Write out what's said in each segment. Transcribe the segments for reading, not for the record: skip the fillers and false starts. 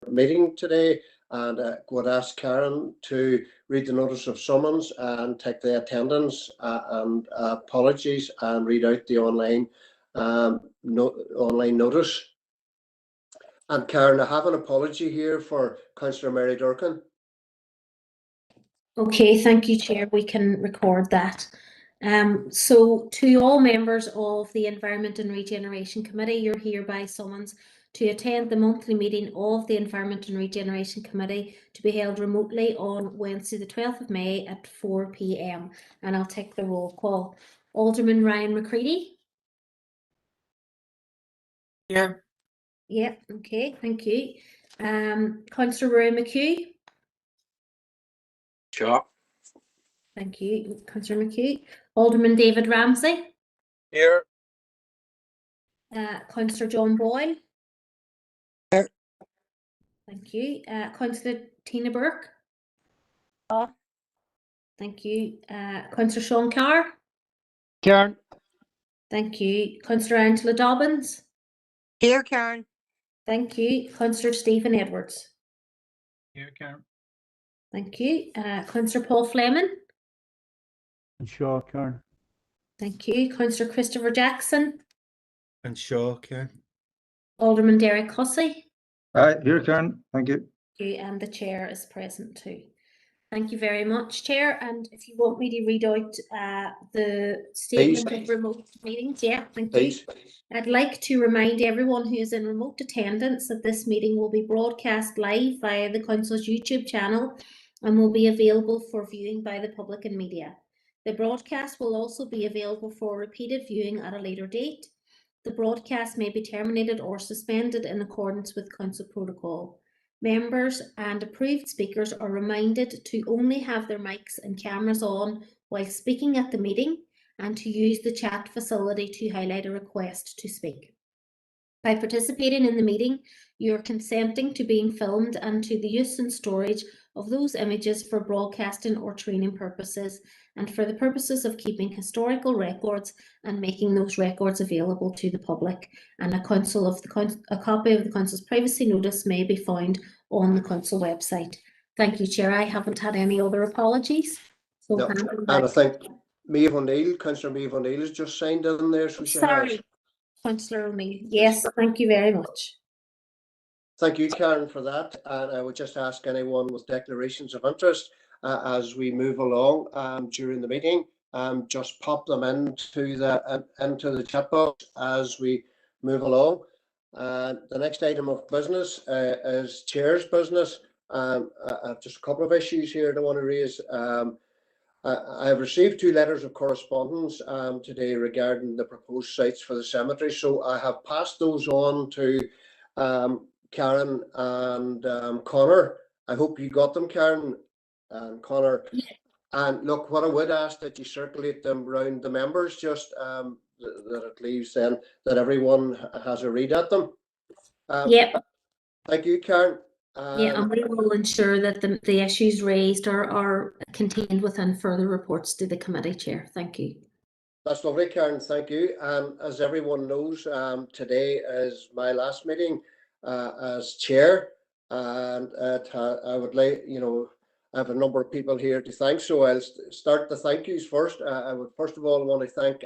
meeting today, and would ask Karen to read the notice of summons and take the attendance and apologies and read out the online online notice. And Karen, I have an apology here for Councillor Mary Durkin. Okay, thank you, Chair. We can record that. So to all members of the Environment and Regeneration Committee, you're hereby summoned to attend the monthly meeting of the Environment and Regeneration Committee to be held remotely on Wednesday the 12th of May at 4 p.m. And I'll take the roll call. Alderman Ryan McCready. Here. Yeah, okay, thank you. Councillor Roy McHugh. Sure. Thank you, Councillor McHugh. Alderman David Ramsey. Here. Councillor John Boyle. Here. Thank you. Councillor Tina Burke. Thank you. Councillor Sean Carr. Karen. Thank you. Councillor Angela Dobbins. Here, Karen. Thank you. Councillor Stephen Edwards. Here, Karen. Thank you. Councillor Paul Fleming. And Shaw, Karen. Thank you. Councillor Christopher Jackson. And Shaw, Karen. Alderman Derek Hussey. Aye, here, Karen. Thank you. Thank you. And the chair is present too. Thank you very much, Chair. And if you want me to read out the statement of remote meetings, yeah, thank you. I'd like to remind everyone who is in remote attendance that this meeting will be broadcast live via the Council's YouTube channel and will be available for viewing by the public and media. The broadcast will also be available for repeated viewing at a later date. The broadcast may be terminated or suspended in accordance with Council protocol. Members and approved speakers are reminded to only have their mics and cameras on while speaking at the meeting and to use the chat facility to highlight a request to speak. By participating in the meeting, you are consenting to being filmed and to the use and storage of those images for broadcasting or training purposes and for the purposes of keeping historical records and making those records available to the public. And a copy of the Council's privacy notice may be found on the Council website. Thank you, Chair. I haven't had any other apologies. So no, and I think Councillor Maeve O'Neill has just signed in there. So sorry, Councillor O'Neill. Yes, thank you very much. Thank you, Karen, for that. And I would just ask anyone with declarations of interest as we move along during the meeting, just pop them into the chat box as we move along. The next item of business is Chair's business. Just a couple of issues here that I want to raise. I have received 2 letters of correspondence today regarding the proposed sites for the cemetery. So I have passed those on to Karen and Connor. I hope you got them, Karen and Connor. Yeah. And look, what I would ask that you circulate them around the members, just that it leaves then that everyone has a read at them. Yep. Thank you, Karen. Yeah, and we will ensure that the issues raised are contained within further reports to the committee, Chair. Thank you. That's lovely, Karen. Thank you. As everyone knows, today is my last meeting as chair, and I would like, I have a number of people here to thank, so I'll start the thank yous first. I would first of all want to thank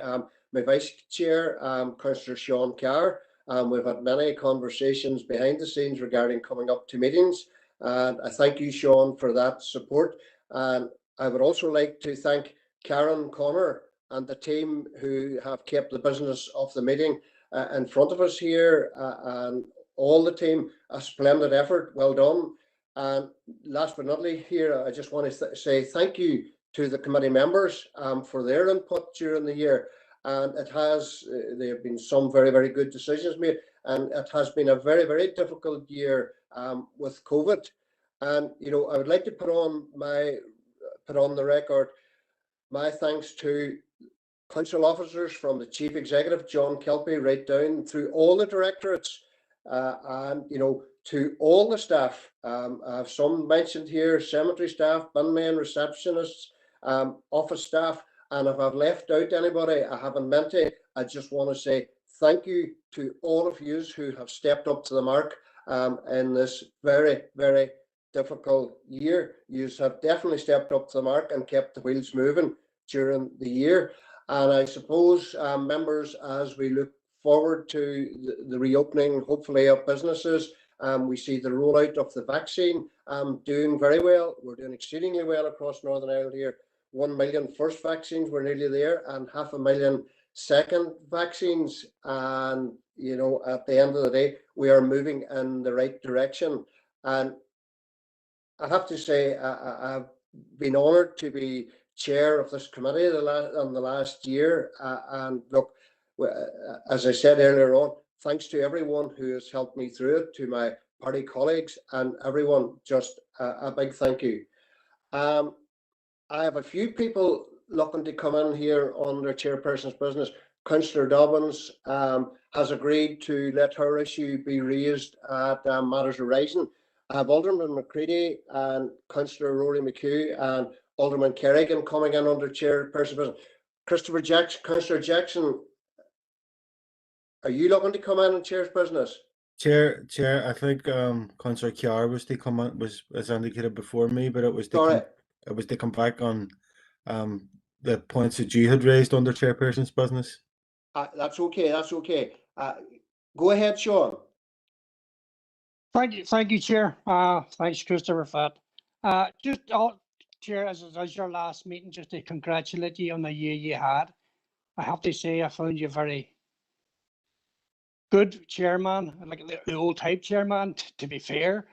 my vice chair, Councillor Sean Carr. We've had many conversations behind the scenes regarding coming up to meetings, and I thank you, Sean, for that support. And I would also like to thank Karen, Connor, and the team who have kept the business of the meeting in front of us here, and all the team, a splendid effort, well done. And last but not least here, I just want to say thank you to the committee members for their input during the year. And there have been some very, very good decisions made, and it has been a very, very difficult year with COVID. And, I would like to put on the record my thanks to council officers from the Chief Executive, John Kelpie, right down through all the directorates, and, to all the staff. I have some mentioned here: cemetery staff, binmen, receptionists, office staff. And if I've left out anybody I haven't meant to, I just want to say thank you to all of you who have stepped up to the mark in this very, very difficult year. You have definitely stepped up to the mark and kept the wheels moving during the year. And I suppose, members, as we look forward to the reopening, hopefully, of businesses, we see the rollout of the vaccine doing very well. We're doing exceedingly well across Northern Ireland here. 1 million first vaccines, we're nearly there, and 500,000 second vaccines. And, you know, at the end of the day, we are moving in the right direction. And I have to say, I've been honoured to be chair of this committee in the last year. And look, as I said earlier on, thanks to everyone who has helped me through it, to my party colleagues and everyone, just a big thank you. I have a few people looking to come in here on their chairperson's business. Councillor Dobbins has agreed to let her issue be raised at Matters Arising. I have Alderman McCready and Councillor Rory McHugh and Alderman Kerrigan coming in under chairperson's business. Christopher Jackson, Councillor Jackson, are you looking to come in and chair's business? Chair, I think Councillor Kiar was to come on, was as indicated before me, but it was to Sorry. it was to come back on the points that you had raised under chairperson's business. That's okay. That's okay. Go ahead, Sean. Thank you, Chair. Thanks, Christopher, for that. Chair, as your last meeting, just to congratulate you on the year you had. I have to say, I found you very good chairman, like the old type chairman, to be fair.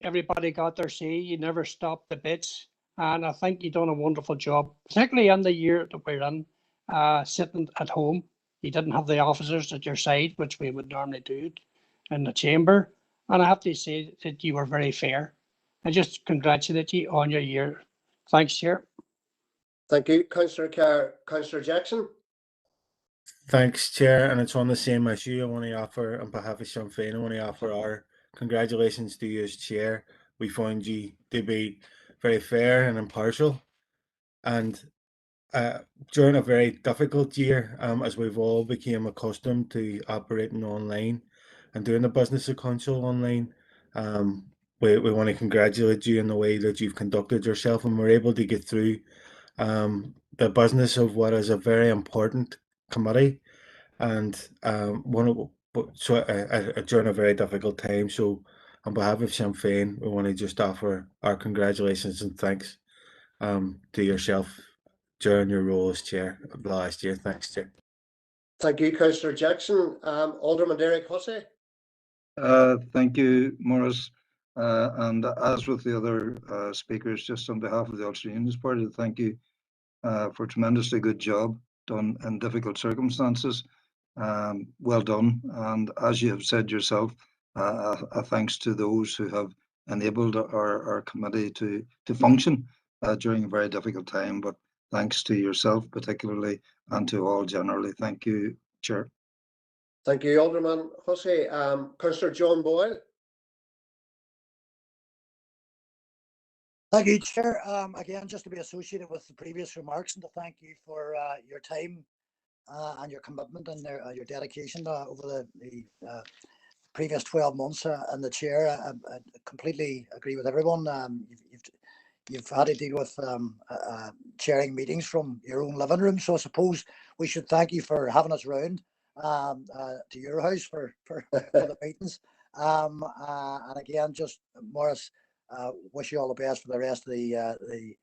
Everybody got their say, you never stopped the bits, and I think you've done a wonderful job, particularly in the year that we're in, sitting at home. You didn't have the officers at your side, which we would normally do in the chamber, and I have to say that you were very fair. I just congratulate you on your year. Thanks, Chair. Thank you, Councillor Kerr. Councillor Jackson. Thanks, Chair, and it's on the same issue. I want to offer, on behalf of Sinn Féin, I want to offer our congratulations to you as Chair. We found you to be very fair and impartial, and during a very difficult year, as we've all become accustomed to operating online and doing the business of council online, we want to congratulate you in the way that you've conducted yourself, and we're able to get through the business of what is a very important committee, and during a very difficult time. So on behalf of Sinn Féin, we want to just offer our congratulations and thanks to yourself during your role as chair of the last year. Thanks, Chair. Thank you, Councillor Jackson. Alderman Derek Hussey. Thank you, Maurice. And as with the other speakers, just on behalf of the Ulster Unionist Party, thank you for a tremendously good job done in difficult circumstances. Well done. And as you have said yourself, a thanks to those who have enabled our committee to function during a very difficult time. But thanks to yourself particularly, and to all generally. Thank you, Chair. Thank you, Alderman Hussey. Councillor John Boyle. Thank you, Chair. Again, just to be associated with the previous remarks and to thank you for your time and your commitment and your dedication over the previous 12 months. And the Chair, I completely agree with everyone. You've had to deal with chairing meetings from your own living room. So I suppose we should thank you for having us round to your house for the meetings. And again, just Maurice, wish you all the best for the rest of the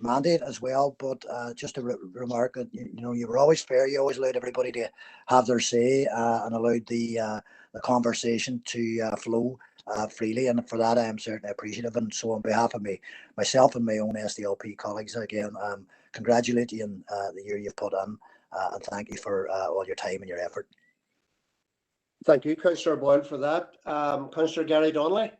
mandate as well. But just a remark, you were always fair. You always allowed everybody to have their say and allowed the conversation to flow freely, and for that I am certainly appreciative. And so on behalf of myself and my own SDLP colleagues, again, congratulate you on the year you've put in, and thank you for all your time and your effort. Thank you, Councillor Boyle, for that. Councillor Gary Donnelly.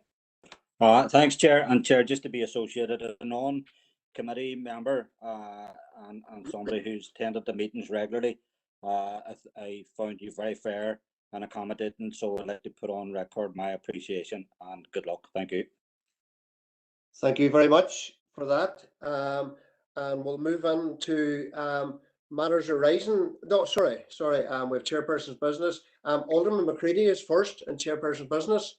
Thanks, Chair. And Chair, just to be associated as a non-committee member and somebody who's attended the meetings regularly, I found you very fair and accommodating, so I'd like to put on record my appreciation and good luck. Thank you. Thank you very much for that. And we'll move on to matters arising. No, sorry. We have chairperson's business. Alderman McCready is first and chairperson's business.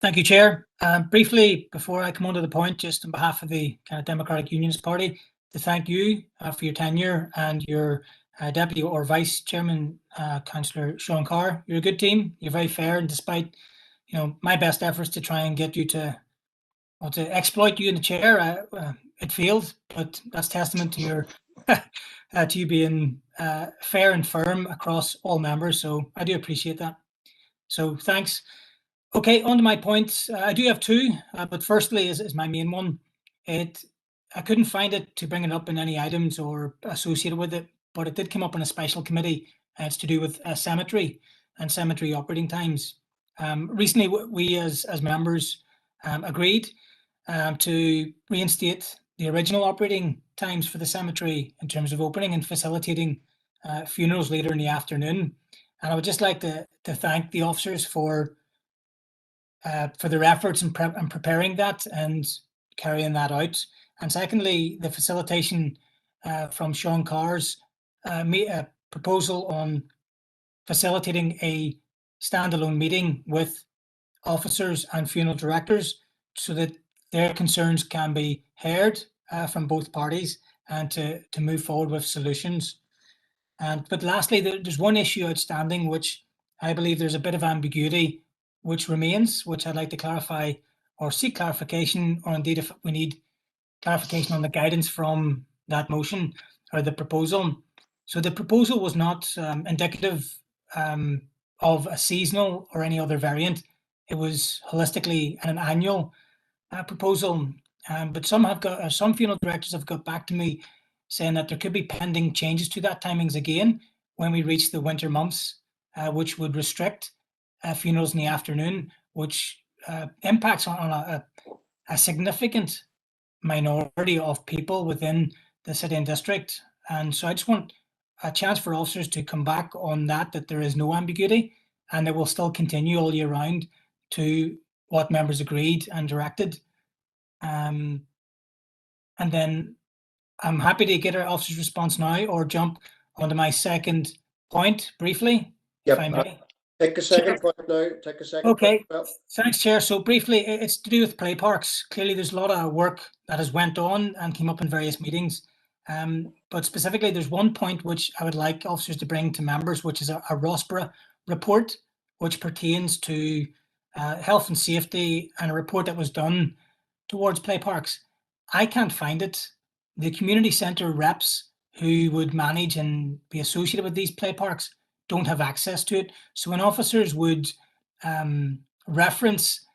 Thank you, Chair. Briefly, before I come on to the point, just on behalf of the kind of Democratic Unionist Party, to thank you for your tenure and your Deputy or Vice Chairman, Councillor Sean Carr. You're a good team. You're very fair, and despite my best efforts to try and get you to exploit you in the chair, it failed. But that's testament to your to you being fair and firm across all members. So I do appreciate that. So thanks. Okay, on to my points. I do have two, but firstly is my main one. I couldn't find it to bring it up in any items or associated with it, but it did come up in a special committee. It's to do with cemetery and cemetery operating times. Recently, we as members agreed to reinstate the original operating times for the cemetery in terms of opening and facilitating funerals later in the afternoon. And I would just like to thank the officers for their efforts in preparing that and carrying that out. And secondly, the facilitation from Sean Carr's proposal on facilitating a standalone meeting with officers and funeral directors so that their concerns can be heard from both parties and to move forward with solutions. But lastly, there's one issue outstanding, which I believe there's a bit of ambiguity which remains, which I'd like to clarify or seek clarification, or indeed if we need clarification on the guidance from that motion or the proposal. So the proposal was not indicative of a seasonal or any other variant. It was holistically an annual proposal, but some funeral directors have got back to me saying that there could be pending changes to that timings again when we reach the winter months, which would restrict funerals in the afternoon, which impacts on a significant minority of people within the city and district. And so I just want a chance for officers to come back on that there is no ambiguity and it will still continue all year round to what members agreed and directed. And then I'm happy to get our officer's response now or jump onto my second point briefly, if I may. Take a second point now. Take a second. Okay, thanks, Chair. So briefly, it's to do with play parks. Clearly, there's a lot of work that has went on and came up in various meetings. But specifically, there's one point which I would like officers to bring to members, which is a Rossborough report, which pertains to health and safety, and a report that was done towards play parks. I can't find it. The community centre reps who would manage and be associated with these play parks don't have access to it. So when officers would reference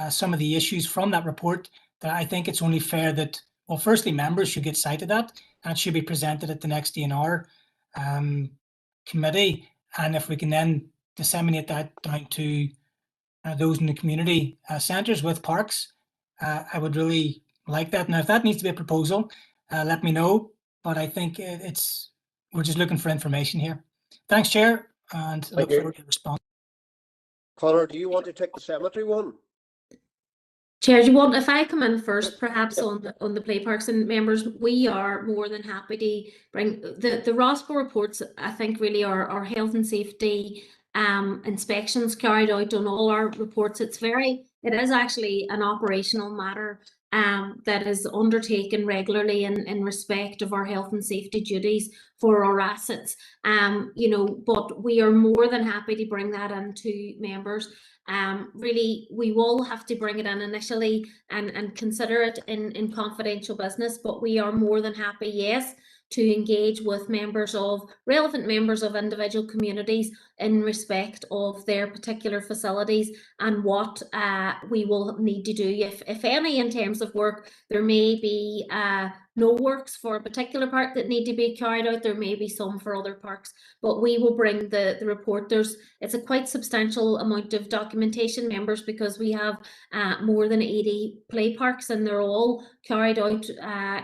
some of the issues from that report, that I think it's only fair that, well, firstly, members should get sight of that, and it should be presented at the next DNR committee. And if we can then disseminate that down to those in the community centres with parks, I would really like that. Now, if that needs to be a proposal, let me know. But I think we're just looking for information here. Thanks, Chair, and I look forward to the response. Conor, do you want to take the cemetery one? Chair, do you want, if I come in first, perhaps on the play parks, and members, we are more than happy to bring the Rossborough reports. I think really our health and safety inspections carried out on all our reports. It is actually an operational matter that is undertaken regularly in respect of our health and safety duties for our assets. But we are more than happy to bring that into members. Really, we will have to bring it in initially and consider it in confidential business, but we are more than happy, yes, to engage with relevant members of individual communities in respect of their particular facilities and what we will need to do. If any, in terms of work, there may be no works for a particular park that need to be carried out. There may be some for other parks, but we will bring the report. It's a quite substantial amount of documentation, members, because we have more than 80 play parks and they're all carried out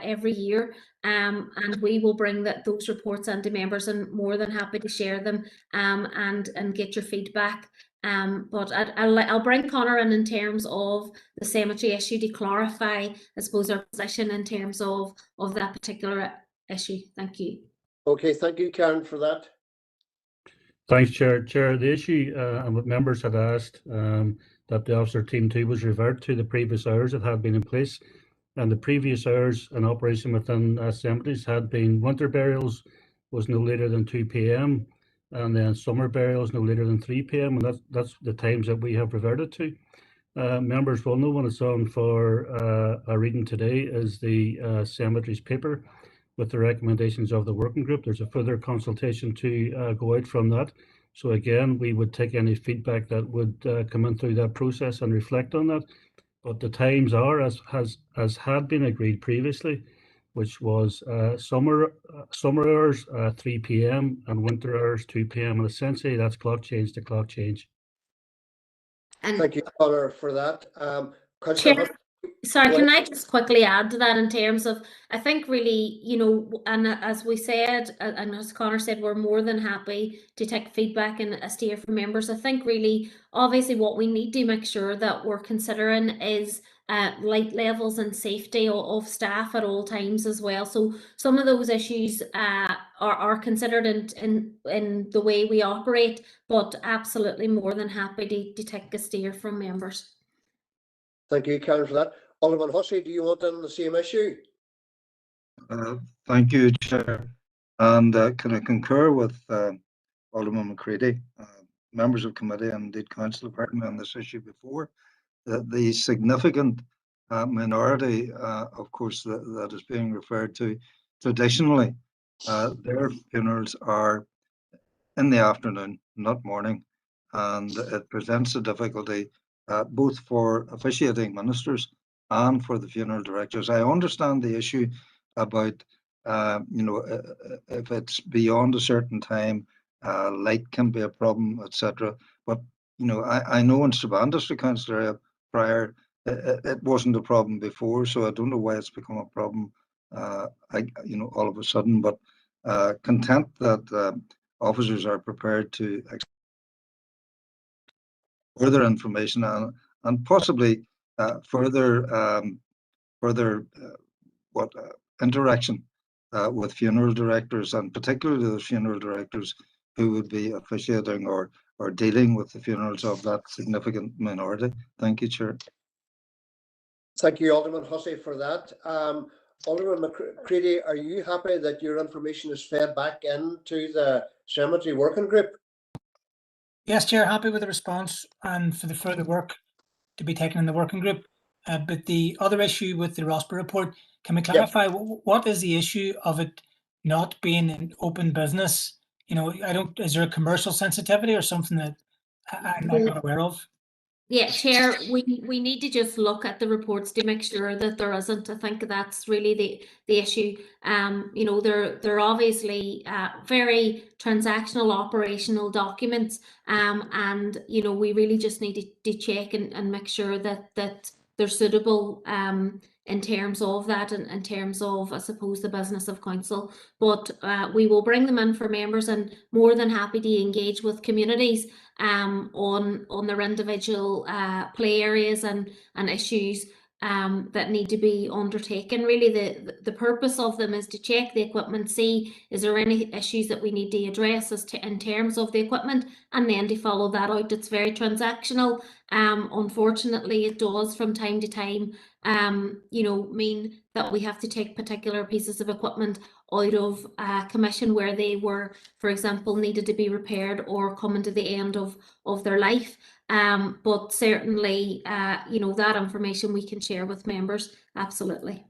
every year. And we will bring those reports into members, and more than happy to share them and get your feedback. But I'll bring Conor in terms of the cemetery issue to clarify, I suppose, our position in terms of that particular issue. Thank you. Okay, thank you, Karen, for that. Thanks, Chair. Chair, the issue and what members had asked that the officer team 2 was revert to the previous hours that had been in place. And the previous hours in operation within cemeteries had been winter burials was no later than 2 p.m. and then summer burials no later than 3 p.m. and that's the times that we have reverted to. Members will know when it's on for a reading today is the cemeteries paper with the recommendations of the working group. There's a further consultation to go out from that. So again, we would take any feedback that would come in through that process and reflect on that. But the times are as had been agreed previously, which was summer hours 3 p.m. and winter hours 2 p.m. and essentially that's clock change to clock change. And Thank you, Connor, for that. Chair, sorry, go can ahead. I just quickly add to that in terms of, I think really, you know, and as we said, and as Connor said, we're more than happy to take feedback and steer from members. I think really, obviously what we need to make sure that we're considering is light levels and safety of staff at all times as well. So some of those issues are considered in the way we operate, but absolutely more than happy to take a steer from members. Thank you, Karen, for that. Alderman Hussey, do you want on the same issue? Thank you, Chair. And can I concur with Alderman McCready, members of committee and indeed council have heard me on this issue before, that the significant minority, of course, that is being referred to traditionally, their funerals are in the afternoon, not morning, and it presents a difficulty both for officiating ministers and for the funeral directors. I understand the issue about if it's beyond a certain time, light can be a problem, etc. But I know in Strabane District Council area prior, it wasn't a problem before, so I don't know why it's become a problem. All of a sudden, but content that officers are prepared to further information and possibly further interaction with funeral directors, and particularly those funeral directors who would be officiating or dealing with the funerals of that significant minority. Thank you, Chair. Thank you, Alderman Hussey, for that. Alderman McCready, are you happy that your information is fed back into the cemetery working group? Yes, Chair, happy with the response and for the further work to be taken in the working group. But the other issue with the Rosper report, can we clarify what is the issue of it not being an open business? Is there a commercial sensitivity or something that I'm not aware of? Yeah, Chair, we need to just look at the reports to make sure that there isn't. I think that's really the issue. They're obviously very transactional, operational documents, and we really just need to check and make sure that they're suitable in terms of that and in terms of, I suppose, the business of council. But we will bring them in for members and more than happy to engage with communities on their individual play areas and issues that need to be undertaken. Really, the purpose of them is to check the equipment, see is there any issues that we need to address in terms of the equipment, and then to follow that out. It's very transactional. Unfortunately, it does from time to time mean that we have to take particular pieces of equipment out of commission where they were, for example, needed to be repaired or coming to the end of their life. But certainly, that information we can share with members, absolutely.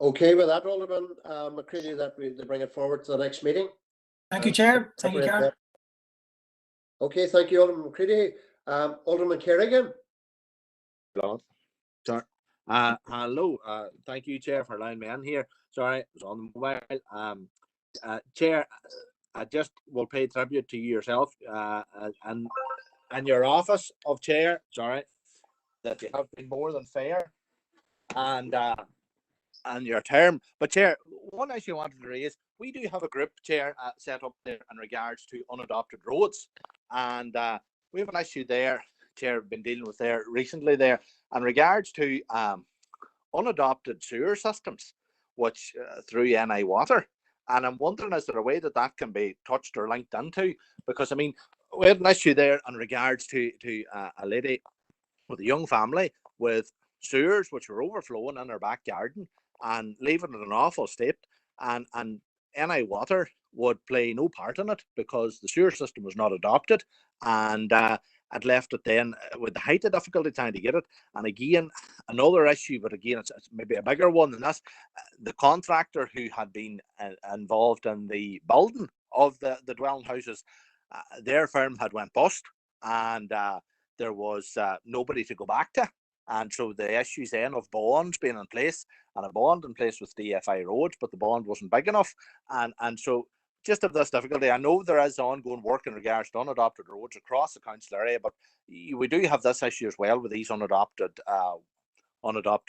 Okay with that, Alderman McCready, that they bring it forward to the next meeting. Thank you, Chair. Thank you, Karen. Okay, thank you, Alderman McCready. Alderman Kerrigan. Hello, thank you, Chair, for allowing me in here. Sorry, I was on the mobile. Chair, I just will pay tribute to yourself and your office of Chair. Sorry, that you have been more than fair, and your term. But Chair, one issue I wanted to raise: we do have a group, Chair, set up there in regards to unadopted roads, and we have an issue there, Chair, been dealing with there recently there in regards to unadopted sewer systems. which through NI Water. And I'm wondering, is there a way that that can be touched or linked into? Because, I mean, we had an issue there in regards to a lady with a young family with sewers which were overflowing in her back garden and leaving it in an awful state. And NI Water would play no part in it because the sewer system was not adopted, and had left it then with the height of difficulty trying to get it. And again, another issue, but again, it's maybe a bigger one than this. The contractor who had been involved in the building of the dwelling houses, their firm had went bust, and there was nobody to go back to. And so the issues then of bonds being in place, and a bond in place with DFI roads, but the bond wasn't big enough. And so just of this difficulty, I know there is ongoing work in regards to unadopted roads across the council area, but we do have this issue as well with these unadopted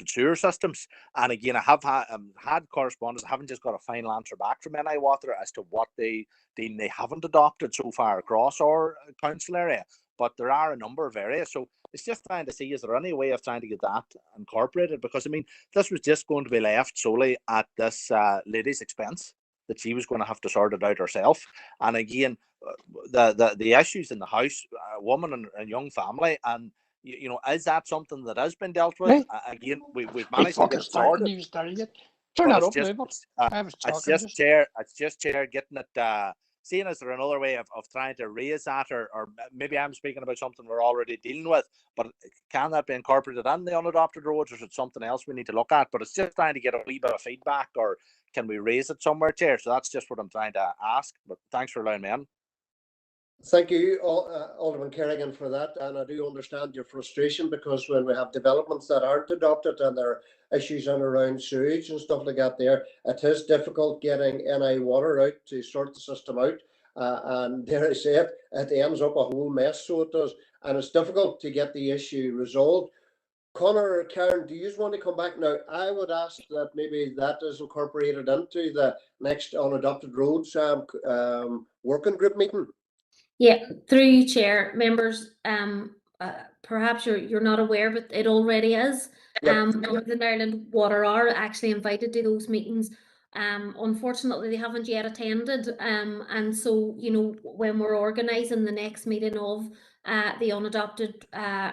sewer systems. And again, I have had correspondence. I haven't just got a final answer back from NI Water as to what they deem they haven't adopted so far across our council area, but there are a number of areas. So it's just trying to see, is there any way of trying to get that incorporated? Because, I mean, this was just going to be left solely at this lady's expense, that she was going to have to sort it out herself. And again, the issues in the house, a woman and young family, and you know, is that something that has been dealt with? Hey. Again, we've managed to get it sorted. Turn that up, it's just chair getting it. Seeing, is there another way of trying to raise that, or maybe I'm speaking about something we're already dealing with, but can that be incorporated in the unadopted roads, or is it something else we need to look at? But it's just trying to get a wee bit of feedback, or can we raise it somewhere, Chair? So that's just what I'm trying to ask, but thanks for allowing me in. Thank you, Alderman Kerrigan, for that. And I do understand your frustration, because when we have developments that aren't adopted and there are issues in around sewage and stuff like that there, it is difficult getting NI Water out to sort the system out. And dare I say it, it ends up a whole mess, so it does. And it's difficult to get the issue resolved. Conor or Karen, do you just want to come back now? I would ask that maybe that is incorporated into the next unadopted roads working group meeting. Yeah, through you, Chair, members, perhaps you're not aware, but it already is. Yep. Northern Ireland Water are actually invited to those meetings. Unfortunately, they haven't yet attended. And so, you know, when we're organising the next meeting of the unadopted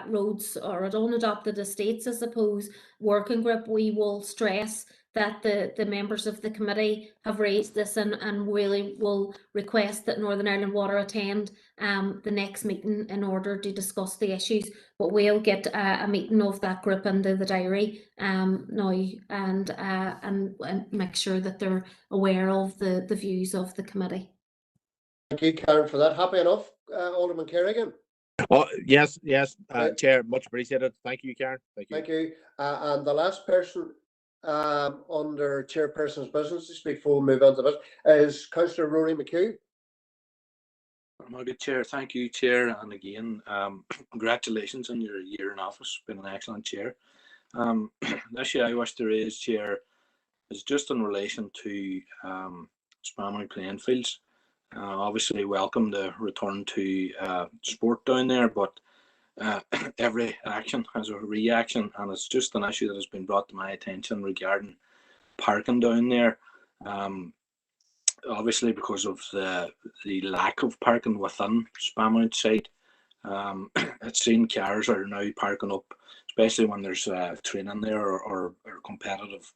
roads, or unadopted estates, I suppose, working group, we will stress that the members of the committee have raised this, and really will request that Northern Ireland Water attend the next meeting in order to discuss the issues. But we'll get a meeting of that group into the diary now, and make sure that they're aware of the views of the committee. Thank you, Karen, for that. Happy enough, Alderman Kerrigan? Oh, yes, Chair, much appreciated. Thank you, Karen. Thank you. And the last person under Chairperson's business to speak before we move on to this is Councillor Rory McHugh. Good, Chair. Thank you, Chair. And again, congratulations on your year in office. Been an excellent Chair. The issue I wish to raise, Chair, is just in relation to Strabane playing fields. Obviously, welcome the return to sport down there, but every action has a reaction, and it's just an issue that has been brought to my attention regarding parking down there. Obviously, because of the lack of parking within Strabane site, it's seen cars are now parking up, especially when there's training there or competitive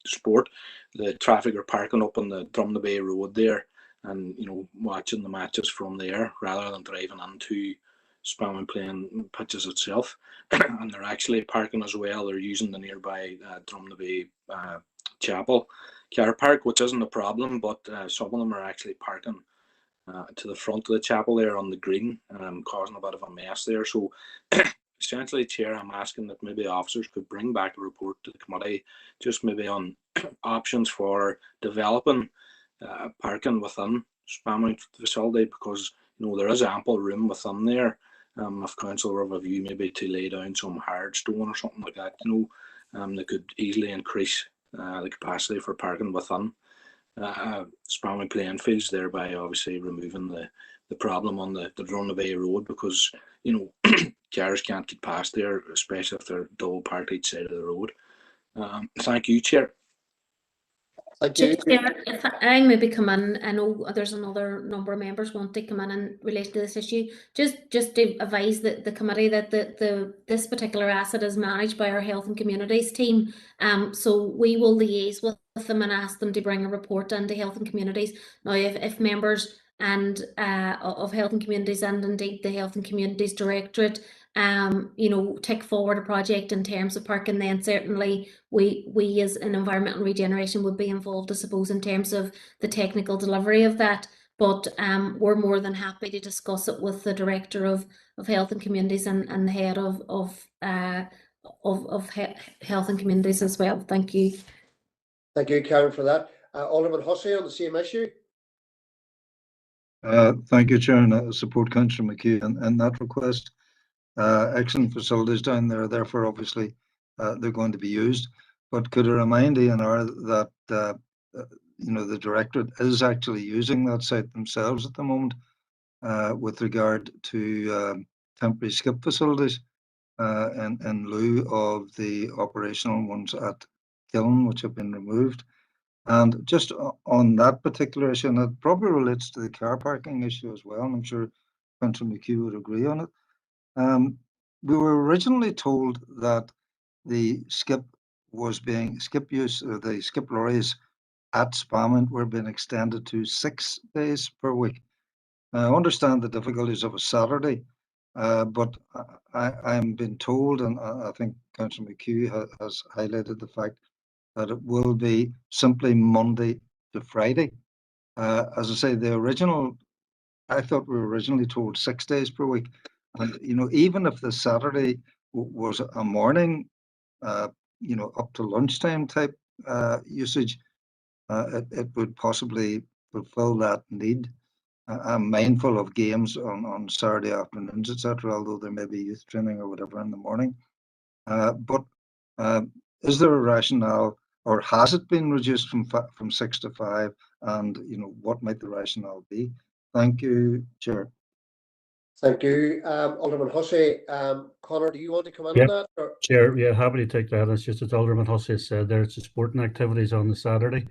sport. The traffic are parking up on the Drumnabay Road there, and you know, watching the matches from there rather than driving into Strabane playing pitches itself. And they're actually parking as well. They're using the nearby Drumnabay Chapel car park, which isn't a problem, but some of them are actually parking to the front of the chapel there on the green, causing a bit of a mess there. So essentially, Chair, I'm asking that maybe officers could bring back a report to the committee, just maybe on options for developing parking within Strabane facility, because you know there is ample room within there. If council were of a view maybe to lay down some hard stone or something like that, you know, they could easily increase the capacity for parking within Strabane playing fields, thereby obviously removing the problem on the Drumnabay Road, because you know cars can't get past there, especially if they're double parked each side of the road. Thank you, Chair. Thank you. If I maybe come in, I know there's another number of members want to come in relation to this issue. Just to advise the committee that this particular asset is managed by our Health and Communities team. So we will liaise with them and ask them to bring a report into Health and Communities. Now, if members and of Health and Communities and indeed the Health and Communities Directorate take forward a project in terms of parking, then certainly we as an Environment and Regeneration would be involved, I suppose, in terms of the technical delivery of that. But we're more than happy to discuss it with the Director of Health and Communities and the Head of Health and Communities as well. Thank you. Thank you, Karen, for that. Alderman Hussey on the same issue. Thank you, Chair, and I support Councillor McHugh and that request. Excellent facilities down there, therefore obviously they're going to be used. But could I remind ENR that the Directorate is actually using that site themselves at the moment with regard to temporary skip facilities in lieu of the operational ones at Kiln, which have been removed. And just on that particular issue, and it probably relates to the car parking issue as well, and I'm sure Councillor McHugh would agree on it. We were originally told that the skip use, the skip lorries at Strabane were being extended to 6 days per week. I understand the difficulties of a Saturday, but I'm being told, and I think Councillor McHugh has highlighted the fact that it will be simply Monday to Friday. As I say, I thought we were originally told 6 days per week. And, even if the Saturday was a morning, up to lunchtime type usage, it would possibly fulfill that need. I'm mindful of games on Saturday afternoons, etc., although there may be youth training or whatever in the morning. But is there a rationale, or has it been reduced from 6 to 5? And what might the rationale be? Thank you, Chair. Thank you, Alderman Hussey. Conor, do you want to come in on that? Or? Chair, yeah, happy to take that. It's just as Alderman Hussey said there, it's the sporting activities on the Saturday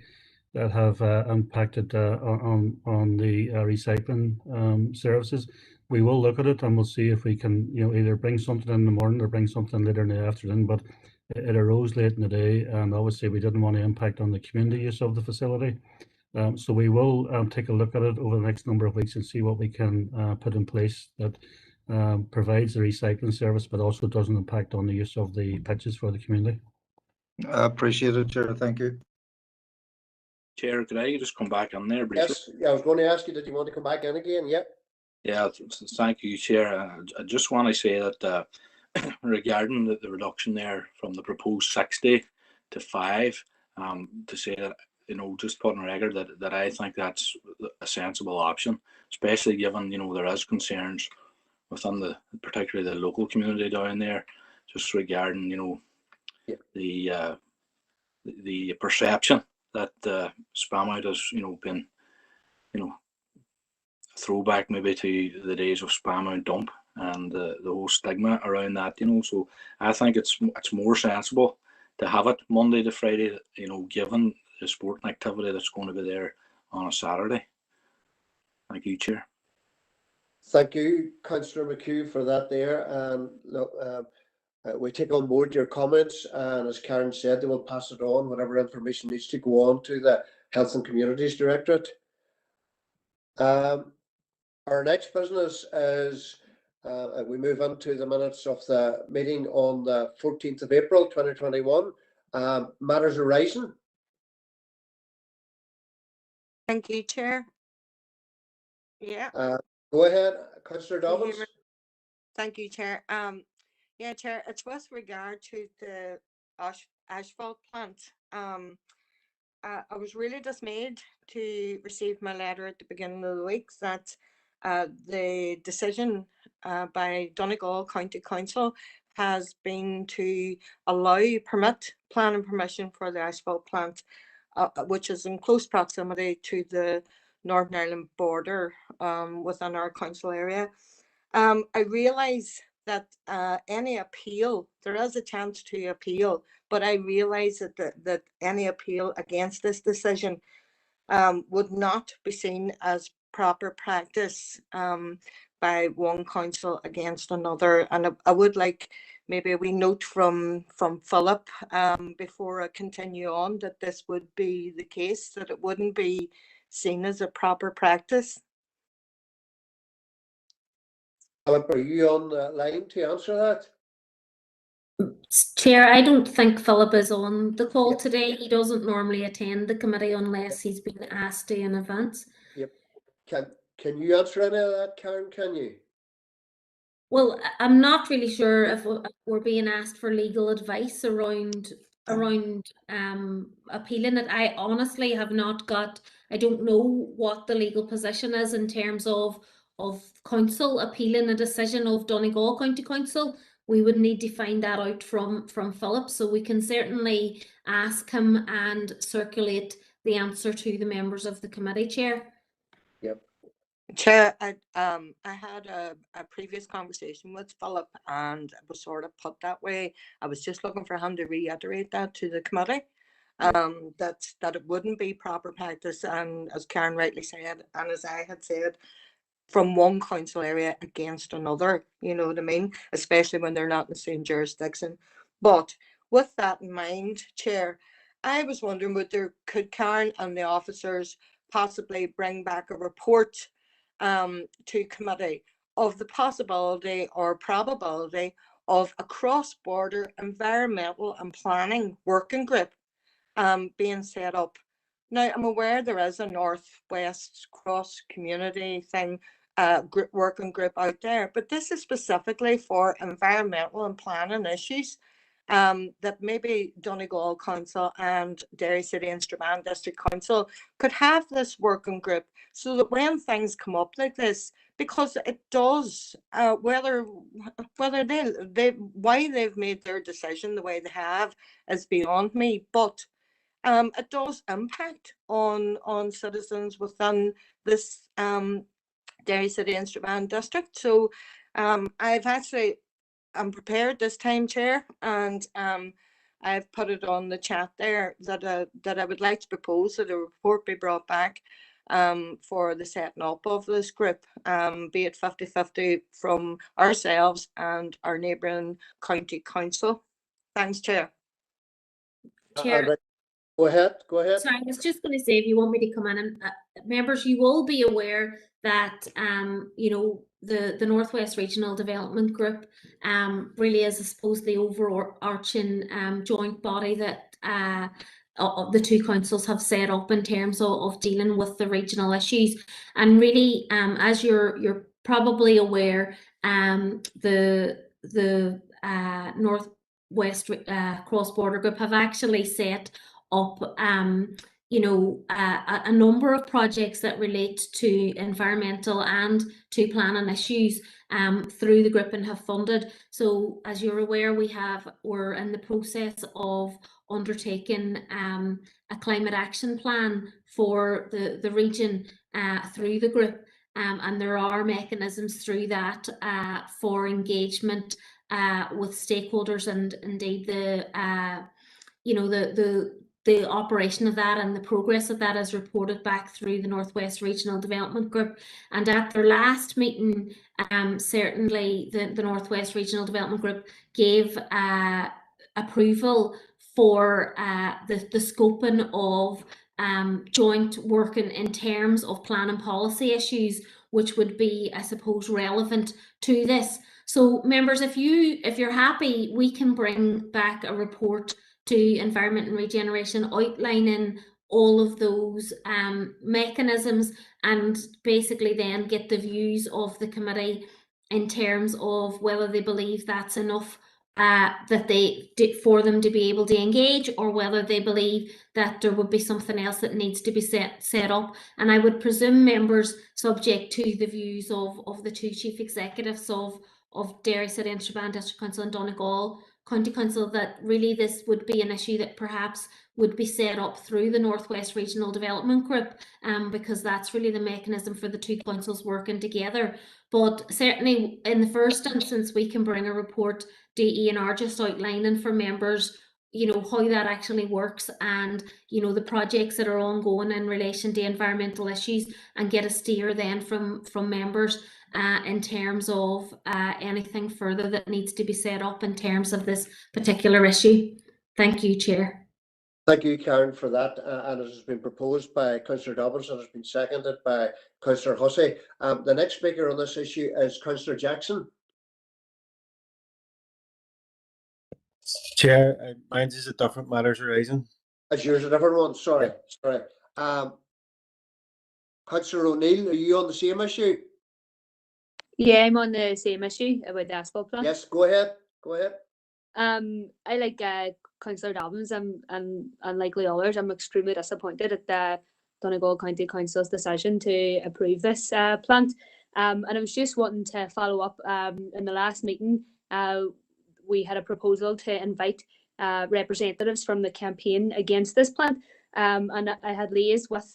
that have impacted on the recycling services. We will look at it and we'll see if we can either bring something in the morning or bring something later in the afternoon. But it arose late in the day, and obviously we didn't want to impact on the community use of the facility. So we will take a look at it over the next number of weeks and see what we can put in place that provides the recycling service, but also doesn't impact on the use of the pitches for the community. I appreciate it, Chair. Thank you. Chair, could I just come back on there briefly? Yes, I was going to ask you, did you want to come back in again? Yeah. Yeah, thank you, Chair. I just want to say that regarding the reduction there from the proposed 60 to 5, to say that, just put on record that I think that's a sensible option, especially given, there is concerns within particularly the local community down there, just regarding, the perception that Strabane has, been, throwback maybe to the days of Strabane dump and the whole stigma around that, so I think it's more sensible to have it Monday to Friday, given the sporting activity that's going to be there on a Saturday. Thank you, Chair. Thank you, Councillor McHugh, for that there. Look, we take on board your comments, and as Karen said, they will pass it on, whatever information needs to go on to the Health and Communities Directorate. Our next business is we move into the minutes of the meeting on the 14th of April 2021. Matters arising. Thank you, Chair. Yeah. Go ahead, Councillor Dobbins. Thank you, Chair. Yeah, Chair, it's with regard to the asphalt plant. I was really dismayed to receive my letter at the beginning of the week that the decision by Donegal County Council has been to allow planning permission for the asphalt plant, which is in close proximity to the Northern Ireland border within our council area. I realise that any appeal, there is a chance to appeal, but I realise that any appeal against this decision would not be seen as proper practice by one council against another. And I would like maybe a wee note from Philip before I continue on, that this would be the case, that it wouldn't be seen as a proper practice. Philip, are you on the line to answer that? Chair, I don't think Philip is on the call today. He doesn't normally attend the committee unless he's been asked to in advance. Yep. Can you answer any of that, Karen? Can you? Well, I'm not really sure if we're being asked for legal advice around appealing it. I honestly have not got. I don't know what the legal position is in terms of council appealing a decision of Donegal County Council. We would need to find that out from Philip, so we can certainly ask him and circulate the answer to the members of the committee, Chair. Yep. Chair, I had a previous conversation with Philip, and it was sort of put that way. I was just looking for him to reiterate that to the committee, that it wouldn't be proper practice, and as Karen rightly said, and as I had said, from one council area against another, you know what I mean? Especially when they're not in the same jurisdiction. But with that in mind, Chair, I was wondering could Karen and the officers possibly bring back a report to committee of the possibility or probability of a cross-border environmental and planning working group being set up. Now, I'm aware there is a Northwest cross community thing, working group out there, but this is specifically for environmental and planning issues that maybe Donegal Council and Derry City and Strabane District Council could have this working group, so that when things come up like this, because it does, whether why they've made their decision the way they have is beyond me, but it does impact on citizens within this Derry City and Strabane district. So I'm prepared this time, Chair, and I've put it on the chat there that I would like to propose that a report be brought back for the setting up of this group, be it 50-50 from ourselves and our neighbouring county council. Thanks, Chair. Chair. Go ahead. Sorry, I was just going to say, if you want me to come in, and members, you will be aware that you know, the Northwest Regional Development Group really is, I suppose, the overarching joint body that the two councils have set up in terms of dealing with the regional issues. And really, as you're probably aware, the Northwest Cross-Border Group have actually set up you know, a number of projects that relate to environmental and to planning issues through the group and have funded. So as you're aware, we're in the process of undertaking a climate action plan for the region through the group, and there are mechanisms through that for engagement with stakeholders, and indeed you know, the operation of that and the progress of that is reported back through the Northwest Regional Development Group. And at their last meeting, certainly the Northwest Regional Development Group gave approval for the scoping of joint working in terms of planning policy issues, which would be, I suppose, relevant to this. So members, if you're happy, we can bring back a report to Environment and Regeneration outlining all of those mechanisms, and basically then get the views of the committee in terms of whether they believe that's enough for them to be able to engage, or whether they believe that there would be something else that needs to be set up. And I would presume, members, subject to the views of the two chief executives of Derry City and Strabane District Council and Donegal County Council, that really this would be an issue that perhaps would be set up through the Northwest Regional Development Group, because that's really the mechanism for the two councils working together. But certainly in the first instance, we can bring a report to ENR just outlining for members, you know, how that actually works and, you know, the projects that are ongoing in relation to environmental issues, and get a steer then from members in terms of anything further that needs to be set up in terms of this particular issue. Thank you, Chair. Thank you, Karen, for that. And it has been proposed by Councillor Dobbins and has been seconded by Councillor Hussey. The next speaker on this issue is Councillor Jackson. Chair, mine is a different matters arising. Is yours a different one? Sorry, sorry. Councillor O'Neill, are you on the same issue? Yeah, I'm on the same issue about the asphalt plant. Yes, go ahead. Go ahead. I like Councillor Dobbins and likely others. I'm extremely disappointed at the Donegal County Council's decision to approve this plant. And I was just wanting to follow up. In the last meeting, we had a proposal to invite representatives from the campaign against this plant. And I had liaised with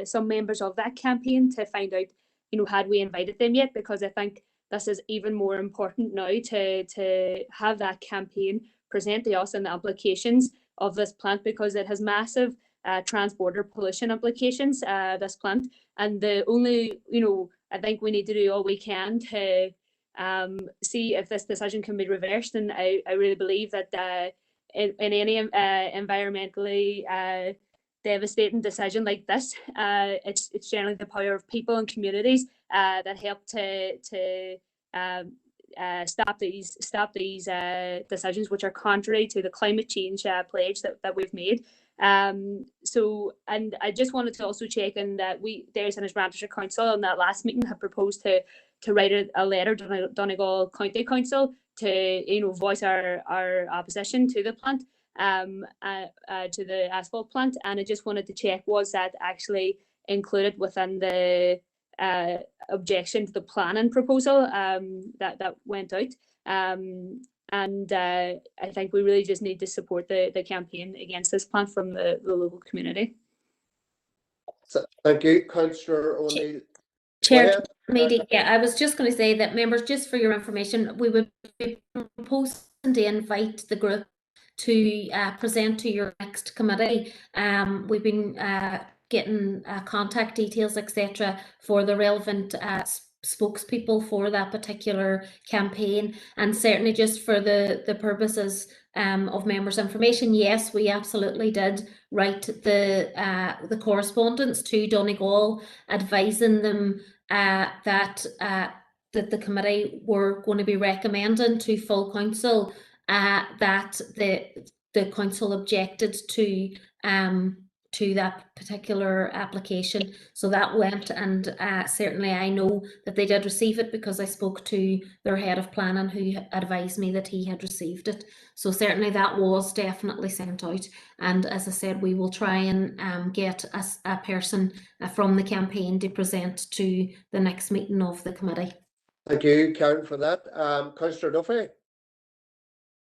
some members of that campaign to find out, you know, had we invited them yet, because I think this is even more important now to have that campaign present to us and the implications of this plant, because it has massive transborder pollution implications, this plant. And the only, you know, I think we need to do all we can to see if this decision can be reversed. And I really believe that in any environmentally devastating decision like this, it's generally the power of people and communities that help to stop these decisions, which are contrary to the climate change pledge that we've made. So, and I just wanted to also check in that Derry Centres Rantershire Council on that last meeting had proposed to write a letter to Donegal County Council to, you know, voice our opposition to the plant, to the asphalt plant. And I just wanted to check, was that actually included within the objection to the planning proposal that went out? And I think we really just need to support the campaign against this plant from the local community. So, thank you, Councillor O'Neill. Chair, I was just going to say that, members, just for your information, we would be proposing to invite the group to present to your next committee. We've been getting contact details, etc., for the relevant spokespeople for that particular campaign, and certainly just for the purposes of members' information, yes, we absolutely did write the correspondence to Donegal, advising them that the committee were going to be recommending to full council that the council objected to that particular application. So that went, and certainly I know that they did receive it, because I spoke to their head of planning, who advised me that he had received it. So certainly that was definitely sent out. And as I said, we will try and get a person from the campaign to present to the next meeting of the committee. Thank you, Karen, for that. Councillor Duffy.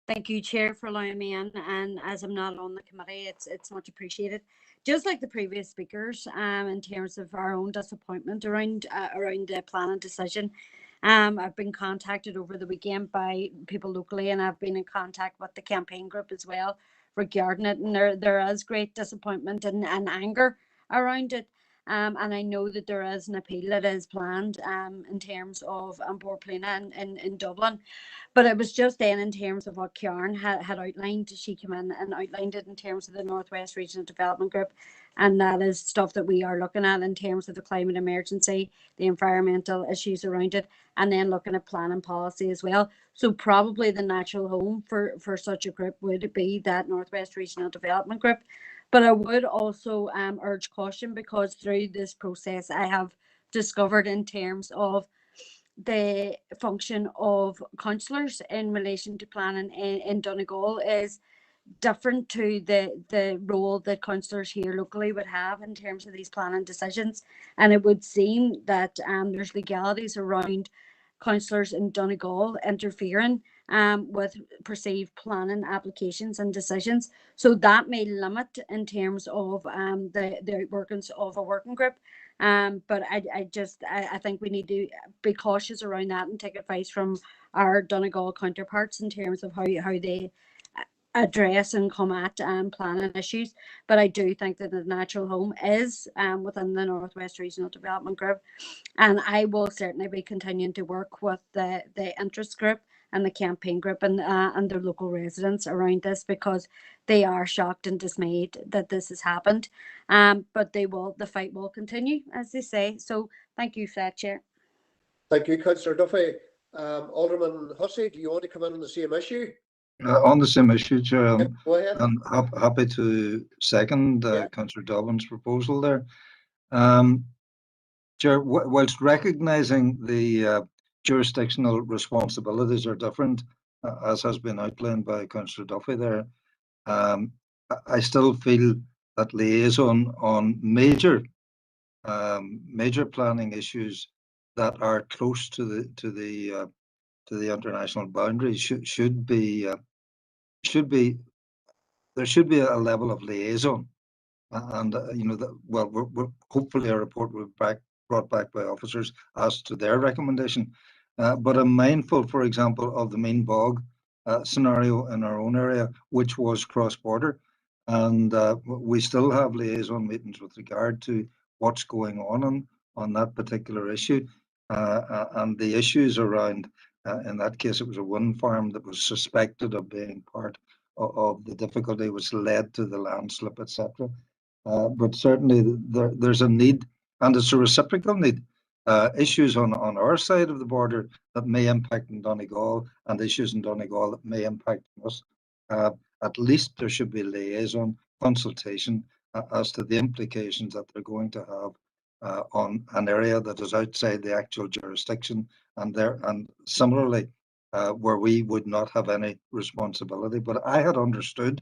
Thank you, Chair, for allowing me in. And as I'm not on the committee, it's much appreciated. Just like the previous speakers, in terms of our own disappointment around the planning decision, I've been contacted over the weekend by people locally, and I've been in contact with the campaign group as well regarding it. And there is great disappointment and anger around it. And I know that there is an appeal that is planned in terms of Bord Pleina in Dublin. But it was just then, in terms of what Karen had outlined, she came in and outlined it in terms of the Northwest Regional Development Group. And that is stuff that we are looking at in terms of the climate emergency, the environmental issues around it, and then looking at planning policy as well. So probably the natural home for such a group would be that Northwest Regional Development Group. But I would also urge caution, because through this process I have discovered, in terms of the function of councillors in relation to planning in Donegal, is different to the role that councillors here locally would have in terms of these planning decisions. And it would seem that there's legalities around councillors in Donegal interfering with perceived planning applications and decisions. So that may limit in terms of the workings of a working group. But I think we need to be cautious around that and take advice from our Donegal counterparts in terms of how they address and combat planning issues. But I do think that the natural home is within the Northwest Regional Development Group, and I will certainly be continuing to work with the interest group and the campaign group and their local residents around this, because they are shocked and dismayed that this has happened. But the fight will continue, as they say. So thank you for that, Chair. Thank you, Councillor Duffy. Alderman Hussey, do you want to come in on the same issue? On the same issue, Chair, Go ahead. I'm happy to second Councillor Doblin's proposal there. Chair, whilst recognising the jurisdictional responsibilities are different, as has been outlined by Councillor Duffy there, I still feel that liaison on major planning issues that are close to the international boundaries should be there should be a level of liaison, and we're hopefully a report will be brought back by officers as to their recommendation. But I'm mindful, for example, of the Mean Bog scenario in our own area, which was cross-border, and we still have liaison meetings with regard to what's going on that particular issue, and the issues around. In that case, it was a wind farm that was suspected of being part of the difficulty, which led to the landslip, etc. But certainly there's a need, and it's a reciprocal need. Issues on our side of the border that may impact in Donegal, and issues in Donegal that may impact us. At least there should be liaison consultation as to the implications that they're going to have on an area that is outside the actual jurisdiction, and similarly where we would not have any responsibility. But I had understood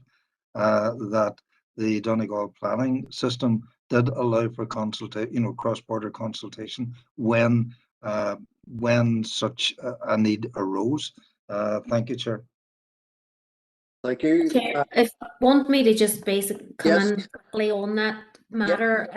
that the Donegal planning system did allow for cross-border consultation when such a need arose. Thank you, Chair. Thank you. Chair, if you want me to just basically come Yes. in quickly on that matter,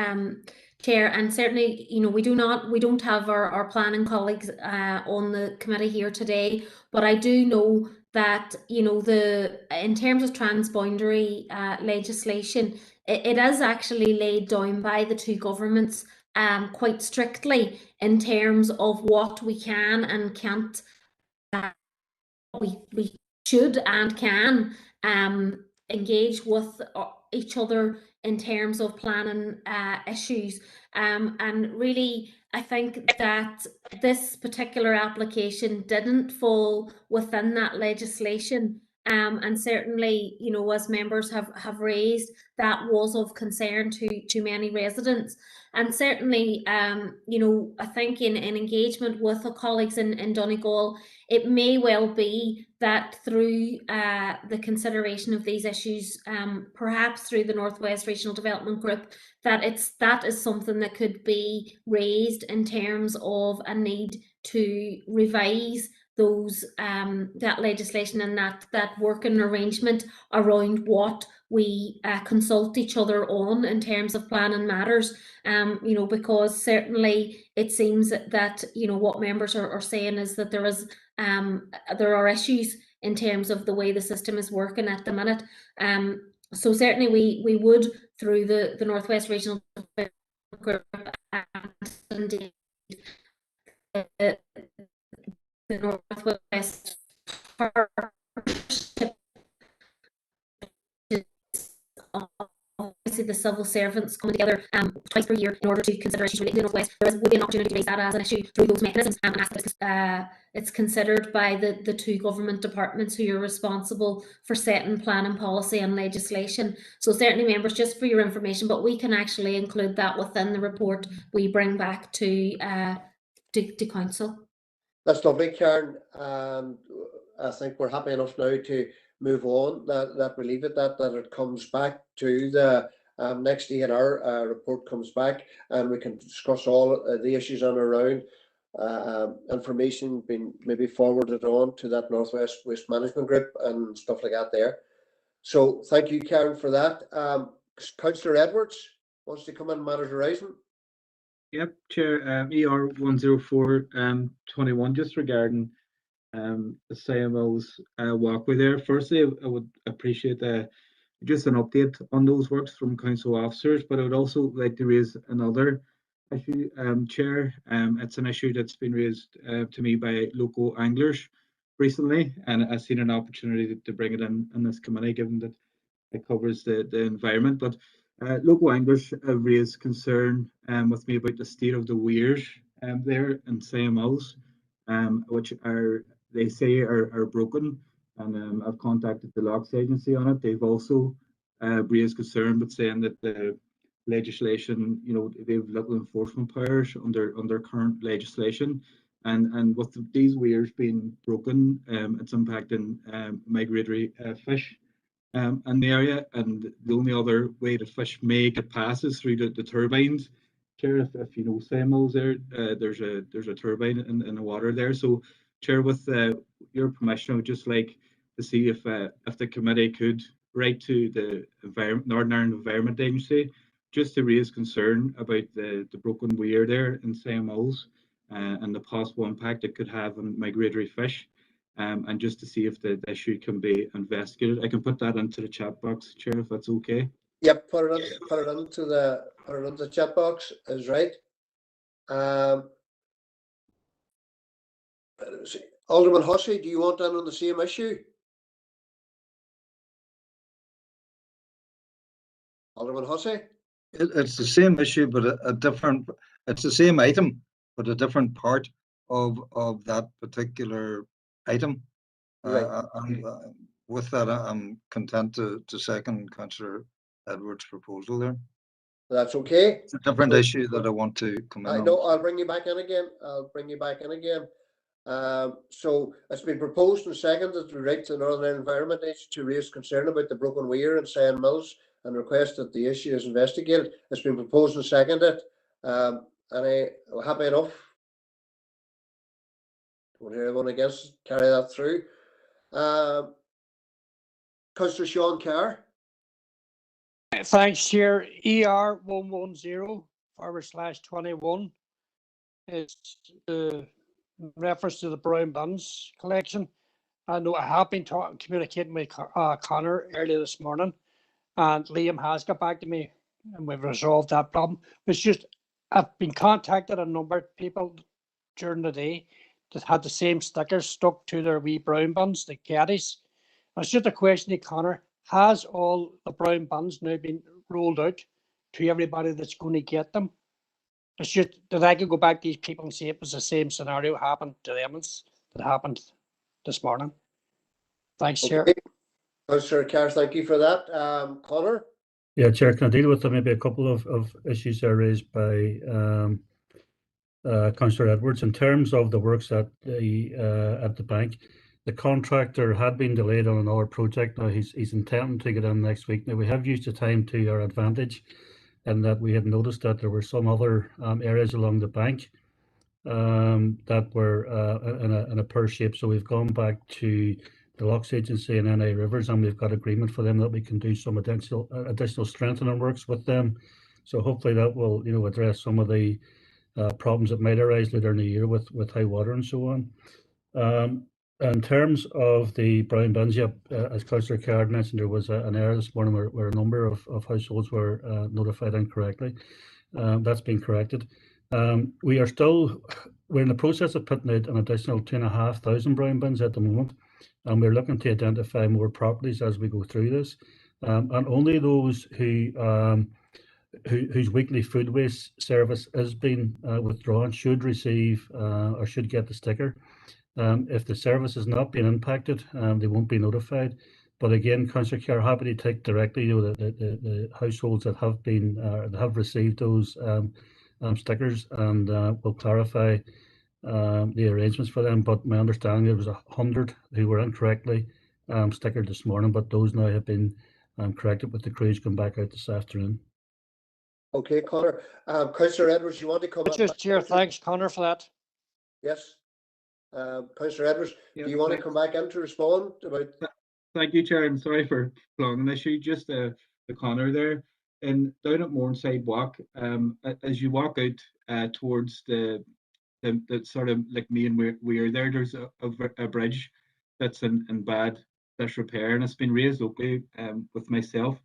Chair, and certainly, we don't have our planning colleagues on the committee here today, but I do know that, in terms of transboundary legislation, it is actually laid down by the two governments quite strictly in terms of what we can and can't, we should and can engage with each other in terms of planning issues. And really, I think that this particular application didn't fall within that legislation. And certainly, as members have raised, that was of concern to many residents. And certainly, I think in engagement with the colleagues in Donegal, it may well be that through the consideration of these issues, perhaps through the Northwest Regional Development Group, that is something that could be raised in terms of a need to revise those that legislation and that working arrangement around what we consult each other on in terms of planning matters, because certainly it seems that what members are saying is that there are issues in terms of the way the system is working at the minute. So certainly we would, through the Northwest Regional Group and indeed the Northwest Partnership, obviously the civil servants come together twice per year in order to consider issues related to the Northwest. There would be an opportunity to raise that as an issue through those mechanisms, and ask that it's considered by the two government departments who are responsible for setting planning policy and legislation. So certainly, members, just for your information, but we can actually include that within the report we bring back to council. That's lovely, Karen. I think we're happy enough now to move on, that we leave it that it comes back to the next ENR report comes back, and we can discuss all the issues on around information being maybe forwarded on to that Northwest Waste Management Group and stuff like that there. So thank you, Karen, for that. Councillor Edwards wants to come in, matters arising. Yep, Chair, ER 104-21, just regarding the CMO's walkway there. Firstly, I would appreciate just an update on those works from council officers, but I would also like to raise another issue, Chair. It's an issue that's been raised to me by local anglers recently, and I've seen an opportunity to bring it in this committee, given that it covers the environment. But local anglers have raised concern with me about the state of the weirs there in CMOs, which they say are broken. And I've contacted the locks agency on it. They've also raised concern, but saying that the legislation, they have little enforcement powers under current legislation. And with these weirs being broken, it's impacting migratory fish in the area, and the only other way the fish may get past is through the turbines. Chair, if you know CMOs there, there's a turbine in the water there. So, Chair, with your permission, I would just like to see if the committee could write to the Northern Ireland Environment Agency just to raise concern about the broken weir there in CMOs and the possible impact it could have on migratory fish. And just to see if the issue can be investigated. I can put that into the chat box, Chair, if that's okay. Yep, put it into the chat box is right. Alderman Hussey, do you want that on the same issue? Alderman Hussey? It's the same issue, but a different. It's the same item, but a different part of that particular item. Right. With that, I'm content to second Councillor Edwards' proposal there. That's okay. It's a different issue that I want to come in on. I know, I'll bring you back in again. So it's been proposed and seconded to write to the Northern Environment Agency to raise concern about the broken weir in Sand Mills and request that the issue is investigated. It's been proposed and seconded. And I'm happy enough. Don't hear anyone against, carry that through. Councillor Sean Kerr. Thanks, Chair. ER 110/21 is the reference to the brown buns collection. I know I have been communicating with Connor earlier this morning, and Liam has got back to me, and we've resolved that problem. It's just I've been contacted a number of people during the day that had the same stickers stuck to their wee brown buns, the caddies. It's just a question to Connor. Has all the brown buns now been rolled out to everybody that's going to get them? It's just that I could go back to these people and say it was the same scenario happened to them that happened this morning. Thanks, Chair. Councillor Kerr, thank you for that. Connor? Yeah, Chair, can I deal with maybe a couple of issues that are raised by Councillor Edwards in terms of the works at the bank? The contractor had been delayed on another project. Now he's intending to get in next week. Now we have used the time to our advantage, in that we had noticed that there were some other areas along the bank that were in a pear shape. So we've gone back to the locks agency and NI Rivers, and we've got agreement for them that we can do some additional strengthening works with them. So hopefully that will address some of the problems that might arise later in the year with high water and so on. In terms of the brown bins, as Councillor Card mentioned, there was an error this morning where a number of households were notified incorrectly. That's been corrected. We're in the process of putting out an additional 2,500 brown bins at the moment, and we're looking to identify more properties as we go through this. And only those whose weekly food waste service has been withdrawn should receive or should get the sticker. If the service has not been impacted, they won't be notified. But again, Councillor Kerr, happy to take directly the households that have been that have received those stickers, and we'll clarify the arrangements for them. But my understanding, there was 100 who were incorrectly stickered this morning, but those now have been corrected with the crews come back out this afternoon. Okay, Connor. Councillor Edwards, you want to come up? Just Chair, thanks, Connor, for that. Yes. Councillor Edwards, do you want to come back in to respond about? Thank you, Chair, and sorry for prolonging the issue. Just the Connor there, and down at Mornside Walk, as you walk out towards the sort of like me and we're there. There's a bridge that's in bad disrepair, and it's been raised locally with myself.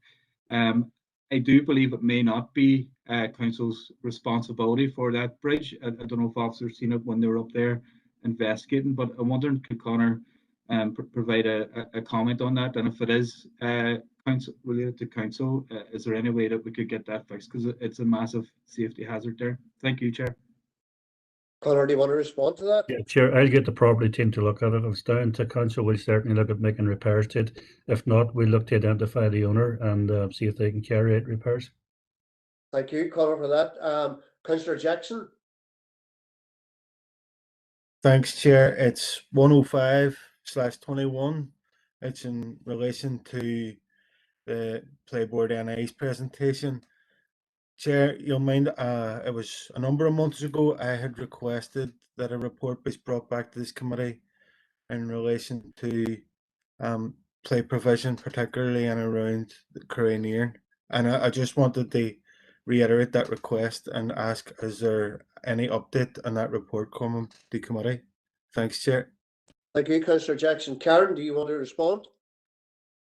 I do believe it may not be council's responsibility for that bridge. I don't know if officers seen it when they were up there investigating, but I'm wondering, could Connor provide a comment on that? And if it is council related to council, is there any way that we could get that fixed? Because it's a massive safety hazard there. Thank you, Chair. Connor, do you want to respond to that? Yeah, Chair, I'll get the property team to look at it. If it's down to council, we'll certainly look at making repairs to it. If not, we'll look to identify the owner and see if they can carry out repairs. Thank you, Connor, for that. Councillor Jackson. Thanks, Chair. It's 105/21. It's in relation to the Playboard NI's presentation. Chair, you'll mind, it was a number of months ago I had requested that a report was brought back to this committee in relation to play provision, particularly in around the Caribbean. And I just wanted to reiterate that request and ask, is there any update on that report coming to the committee? Thanks, Chair. Thank you, Councillor Jackson. Karen, do you want to respond?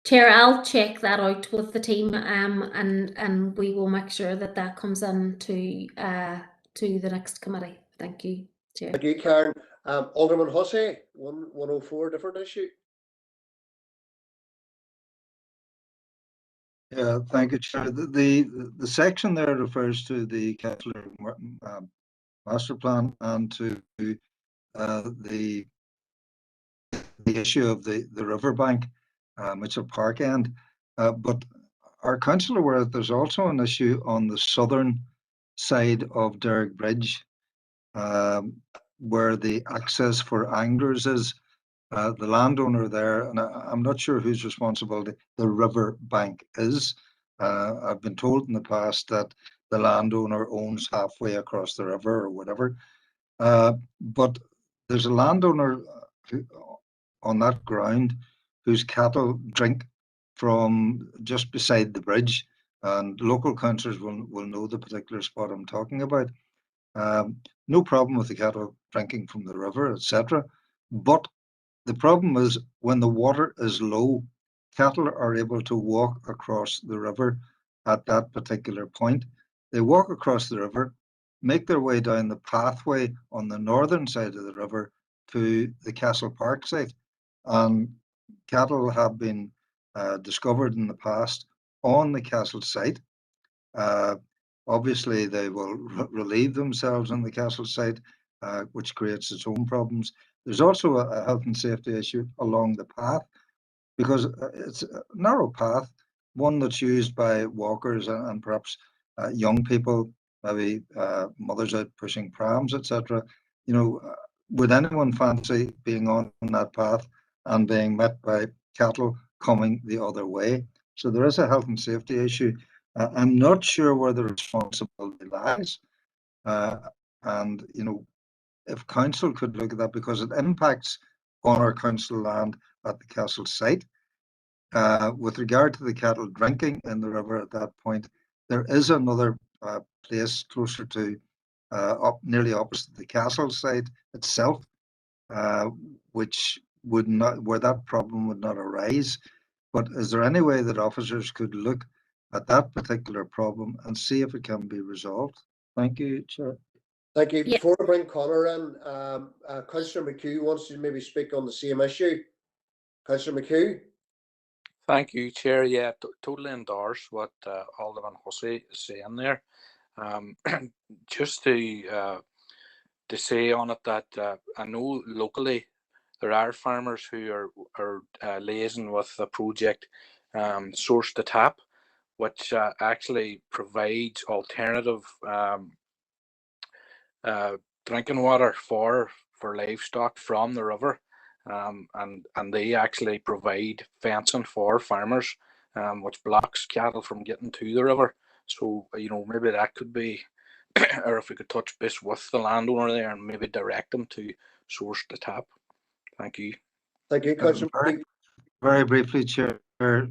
Chair, I'll check that out with the team, and we will make sure that that comes in to the next committee. Thank you, Chair. Thank you, Karen. Alderman Hussey, 104, different issue. Yeah, thank you, Chair. The section there refers to the capital master plan and to the issue of the riverbank, Mitchell Park end. But our council aware that there's also an issue on the southern side of Derry Bridge, where the access for anglers is. The landowner there, and I'm not sure whose responsibility the riverbank is. I've been told in the past that the landowner owns halfway across the river or whatever. But there's a landowner on that ground whose cattle drink from just beside the bridge, and local councillors will know the particular spot I'm talking about. No problem with the cattle drinking from the river, etc. But the problem is when the water is low, cattle are able to walk across the river at that particular point. They walk across the river, make their way down the pathway on the northern side of the river to the Castle Park site. And cattle have been discovered in the past on the castle site. Obviously, they will relieve themselves on the castle site, which creates its own problems. There's also a health and safety issue along the path, because it's a narrow path, one that's used by walkers and perhaps young people, maybe mothers out pushing prams, etc. You know, would anyone fancy being on that path and being met by cattle coming the other way? So there is a health and safety issue. I'm not sure where the responsibility lies, and you know, if council could look at that, because it impacts on our council land at the castle site. With regard to the cattle drinking in the river at that point, there is another place closer to nearly opposite the castle site itself, which would not, where that problem would not arise. But is there any way that officers could look at that particular problem and see if it can be resolved? Thank you, Chair. Thank you. Before I bring Connor in, Councillor McHugh wants to maybe speak on the same issue. Councillor McHugh. Thank you, Chair. Yeah, totally endorse what Alderman Hussey is saying there. Just to say on it that I know locally there are farmers who are liaising with the project Source to Tap, which actually provides alternative drinking water for livestock from the river, and they actually provide fencing for farmers, which blocks cattle from getting to the river. So you know, maybe that could be, or if we could touch base with the landowner there and maybe direct them to Source to Tap. Thank you. Thank you, Councillor. Very briefly, Chair,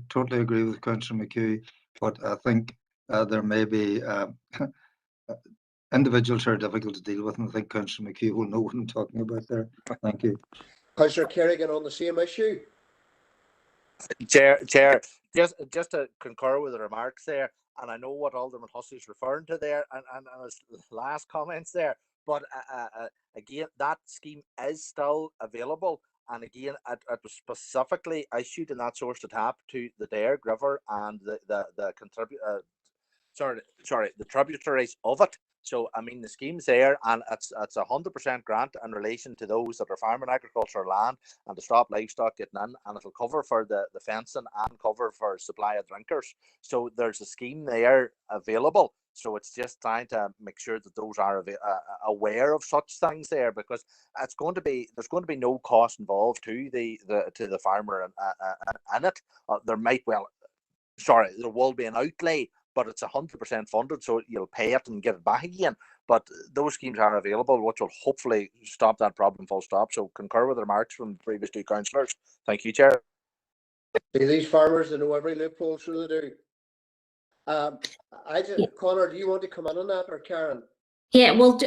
totally agree with Councillor McHugh, but I think there may be individuals are difficult to deal with, and I think Councillor McHugh will know what I'm talking about there. Thank you. Councillor Kerrigan on the same issue. Chair, just to concur with the remarks there, and I know what Alderman Hussey is referring to there, and his last comments there, but again, that scheme is still available, and again, it was specifically issued in that source to tap to the Derry River and the tributaries of it. So I mean, the scheme's there, and it's 100% grant in relation to those that are farming agricultural land and to stop livestock getting in, and it'll cover for the fencing and cover for supply of drinkers. So there's a scheme there available. So it's just trying to make sure that those are aware of such things there, because there's going to be no cost involved to the farmer in it. There will be an outlay, but it's 100% funded, so you'll pay it and get it back again. But those schemes are available, which will hopefully stop that problem full stop. So concur with the remarks from the previous two councillors. Thank you, Chair. These farmers, they know every loophole, so they do. Conor, do you want to come in on that, or Karen? Yeah, well,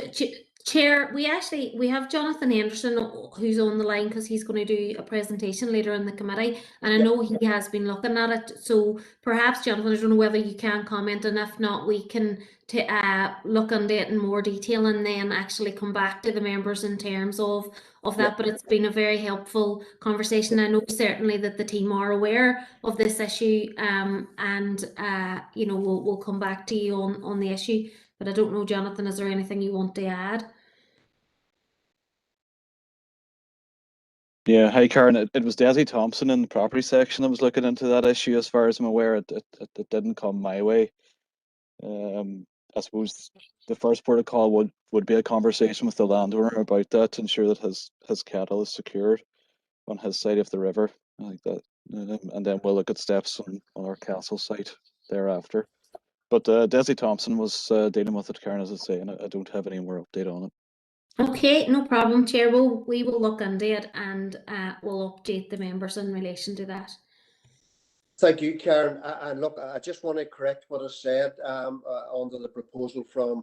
Chair, we have Jonathan Anderson who's on the line because he's going to do a presentation later in the committee, and I know he has been looking at it. So perhaps, Jonathan, I don't know whether you can comment, and if not, we can look into it in more detail and then actually come back to the members in terms of that. But it's been a very helpful conversation. I know certainly that the team are aware of this issue, and you know, we'll come back to you on the issue. But I don't know, Jonathan, is there anything you want to add? Yeah, hi Karen. It was Desi Thompson in the property section that was looking into that issue. As far as I'm aware, it didn't come my way. I suppose the first protocol would be a conversation with the landowner about that to ensure that his cattle is secured on his side of the river, like that, and then we'll look at steps on our castle site thereafter. But Desi Thompson was dealing with it, Karen, as I say, and I don't have any more update on it. Okay, no problem, Chair. We will look into it, and we'll update the members in relation to that. Thank you, Karen. And look, I just want to correct what I said under the proposal from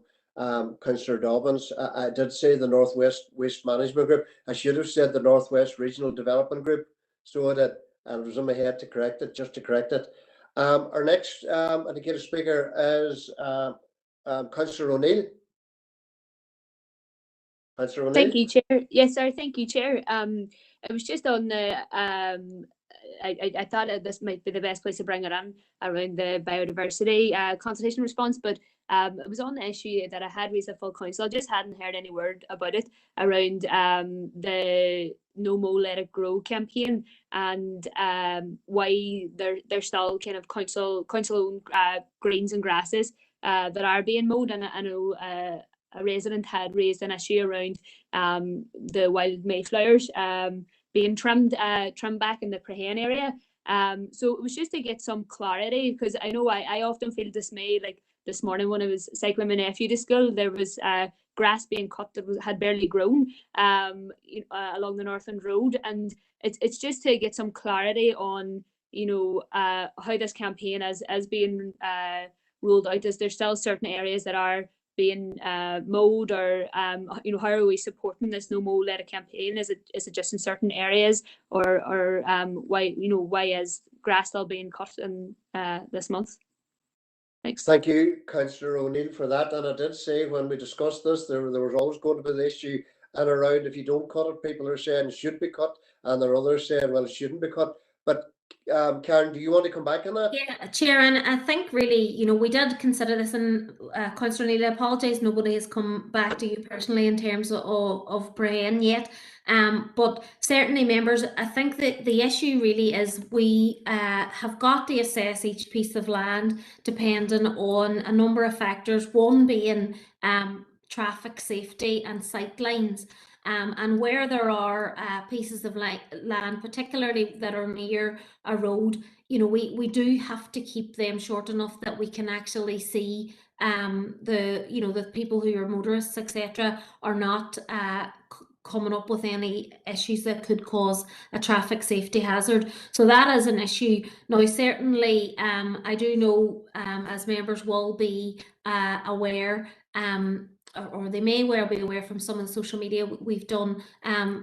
Councillor Dobbins. I did say the Northwest Waste Management Group. I should have said the Northwest Regional Development Group. So that, and it was in my head to correct it, just to correct it. Our next indicated speaker is Councillor O'Neill. Councillor O'Neill. Thank you, Chair. Yes, sir. Thank you, Chair. It was just on the I thought this might be the best place to bring it on around the biodiversity consultation response, but it was on the issue that I had raised at full council. I just hadn't heard any word about it around the No Mow Let It Grow campaign, and why there's still kind of council owned greens and grasses that are being mowed. And I know a resident had raised an issue around the wild mayflowers being trimmed back in the Prehane area. So it was just to get some clarity, because I know I often feel dismayed. Like this morning when I was cycling my nephew to school, there was grass being cut that had barely grown along the Northland Road, and it's just to get some clarity on how this campaign is being rolled out. Is there still certain areas that are being mowed, or how are we supporting this No Mow Let It campaign? Is it just in certain areas, or why is grass still being cut in this month? Thanks. Thank you, Councillor O'Neill, for that. And I did say when we discussed this, there was always going to be the issue and around, if you don't cut it, people are saying it should be cut, and there are others saying, well, it shouldn't be cut. But Karen, do you want to come back on that? Yeah, Chair, and I think really, we did consider this, and Councillor O'Neill, I apologise, nobody has come back to you personally in terms of Brian yet. But certainly, members, I think that the issue really is we have got to assess each piece of land depending on a number of factors, one being traffic safety and sight lines. And where there are pieces of land, particularly that are near a road, we do have to keep them short enough that we can actually see the people who are motorists, etc., are not coming up with any issues that could cause a traffic safety hazard. So that is an issue. Now, certainly, I do know, as members will be aware, or they may well be aware from some of the social media we've done,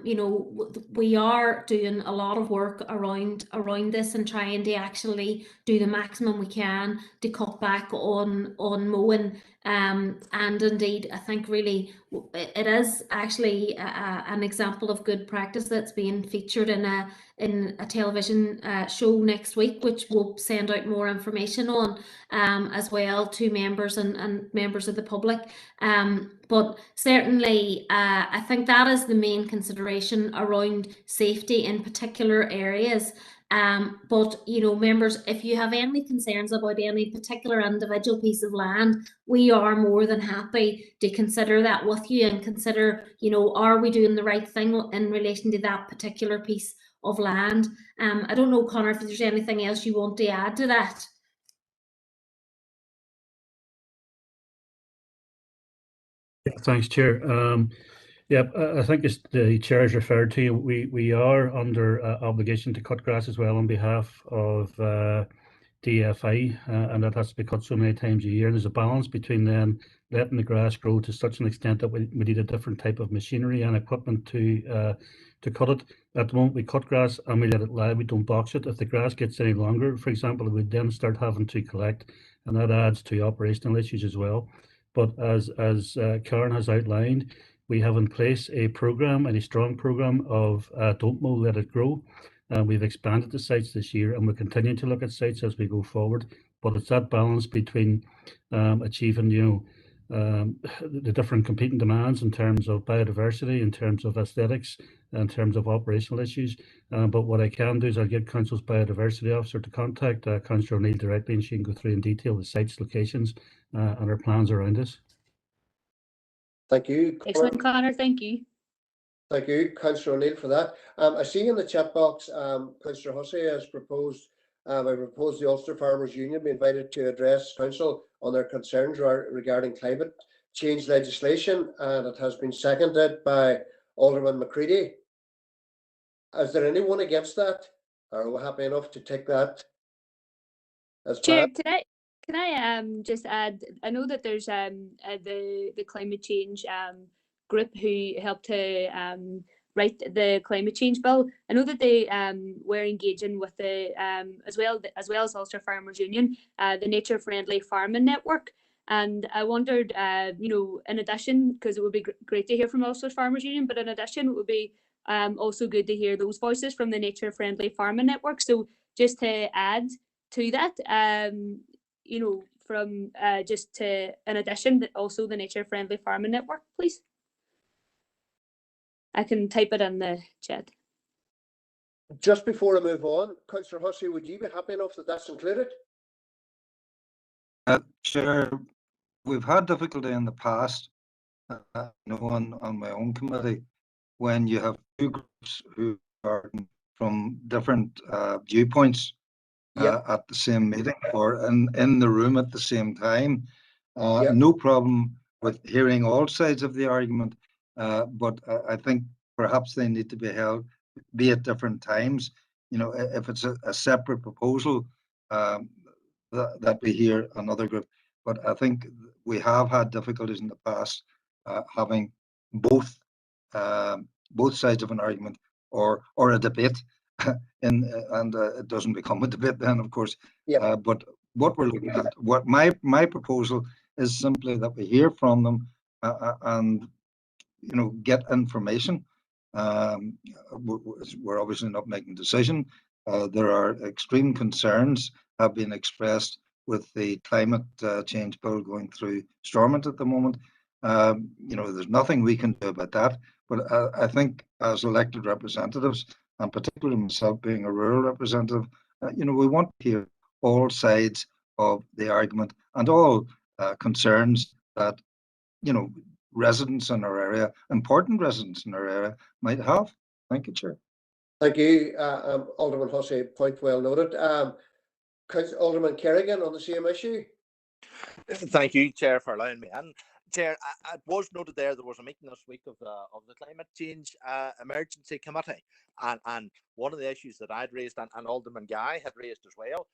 you know, we are doing a lot of work around this and trying to actually do the maximum we can to cut back on mowing. And indeed, I think really it is actually an example of good practice that's being featured in a television show next week, which we'll send out more information on as well to members and members of the public. But certainly, I think that is the main consideration around safety in particular areas. But you know, members, if you have any concerns about any particular individual piece of land, we are more than happy to consider that with you and consider, you know, are we doing the right thing in relation to that particular piece of land? I don't know, Conor, if there's anything else you want to add to that. Yeah, thanks, Chair. Yeah, I think as the Chair has referred to, we are under obligation to cut grass as well on behalf of DFI, and that has to be cut so many times a year. There's a balance between then letting the grass grow to such an extent that we need a different type of machinery and equipment to cut it. At the moment, we cut grass and we let it lie. We don't box it. If the grass gets any longer, for example, we then start having to collect, and that adds to operational issues as well. But as Karen has outlined, we have in place a program, and a strong program of don't mow, let it grow. We've expanded the sites this year, and we're continuing to look at sites as we go forward. But it's that balance between achieving, you know, the different competing demands in terms of biodiversity, in terms of aesthetics, in terms of operational issues. But what I can do is I'll get Council's biodiversity officer to contact Councillor O'Neill directly, and she can go through in detail the sites, locations, and our plans around this. Thank you. Excellent, Conor. Thank you. Thank you, Councillor O'Neill, for that. I see in the chat box, Councillor Hussey has proposed, I propose the Ulster Farmers Union be invited to address Council on their concerns regarding climate change legislation, and it has been seconded by Alderman McCready. Is there anyone against that? Are we happy enough to take that as Chair, planned? can I just add? I know that there's the climate change group who helped to write the climate change bill. I know that they were engaging with the as well as Ulster Farmers Union, the Nature Friendly Farming Network. And I wondered, you know, in addition, because it would be great to hear from Ulster Farmers Union, but in addition, it would be also good to hear those voices from the Nature Friendly Farming Network. So just to add to that, you know, from just to, in addition, also the Nature Friendly Farming Network, please. I can type it in the chat. Just before I move on, Councillor Hussey, would you be happy enough that that's included? Chair, we've had difficulty in the past, you know, on my own committee, when you have two groups who are from different viewpoints at the same meeting or in the room at the same time. No problem with hearing all sides of the argument, but I think perhaps they need to be held, be at different times. You know, if it's a separate proposal, that we hear another group. But I think we have had difficulties in the past having both sides of an argument or a debate, and it doesn't become a debate then, of course. But what we're looking at, what my proposal is simply that we hear from them and, you know, get information. We're obviously not making a decision. There are extreme concerns have been expressed with the climate change bill going through Stormont at the moment. You know, there's nothing we can do about that. But I think as elected representatives, and particularly myself being a rural representative, you know, we want to hear all sides of the argument and all concerns that, you know, residents in our area, important residents in our area, might have. Thank you, Chair. Thank you, Alderman Hussey. Point well noted. Alderman Kerrigan on the same issue. Thank you, Chair, for allowing me in. Chair, it was noted there was a meeting this week of the Climate Change Emergency Committee, and one of the issues that I'd raised and Alderman Guy had raised as well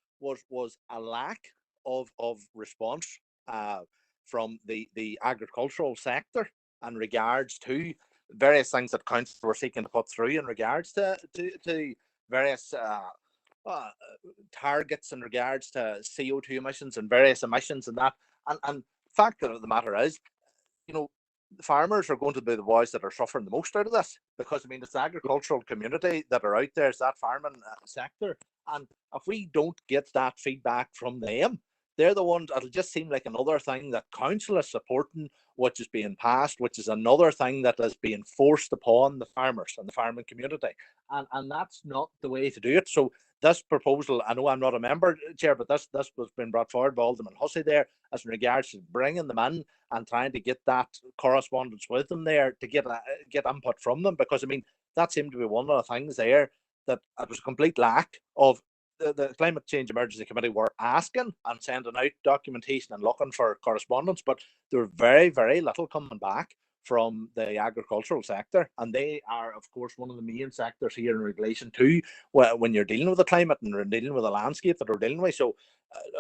was a lack of response from the agricultural sector in regards to various things that council were seeking to put through in regards to various targets in regards to CO2 emissions and various emissions and that. And fact of the matter is, you know, the farmers are going to be the boys that are suffering the most out of this, because I mean, it's the agricultural community that are out there, it's that farming sector, and if we don't get that feedback from them, they're the ones. It'll just seem like another thing that council is supporting, which is being passed, which is another thing that is being forced upon the farmers and the farming community, and that's not the way to do it. So this proposal, I know I'm not a member, Chair, but this was being brought forward by Alderman Hussey there, as in regards to bringing them in and trying to get that correspondence with them there to get input from them, because I mean, that seemed to be one of the things there, that it was a complete lack of. The Climate Change Emergency Committee were asking and sending out documentation and looking for correspondence, but there were very, very little coming back from the agricultural sector, and they are, of course, one of the main sectors here in relation to when you're dealing with the climate and dealing with the landscape that we're dealing with. So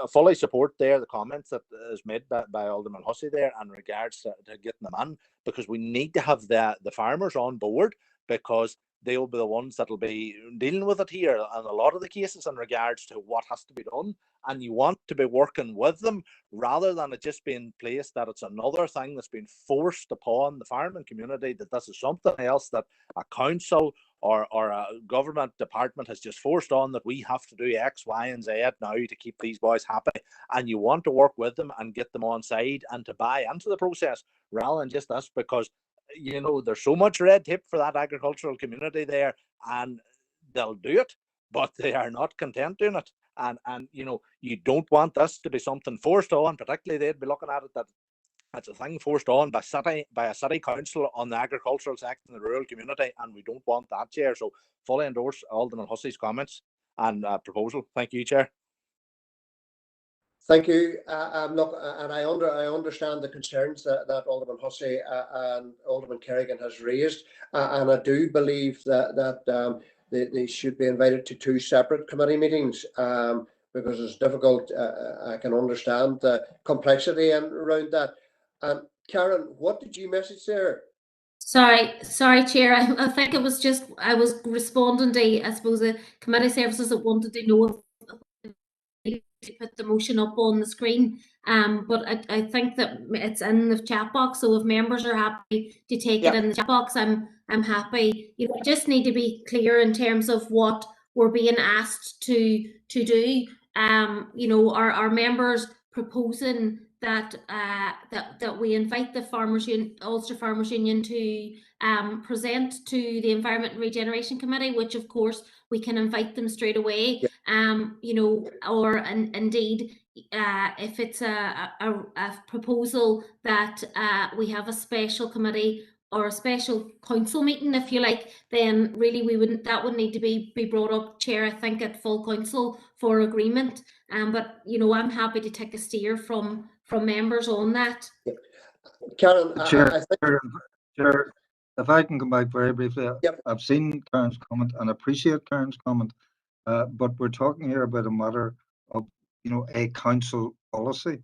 I fully support there the comments that is made by Alderman Hussey there in regards to getting them in, because we need to have the farmers on board, because they'll be the ones that'll be dealing with it here in a lot of the cases in regards to what has to be done. And you want to be working with them rather than it just being placed that it's another thing that's been forced upon the farming community, that this is something else that a council or a government department has just forced on, that we have to do X, Y, and Z now to keep these boys happy. And you want to work with them and get them on side and to buy into the process rather than just this, because you know, there's so much red tape for that agricultural community there, and they'll do it, but they are not content doing it. And you know, you don't want this to be something forced on, particularly they'd be looking at it that it's a thing forced on by a city council on the agricultural sector in the rural community, and we don't want that, Chair. So fully endorse Alderman Hussey's comments and proposal. Thank you, Chair. Thank you. Look, and I understand the concerns that Alderman Hussey and Alderman Kerrigan has raised, and I do believe that they should be invited to two separate committee meetings, because it's difficult. I can understand the complexity around that. Karen, what did you message there? Sorry, Chair. I think it was just I was responding to, I suppose, the committee services that wanted to know to put the motion up on the screen, but I think that it's in the chat box, so if members are happy to take it in the chat box, I'm happy. You know, we just need to be clear in terms of what we're being asked to do. You know, our members proposing that that we invite the Ulster Farmers Union to present to the Environment and Regeneration Committee, which of course we can invite them straight away. You know, or indeed, if it's a proposal that we have a special committee or a special council meeting, if you like, then really that would need to be brought up, Chair, I think, at full council for agreement. But you know, I'm happy to take a steer from members on that. Karen, Chair, if I can come back very briefly, I've seen Karen's comment and appreciate Karen's comment, but we're talking here about a matter of, you know, a council policy,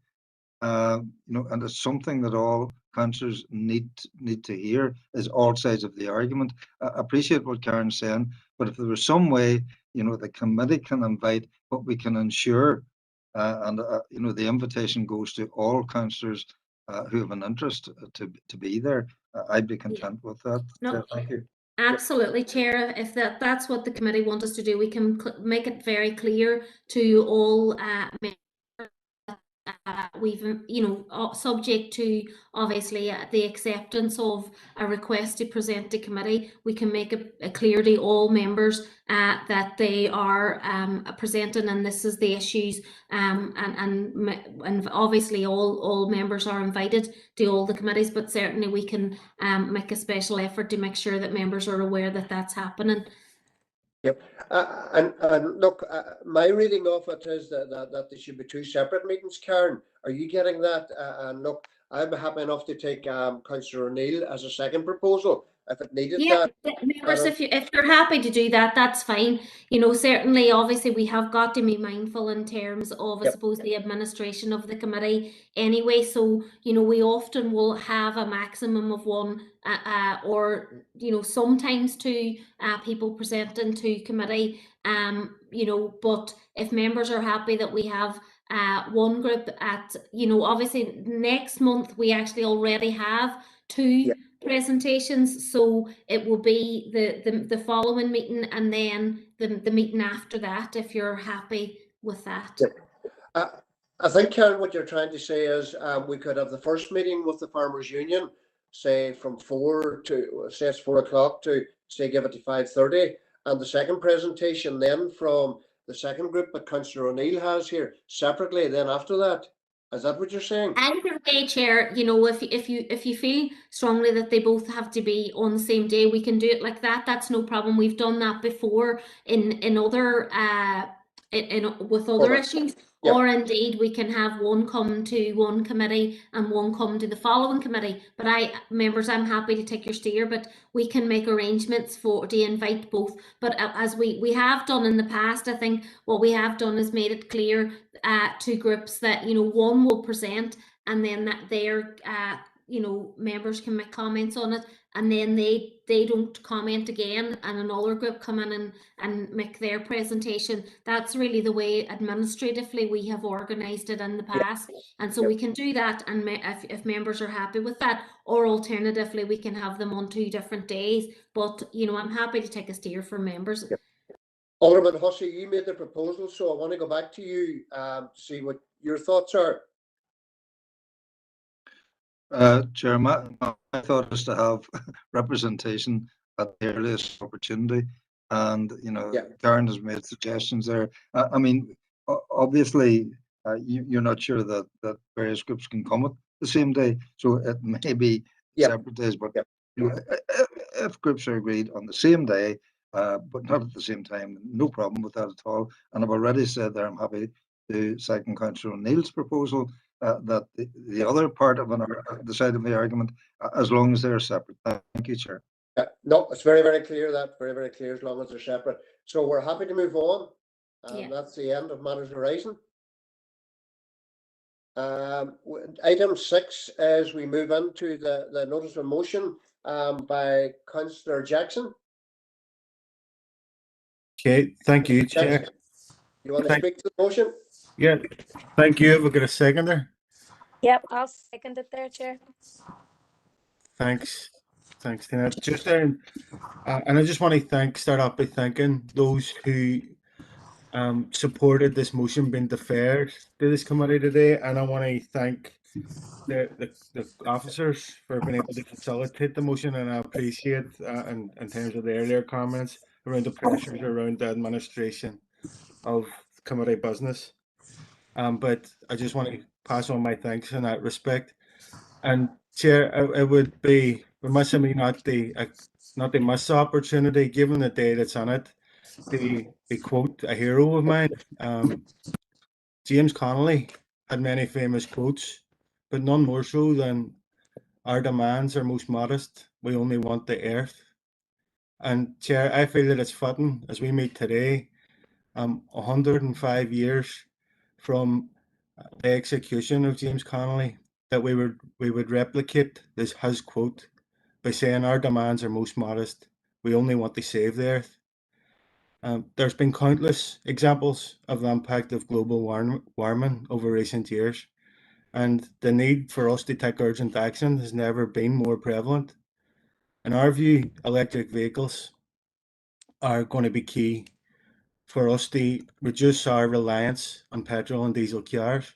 you know, and it's something that all councillors need to hear, is all sides of the argument. I appreciate what Karen's saying, but if there was some way, you know, the committee can invite, but we can ensure, and you know, the invitation goes to all councillors who have an interest to be there. I'd be content with that. No, thank you. Absolutely, Chair. If that's what the committee want us to do, we can make it very clear to all members. We've, you know, subject to obviously the acceptance of a request to present to committee, we can make it clear to all members that they are presenting, and this is the issues, and obviously all members are invited to all the committees, but certainly we can make a special effort to make sure that members are aware that that's happening. Yep, and look, my reading of it is that there should be two separate meetings. Karen, are you getting that? And look, I'm happy enough to take Councillor O'Neill as a second proposal, if it needed Yeah, that. members, if you're happy to do that, that's fine. You know, certainly, obviously, we have got to be mindful in terms of, I suppose, the administration of the committee anyway. So, you know, we often will have a maximum of one, or, you know, sometimes two people presenting to committee. You know, but if members are happy that we have one group at, you know, obviously next month we actually already have two presentations, so it will be the following meeting and then the meeting after that, if you're happy with that. I think, Karen, what you're trying to say is we could have the first meeting with the Farmers Union, say from 4 to, say it's 4 o'clock to, say, give it to 5:30, and the second presentation then from the second group that Councillor O'Neill has here separately then after that. Is that what you're saying? Either way, Chair, you know, if you feel strongly that they both have to be on the same day, we can do it like that. That's no problem. We've done that before in other with other issues. Or indeed, we can have one come to one committee and one come to the following committee. But members, I'm happy to take your steer, but we can make arrangements to invite both. But as we have done in the past, I think what we have done is made it clear to groups that, you know, one will present and then that their you know, members can make comments on it, and then they don't comment again, and another group come in and make their presentation. That's really the way administratively we have organised it in the past, and so we can do that, and if members are happy with that, or alternatively we can have them on 2 different days. But you know, I'm happy to take a steer for members. Alderman Hussey, you made the proposal, so I want to go back to you, see what your thoughts are. Chair, my thought is to have representation at the earliest opportunity, and you know, Karen has made suggestions there. I mean, obviously, you're not sure that various groups can come at the same day, so it may be separate days. But you know, if groups are agreed on the same day, but not at the same time, no problem with that at all. And I've already said there I'm happy to second Councillor O'Neill's proposal. That the other part of the side of the argument, as long as they're separate. Thank you, Chair. No, it's very, very clear, that very, very clear, as long as they're separate. So we're happy to move on. That's the end of matters arising. Item 6, as we move into the notice of motion by Councillor Jackson. Okay, thank you, Chair. You want to speak to the motion? Yeah, thank you. Have we got a seconder? Yep, I'll second it there, Chair. Thanks, Tina. Just and I just want to start off by thanking those who supported this motion being deferred to this committee today, and I want to thank the officers for being able to facilitate the motion, and I appreciate in terms of the earlier comments around the pressures around the administration of committee business. But I just want to pass on my thanks in that respect. And Chair, it would be remiss of me not to miss the opportunity, given the day that's on it, to quote a hero of mine. James Connolly had many famous quotes, but none more so than "Our demands are most modest. We only want the earth." And Chair, I feel that it's fitting as we meet today, 105 years from the execution of James Connolly, that we would replicate his quote by saying our demands are most modest. We only want to save the earth. There's been countless examples of the impact of global warming over recent years, and the need for us to take urgent action has never been more prevalent. In our view, electric vehicles are going to be key for us to reduce our reliance on petrol and diesel cars.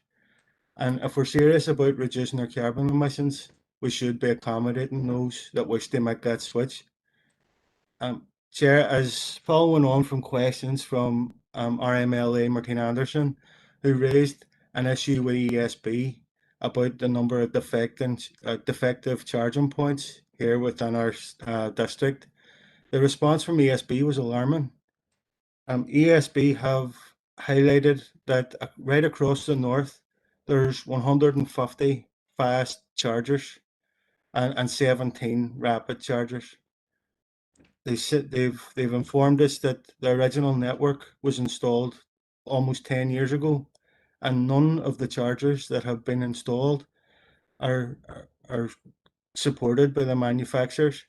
And if we're serious about reducing our carbon emissions, we should be accommodating those that wish to make that switch. Chair, as following on from questions from our MLA Martina Anderson, who raised an issue with ESB about the number of defective charging points here within our district, the response from ESB was alarming. ESB have highlighted that right across the north, there's 150 fast chargers and 17 rapid chargers. they've informed us that the original network was installed almost 10 years ago, and none of the chargers that have been installed are supported by the manufacturers.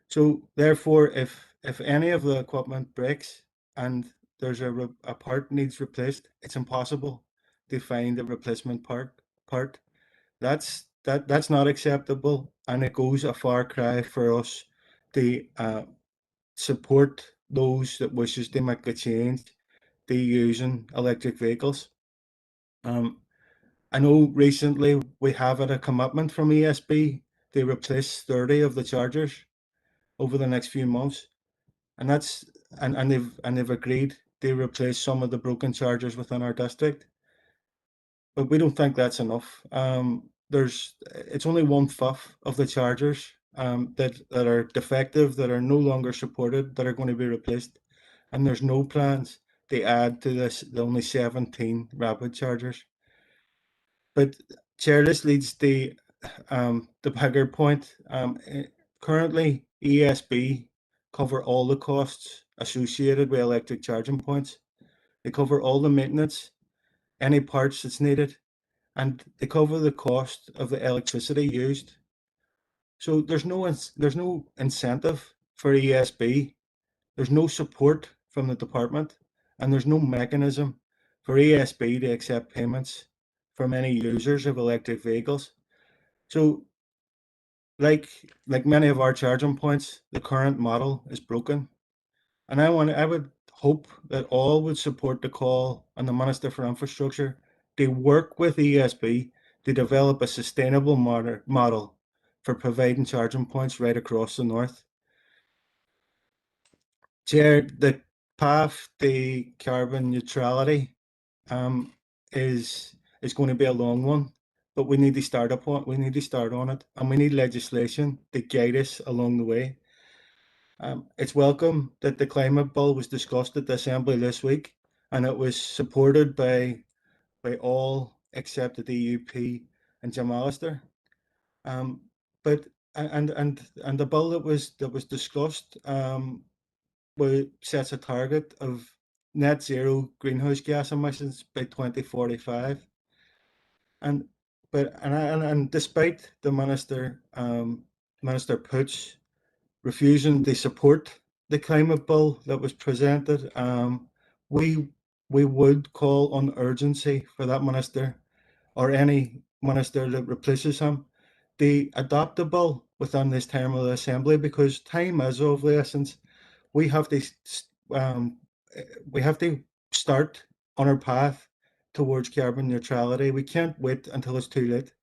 So therefore, if any of the equipment breaks and there's a part needs replaced, it's impossible to find a replacement part. That's not acceptable, and it goes a far cry for us to support those that wishes to make a change to using electric vehicles. I know recently we have had a commitment from ESB to replace 30 of the chargers over the next few months, and they've agreed to replace some of the broken chargers within our district. But we don't think that's enough. It's only 1/5 of the chargers that are defective, that are no longer supported, that are going to be replaced, and there's no plans to add to the only 17 rapid chargers. But Chair, this leads to the bigger point. Currently, ESB cover all the costs associated with electric charging points. They cover all the maintenance, any parts that's needed, and they cover the cost of the electricity used. So there's no incentive for ESB. There's no support from the department, and there's no mechanism for ESB to accept payments from any users of electric vehicles. So, like many of our charging points, the current model is broken, and I would hope that all would support the call on the Minister for Infrastructure to work with ESB to develop a sustainable model for providing charging points right across the north. Chair, the path to carbon neutrality is going to be a long one, but we need to start on it, and we need legislation to guide us along the way. It's welcome that the climate bill was discussed at the Assembly this week, and it was supported by all except the DUP and Jim Allister. But the bill that was discussed sets a target of net zero greenhouse gas emissions by 2045. And despite the Minister Putz refusing to support the climate bill that was presented, we would call on urgency for that minister or any minister that replaces him to adopt the bill within this term of the Assembly, because time is of the essence. We have to start on our path towards carbon neutrality. We can't wait until it's too late.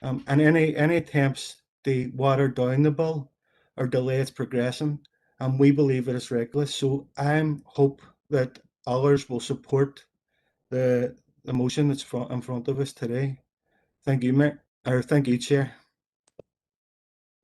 And any attempts to water down the bill or delay its progression, and we believe it is reckless. So I hope that others will support the motion that's in front of us today. Thank you, Mayor, or thank you, Chair.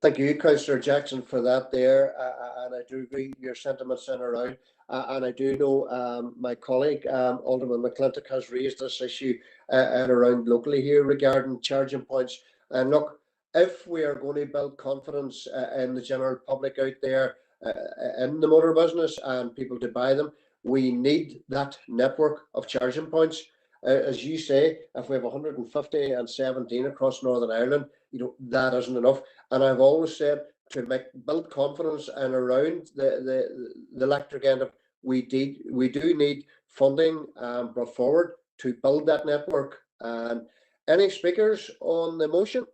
Thank you, Councillor Jackson, for that there, and I do agree your sentiments in around, and I do know my colleague Alderman McClintock has raised this issue and around locally here regarding charging points. And look, if we are going to build confidence in the general public out there in the motor business and people to buy them, we need that network of charging points. As you say, if we have 150 and 17 across Northern Ireland, that isn't enough. And I've always said to build confidence and around the electric end of we do need funding brought forward to build that network. And any speakers on the motion?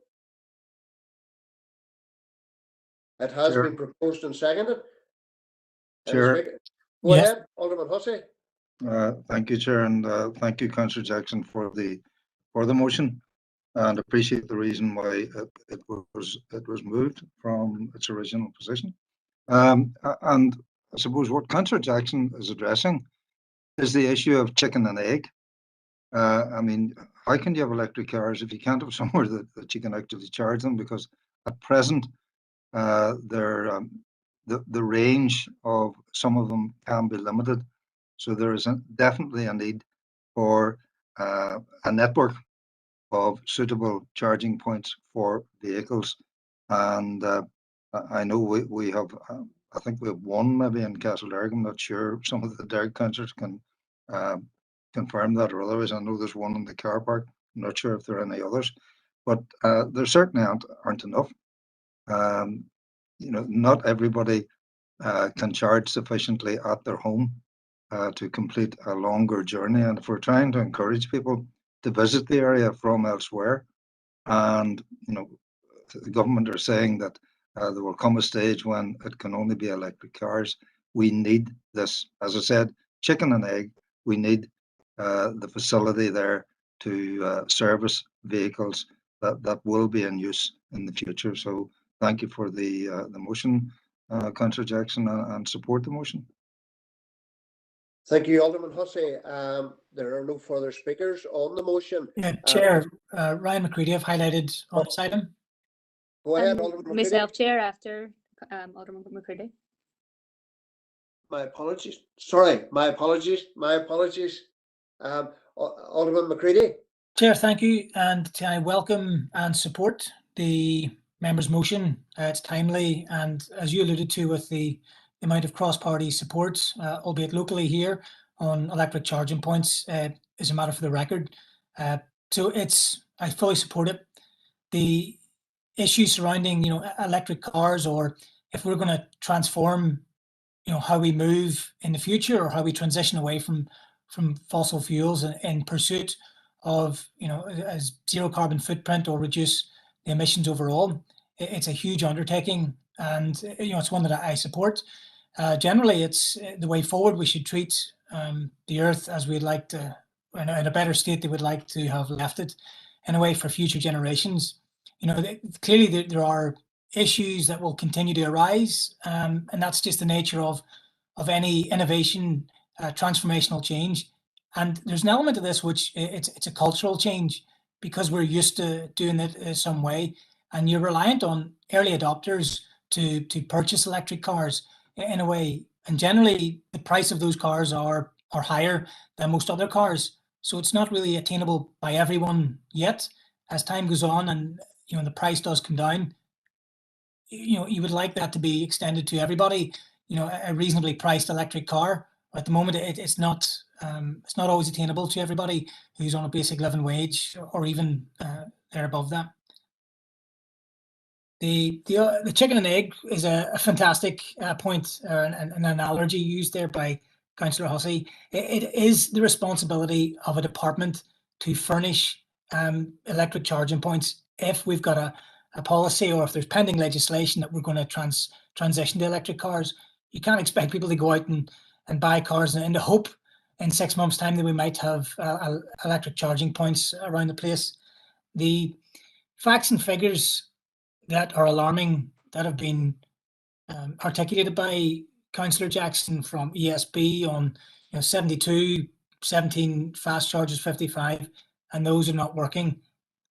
It has Chair. been proposed and seconded. Chair. Go ahead, Alderman Hussey. Thank you, Chair, and thank you, Councillor Jackson, for the motion, and appreciate the reason why it was moved from its original position. And I suppose what Councillor Jackson is addressing is the issue of chicken and egg. I mean, how can you have electric cars if you can't have somewhere that you can actually charge them? Because at present, the range of some of them can be limited. So there is definitely a need for a network of suitable charging points for vehicles. And I know we have I think we have one maybe in Castleberg. I'm not sure. Some of the Derry councillors can confirm that, or otherwise I know there's one in the car park. I'm not sure if there are any others, but there certainly aren't enough. Not everybody can charge sufficiently at their home to complete a longer journey. And if we're trying to encourage people to visit the area from elsewhere, and the government are saying that there will come a stage when it can only be electric cars, we need this, as I said, chicken and egg. We need the facility there to service vehicles that will be in use in the future. So thank you for the motion, Councillor Jackson, and support the motion. Thank you, Alderman Hussey. There are no further speakers on the motion. Yeah, Chair, Ryan McCready have highlighted on this item. Go ahead, Alderman McCready. Myself, Chair, after Alderman McCready. My apologies. Sorry, my apologies. My apologies. Alderman McCready. Chair, thank you, and I welcome and support the member's motion. It's timely, and as you alluded to, with the amount of cross-party support, albeit locally here, on electric charging points, is a matter for the record. So I fully support it. The issues surrounding, electric cars, or if we're going to transform, how we move in the future, or how we transition away from fossil fuels in pursuit of, a zero carbon footprint or reduce the emissions overall. It's a huge undertaking, and it's one that I support. Generally, it's the way forward. We should treat the earth as we'd like to, in a better state they would like to have left it, in a way for future generations. Clearly there are issues that will continue to arise, and that's just the nature of any innovation, transformational change. And there's an element of this which it's a cultural change, because we're used to doing it some way, and you're reliant on early adopters to purchase electric cars in a way. And generally, the price of those cars are higher than most other cars, so it's not really attainable by everyone yet. As time goes on, and the price does come down, you would like that to be extended to everybody. A reasonably priced electric car. At the moment, it's not always attainable to everybody who's on a basic living wage, or even there above that. The chicken and egg is a fantastic point, an analogy used there by Councillor Hussey. It is the responsibility of a department to furnish electric charging points if we've got a policy, or if there's pending legislation that we're going to transition to electric cars. You can't expect people to go out and buy cars in the hope in 6 months' time that we might have electric charging points around the place. The facts and figures that are alarming, that have been articulated by Councillor Jackson from ESB on 72, 17 fast chargers, 55, and those are not working.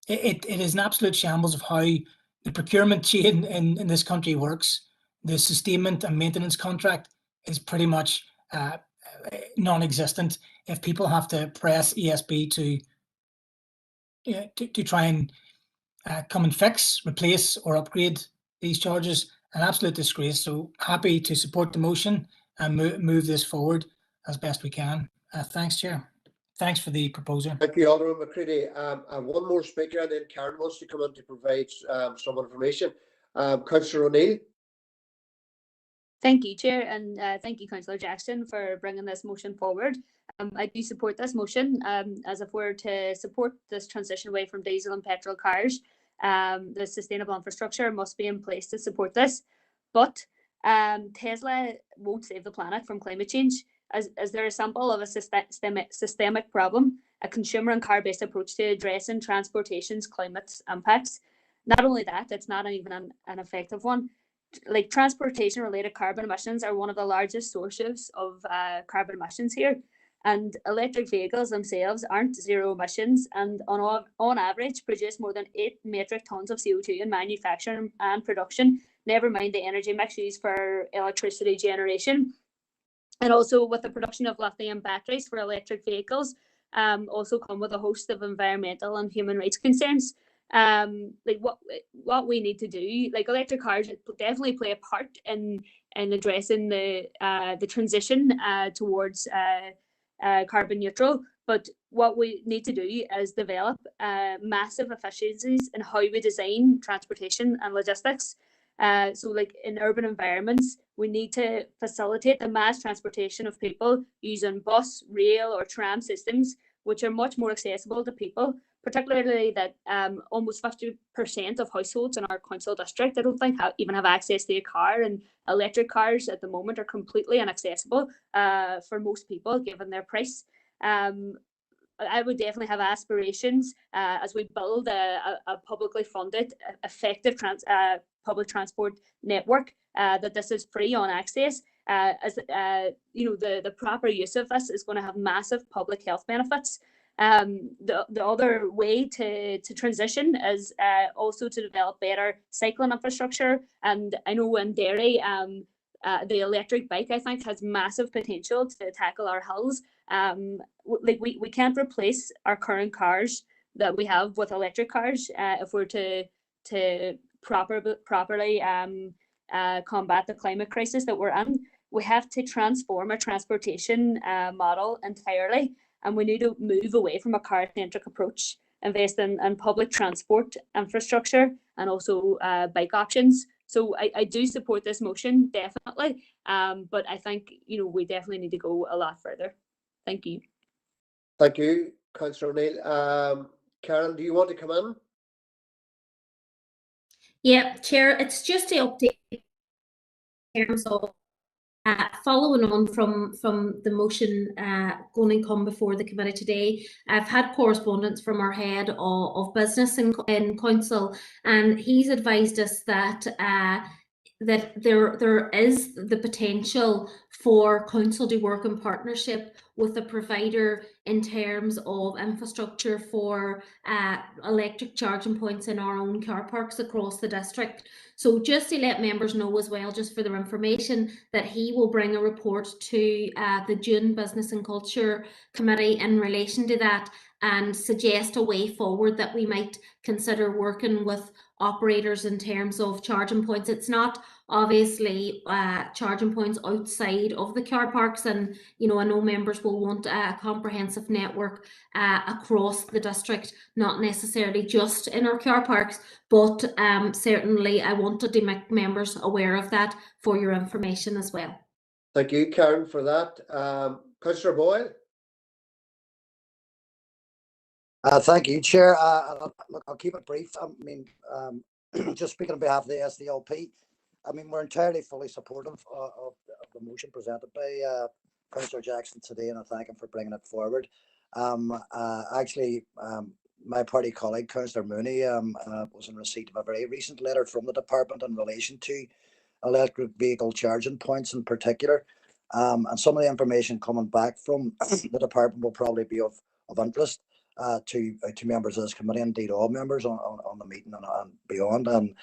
It is an absolute shambles of how the procurement chain in this country works. The sustainment and maintenance contract is pretty much non-existent. If people have to press ESB to try and come and fix, replace, or upgrade these charges, an absolute disgrace. So happy to support the motion and move this forward as best we can. Thanks, Chair. Thanks for the proposal. Thank you, Alderman McCready. And one more speaker, and then Karen wants to come in to provide some information. Councillor O'Neill. Thank you, Chair, and thank you, Councillor Jackson, for bringing this motion forward. I do support this motion, as if we're to support this transition away from diesel and petrol cars, the sustainable infrastructure must be in place to support this. But Tesla won't save the planet from climate change, as they're a sample of a systemic problem, a consumer and car-based approach to addressing transportation's climate impacts. Not only that, it's not even an effective one. Like, transportation related carbon emissions are one of the largest sources of carbon emissions here, and electric vehicles themselves aren't zero emissions, and on average produce more than 8 metric tons of CO2 in manufacturing and production, never mind the energy mix used for electricity generation. And also, with the production of lithium batteries for electric vehicles, also come with a host of environmental and human rights concerns. like what we need to do, like electric cars definitely play a part in addressing the transition towards carbon neutral. But what we need to do is develop massive efficiencies in how we design transportation and logistics. So like in urban environments, we need to facilitate the mass transportation of people using bus, rail or tram systems, which are much more accessible to people, particularly that almost 50% of households in our council district, I don't think, even have access to a car, and electric cars at the moment are completely inaccessible for most people given their price. I would definitely have aspirations as we build a publicly funded, effective public transport network that this is free on access. As you know, the proper use of this is going to have massive public health benefits. The other way to transition is also to develop better cycling infrastructure. And I know in Derry, the electric bike, I think, has massive potential to tackle our hills. Like we can't replace our current cars that we have with electric cars if we're to properly combat the climate crisis that we're in. We have to transform our transportation model entirely, and we need to move away from a car-centric approach, invest in public transport infrastructure and also bike options. So I do support this motion, definitely, but I think, you know, we definitely need to go a lot further. Thank you. Thank you, Councillor O'Neill. Karen, do you want to come in? Yeah, Chair, it's just to update in terms of following on from the motion going to come before the committee today. I've had correspondence from our head of business in council, and he's advised us that that there is the potential for council to work in partnership with a provider in terms of infrastructure for electric charging points in our own car parks across the district. So just to let members know as well, just for their information, that he will bring a report to the June Business and Culture Committee in relation to that, and suggest a way forward that we might consider working with operators in terms of charging points. It's not obviously charging points outside of the car parks, and you know, I know members will want a comprehensive network across the district, not necessarily just in our car parks, but certainly I wanted to make members aware of that for your information as well. Thank you, Karen, for that. Councillor Boyle. Thank you, Chair. Look, I'll keep it brief. I mean, just speaking on behalf of the SDLP, I mean, we're entirely fully supportive of the motion presented by Councillor Jackson today, and I thank him for bringing it forward. Actually, my party colleague, Councillor Mooney, was in receipt of a very recent letter from the department in relation to electric vehicle charging points in particular. And some of the information coming back from the department will probably be of interest to members of this committee, indeed all members on the meeting and beyond. And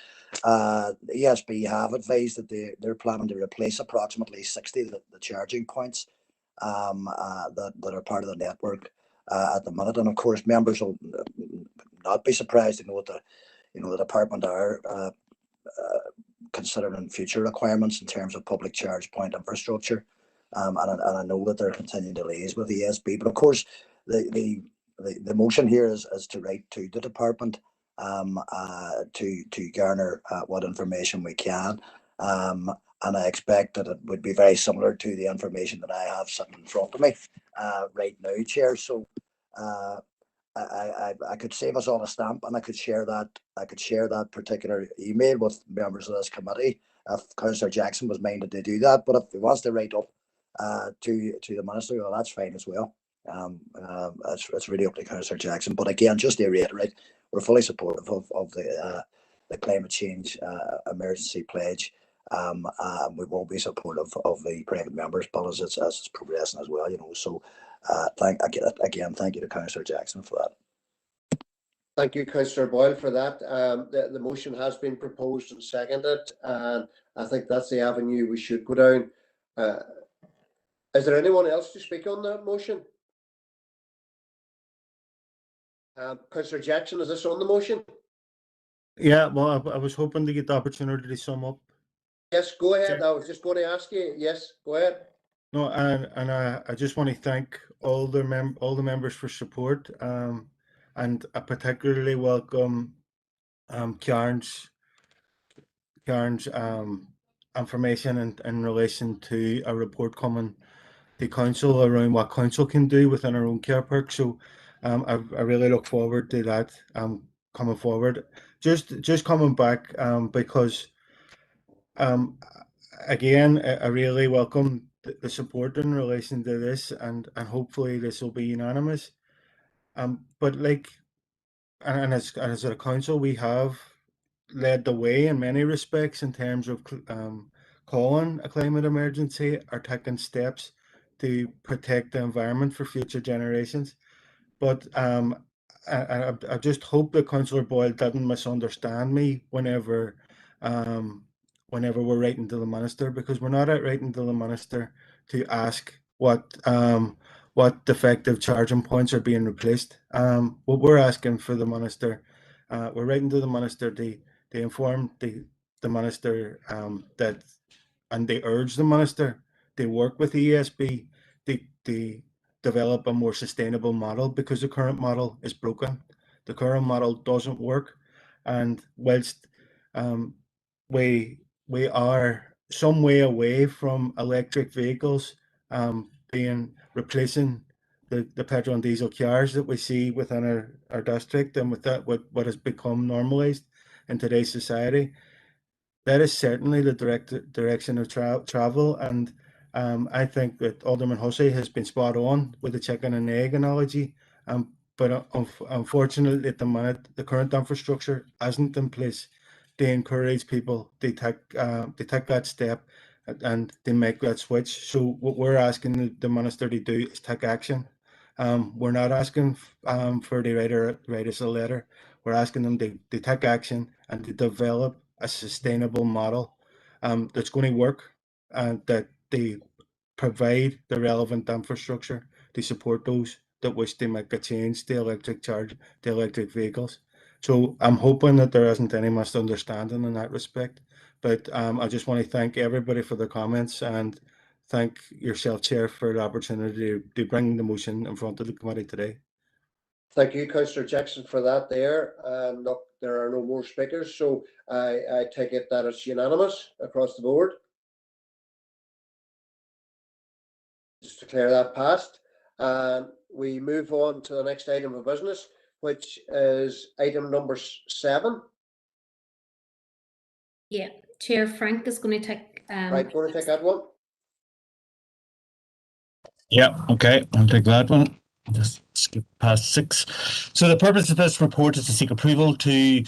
the ESB have advised that they're planning to replace approximately 60 of the charging points that are part of the network at the minute. And of course, members will not be surprised to know that the department are considering future requirements in terms of public charge point infrastructure. And I know that there are continuing delays with the ESB, but of course the motion here is to write to the department to garner what information we can. And I expect that it would be very similar to the information that I have sitting in front of me right now, Chair. So I could save us all a stamp, and I could share that particular email with members of this committee if Councillor Jackson was minded to do that. But if he wants to write up to the Minister, well, that's fine as well. It's really up to Councillor Jackson. But again, just to reiterate, we're fully supportive of the climate change emergency pledge. We will be supportive of the private members' bill as it's progressing as well. So thank you to Councillor Jackson for that. Thank you, Councillor Boyle, for that. The motion has been proposed and seconded, and I think that's the avenue we should go down. Is there anyone else to speak on that motion? Councillor Jackson, is this on the motion? Yeah, well, I was hoping to get the opportunity to sum up. Yes, go ahead. I was just going to ask you. Yes, go ahead. No, and I just want to thank all the members for support, and I particularly welcome Kieran's information in relation to a report coming to council around what council can do within our own care park. So I really look forward to that coming forward. Just coming back because again, I really welcome the support in relation to this, and hopefully this will be unanimous. But like, and as a council, we have led the way in many respects in terms of calling a climate emergency or taking steps to protect the environment for future generations. But I just hope that Councillor Boyle didn't misunderstand me whenever we're writing to the minister, because we're not out writing to the minister to ask what defective charging points are being replaced. What we're asking for the minister, we're writing to the minister to inform the minister that, and they urge the minister to work with the ESB to develop a more sustainable model, because the current model is broken. The current model doesn't work, and whilst we are some way away from electric vehicles being replacing the petrol and diesel cars that we see within our district, and with that what has become normalized in today's society. That is certainly the direction of travel, and I think that Alderman Hussey has been spot on with the chicken and egg analogy. But unfortunately, at the minute, the current infrastructure isn't in place to encourage people to take that step and to make that switch. So what we're asking the minister to do is take action. We're not asking for the write us a letter. We're asking them to take action and to develop a sustainable model that's going to work, and that they provide the relevant infrastructure to support those that wish to make a change to electric vehicles. So I'm hoping that there isn't any misunderstanding in that respect. But I just want to thank everybody for their comments, and thank yourself, Chair, for the opportunity to bring the motion in front of the committee today. Thank you, Councillor Jackson, for that there. Look, there are no more speakers, so I take it that it's unanimous across the board. Just declare that passed. We move on to the next item of business, which is item number 7. Yeah, Chair Frank is going to take. Right, going to take that one. Yeah, okay, I'll take that one. Just skip past 6. So the purpose of this report is to seek approval to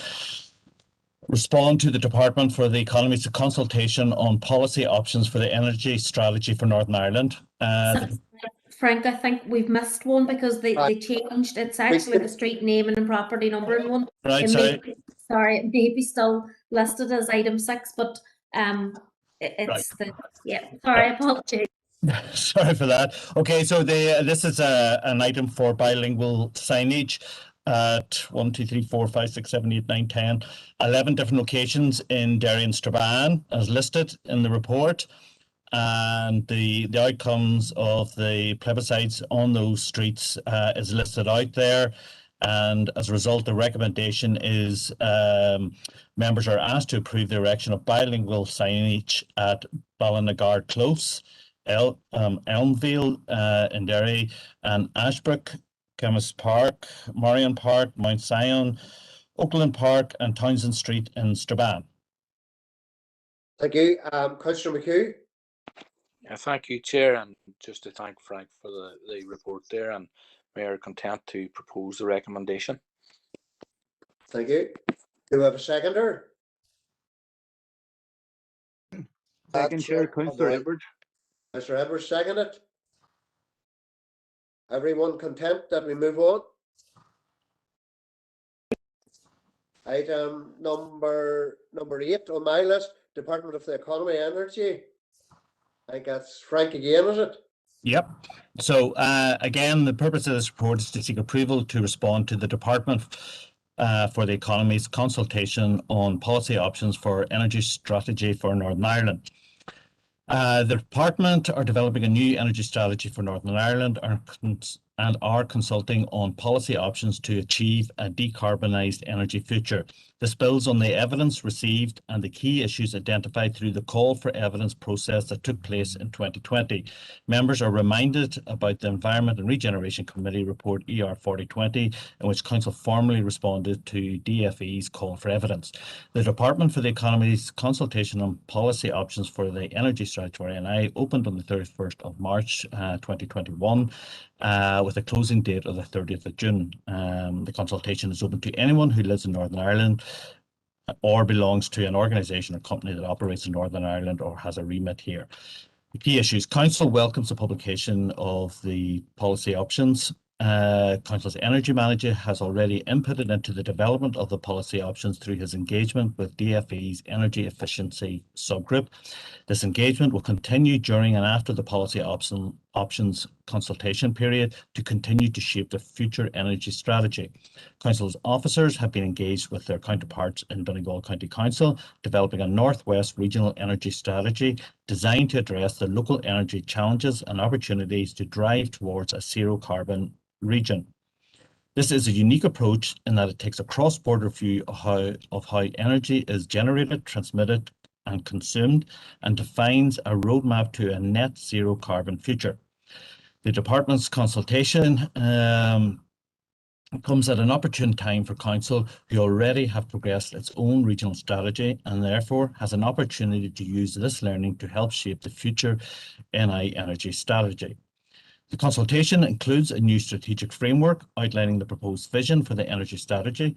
respond to the Department for the Economy's consultation on policy options for the energy strategy for Northern Ireland. Frank, I think we've missed one because they changed. It's actually the street name and property number in one. Right, sorry, it may be still listed as item 6, but it's right. Sorry, apologies. Sorry for that. Okay, so this is an item for bilingual signage at 1, 2, 3, 4, 5, 6, 7, 8, 9, 10, 11 different locations in Derry and Strabane as listed in the report. And the outcomes of the plebiscites on those streets is listed out there. And as a result, the recommendation is members are asked to approve the erection of bilingual signage at Ballinagar Close, Elmvale in Derry, and Ashbrook, Chemist Park, Marion Park, Mount Sion, Oakland Park, and Townsend Street in Strabane. Thank you. Councillor McHugh. Yeah, thank you, Chair, and just to thank Frank for the report there, and we are content to propose the recommendation. Thank you. Do we have a seconder? Second, Chair, Councillor Edwards. Councillor Edwards, second it. Everyone content that we move on? Item number 8 on my list, Department of the Economy and Energy. I think that's Frank again, is it? Yep. So again, the purpose of this report is to seek approval to respond to the Department for the economy's consultation on policy options for energy strategy for Northern Ireland. The department are developing a new energy strategy for Northern Ireland and are consulting on policy options to achieve a decarbonised energy future. This builds on the evidence received and the key issues identified through the call for evidence process that took place in 2020. Members are reminded about the Environment and Regeneration Committee report ER 4020, in which Council formally responded to DFE's call for evidence. The Department for the Economy's consultation on policy options for the energy strategy for NI opened on the 31st of March 2021 with a closing date of the 30th of June. The consultation is open to anyone who lives in Northern Ireland or belongs to an organisation or company that operates in Northern Ireland or has a remit here. The key issues. Council welcomes the publication of the policy options. Council's Energy Manager has already inputted into the development of the policy options through his engagement with DFE's Energy Efficiency Subgroup. This engagement will continue during and after the policy options consultation period to continue to shape the future energy strategy. Council's officers have been engaged with their counterparts in Donegal County Council, developing a Northwest Regional Energy Strategy designed to address the local energy challenges and opportunities to drive towards a zero carbon region. This is a unique approach in that it takes a cross-border view of how energy is generated, transmitted, and consumed, and defines a roadmap to a net zero carbon future. The department's consultation comes at an opportune time for Council, who already have progressed its own regional strategy and therefore has an opportunity to use this learning to help shape the future NI energy strategy. The consultation includes a new strategic framework outlining the proposed vision for the energy strategy,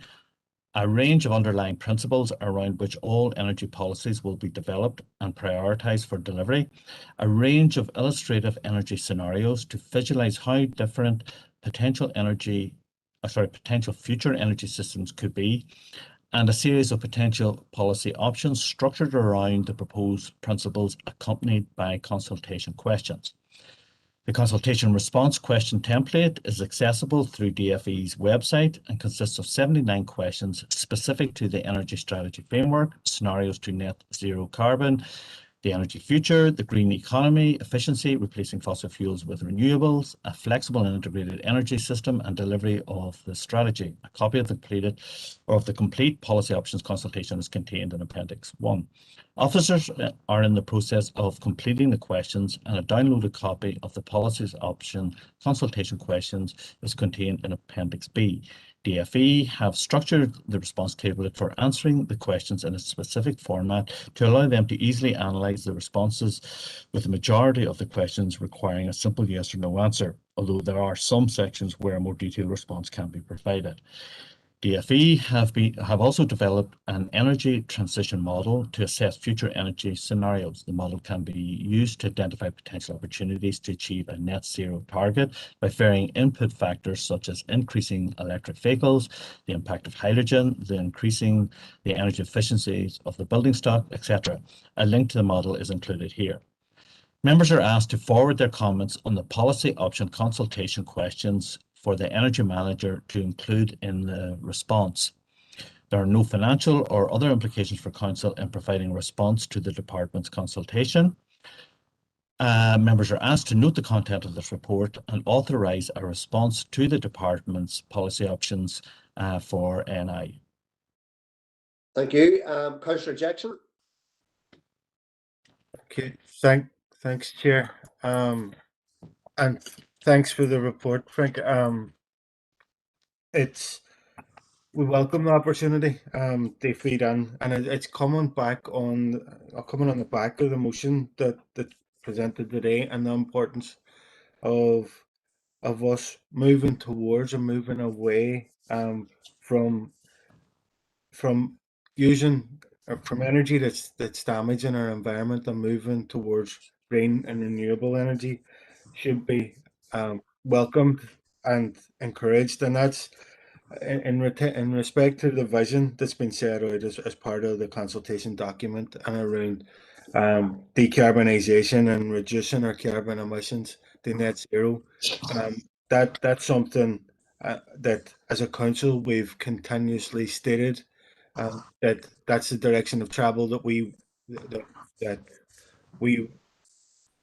a range of underlying principles around which all energy policies will be developed and prioritised for delivery, a range of illustrative energy scenarios to visualise how different potential future energy systems could be, and a series of potential policy options structured around the proposed principles accompanied by consultation questions. The consultation response question template is accessible through DFE's website and consists of 79 questions specific to the energy strategy framework, scenarios to net zero carbon, the energy future, the green economy, efficiency, replacing fossil fuels with renewables, a flexible and integrated energy system, and delivery of the strategy. A copy of the complete policy options consultation is contained in Appendix 1. Officers are in the process of completing the questions, and a downloaded copy of the policies option consultation questions is contained in Appendix B. DFE have structured the response tablet for answering the questions in a specific format to allow them to easily analyse the responses, with the majority of the questions requiring a simple yes or no answer, although there are some sections where a more detailed response can be provided. DFE have also developed an energy transition model to assess future energy scenarios. The model can be used to identify potential opportunities to achieve a net zero target by varying input factors such as increasing electric vehicles, the impact of hydrogen, increasing the energy efficiencies of the building stock, etc. A link to the model is included here. Members are asked to forward their comments on the policy option consultation questions for the Energy Manager to include in the response. There are no financial or other implications for Council in providing a response to the Department's consultation. Members are asked to note the content of this report and authorise a response to the Department's policy options for NI. Thank you. Councillor Jackson. Okay, thanks, Chair. And thanks for the report, Frank. We welcome the opportunity to feed in, and it's coming on the back of the motion that presented today, and the importance of us moving towards and moving away from using from energy that's damaging our environment and moving towards green and renewable energy should be welcomed and encouraged, and that's in respect to the vision that's been set out as part of the consultation document and around decarbonisation and reducing our carbon emissions to net zero. That's something that as a council we've continuously stated that that's the direction of travel that we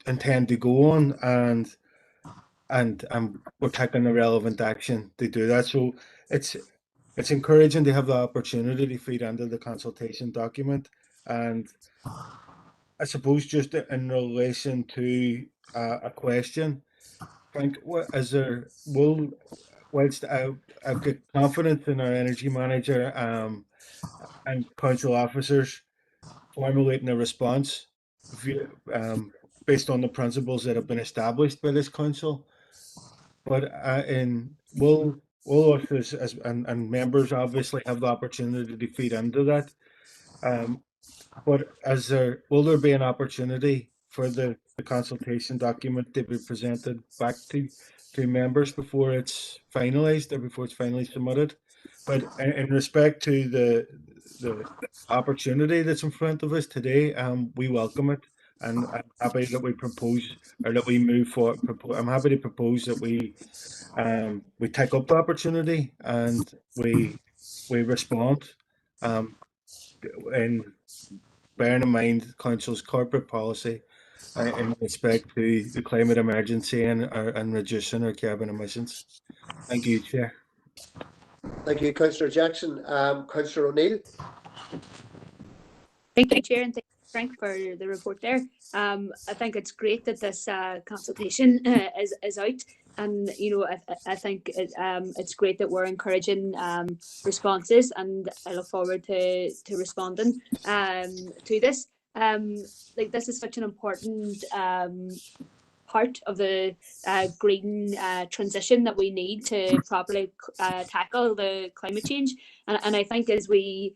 intend to go on, and we're taking the relevant action to do that. So it's encouraging to have the opportunity to feed into the consultation document. And I suppose just in relation to a question, Frank, whilst I've got confidence in our energy manager and council officers formulating a response based on the principles that have been established by this council, but will us and members obviously have the opportunity to feed into that. But will there be an opportunity for the consultation document to be presented back to members before it's finalised or before it's finally submitted? But in respect to the opportunity that's in front of us today, we welcome it, and I'm happy that we propose or that we move forward. I'm happy to propose that we take up the opportunity and we respond, and bearing in mind Council's corporate policy in respect to the climate emergency and reducing our carbon emissions. Thank you, Chair. Thank you, Councillor Jackson. Councillor O'Neill. Thank you, Chair, and thank you, Frank, for the report there. I think it's great that this consultation is out, and I think it's great that we're encouraging responses, and I look forward to responding to this. This is such an important part of the green transition that we need to properly tackle the climate change, and I think as we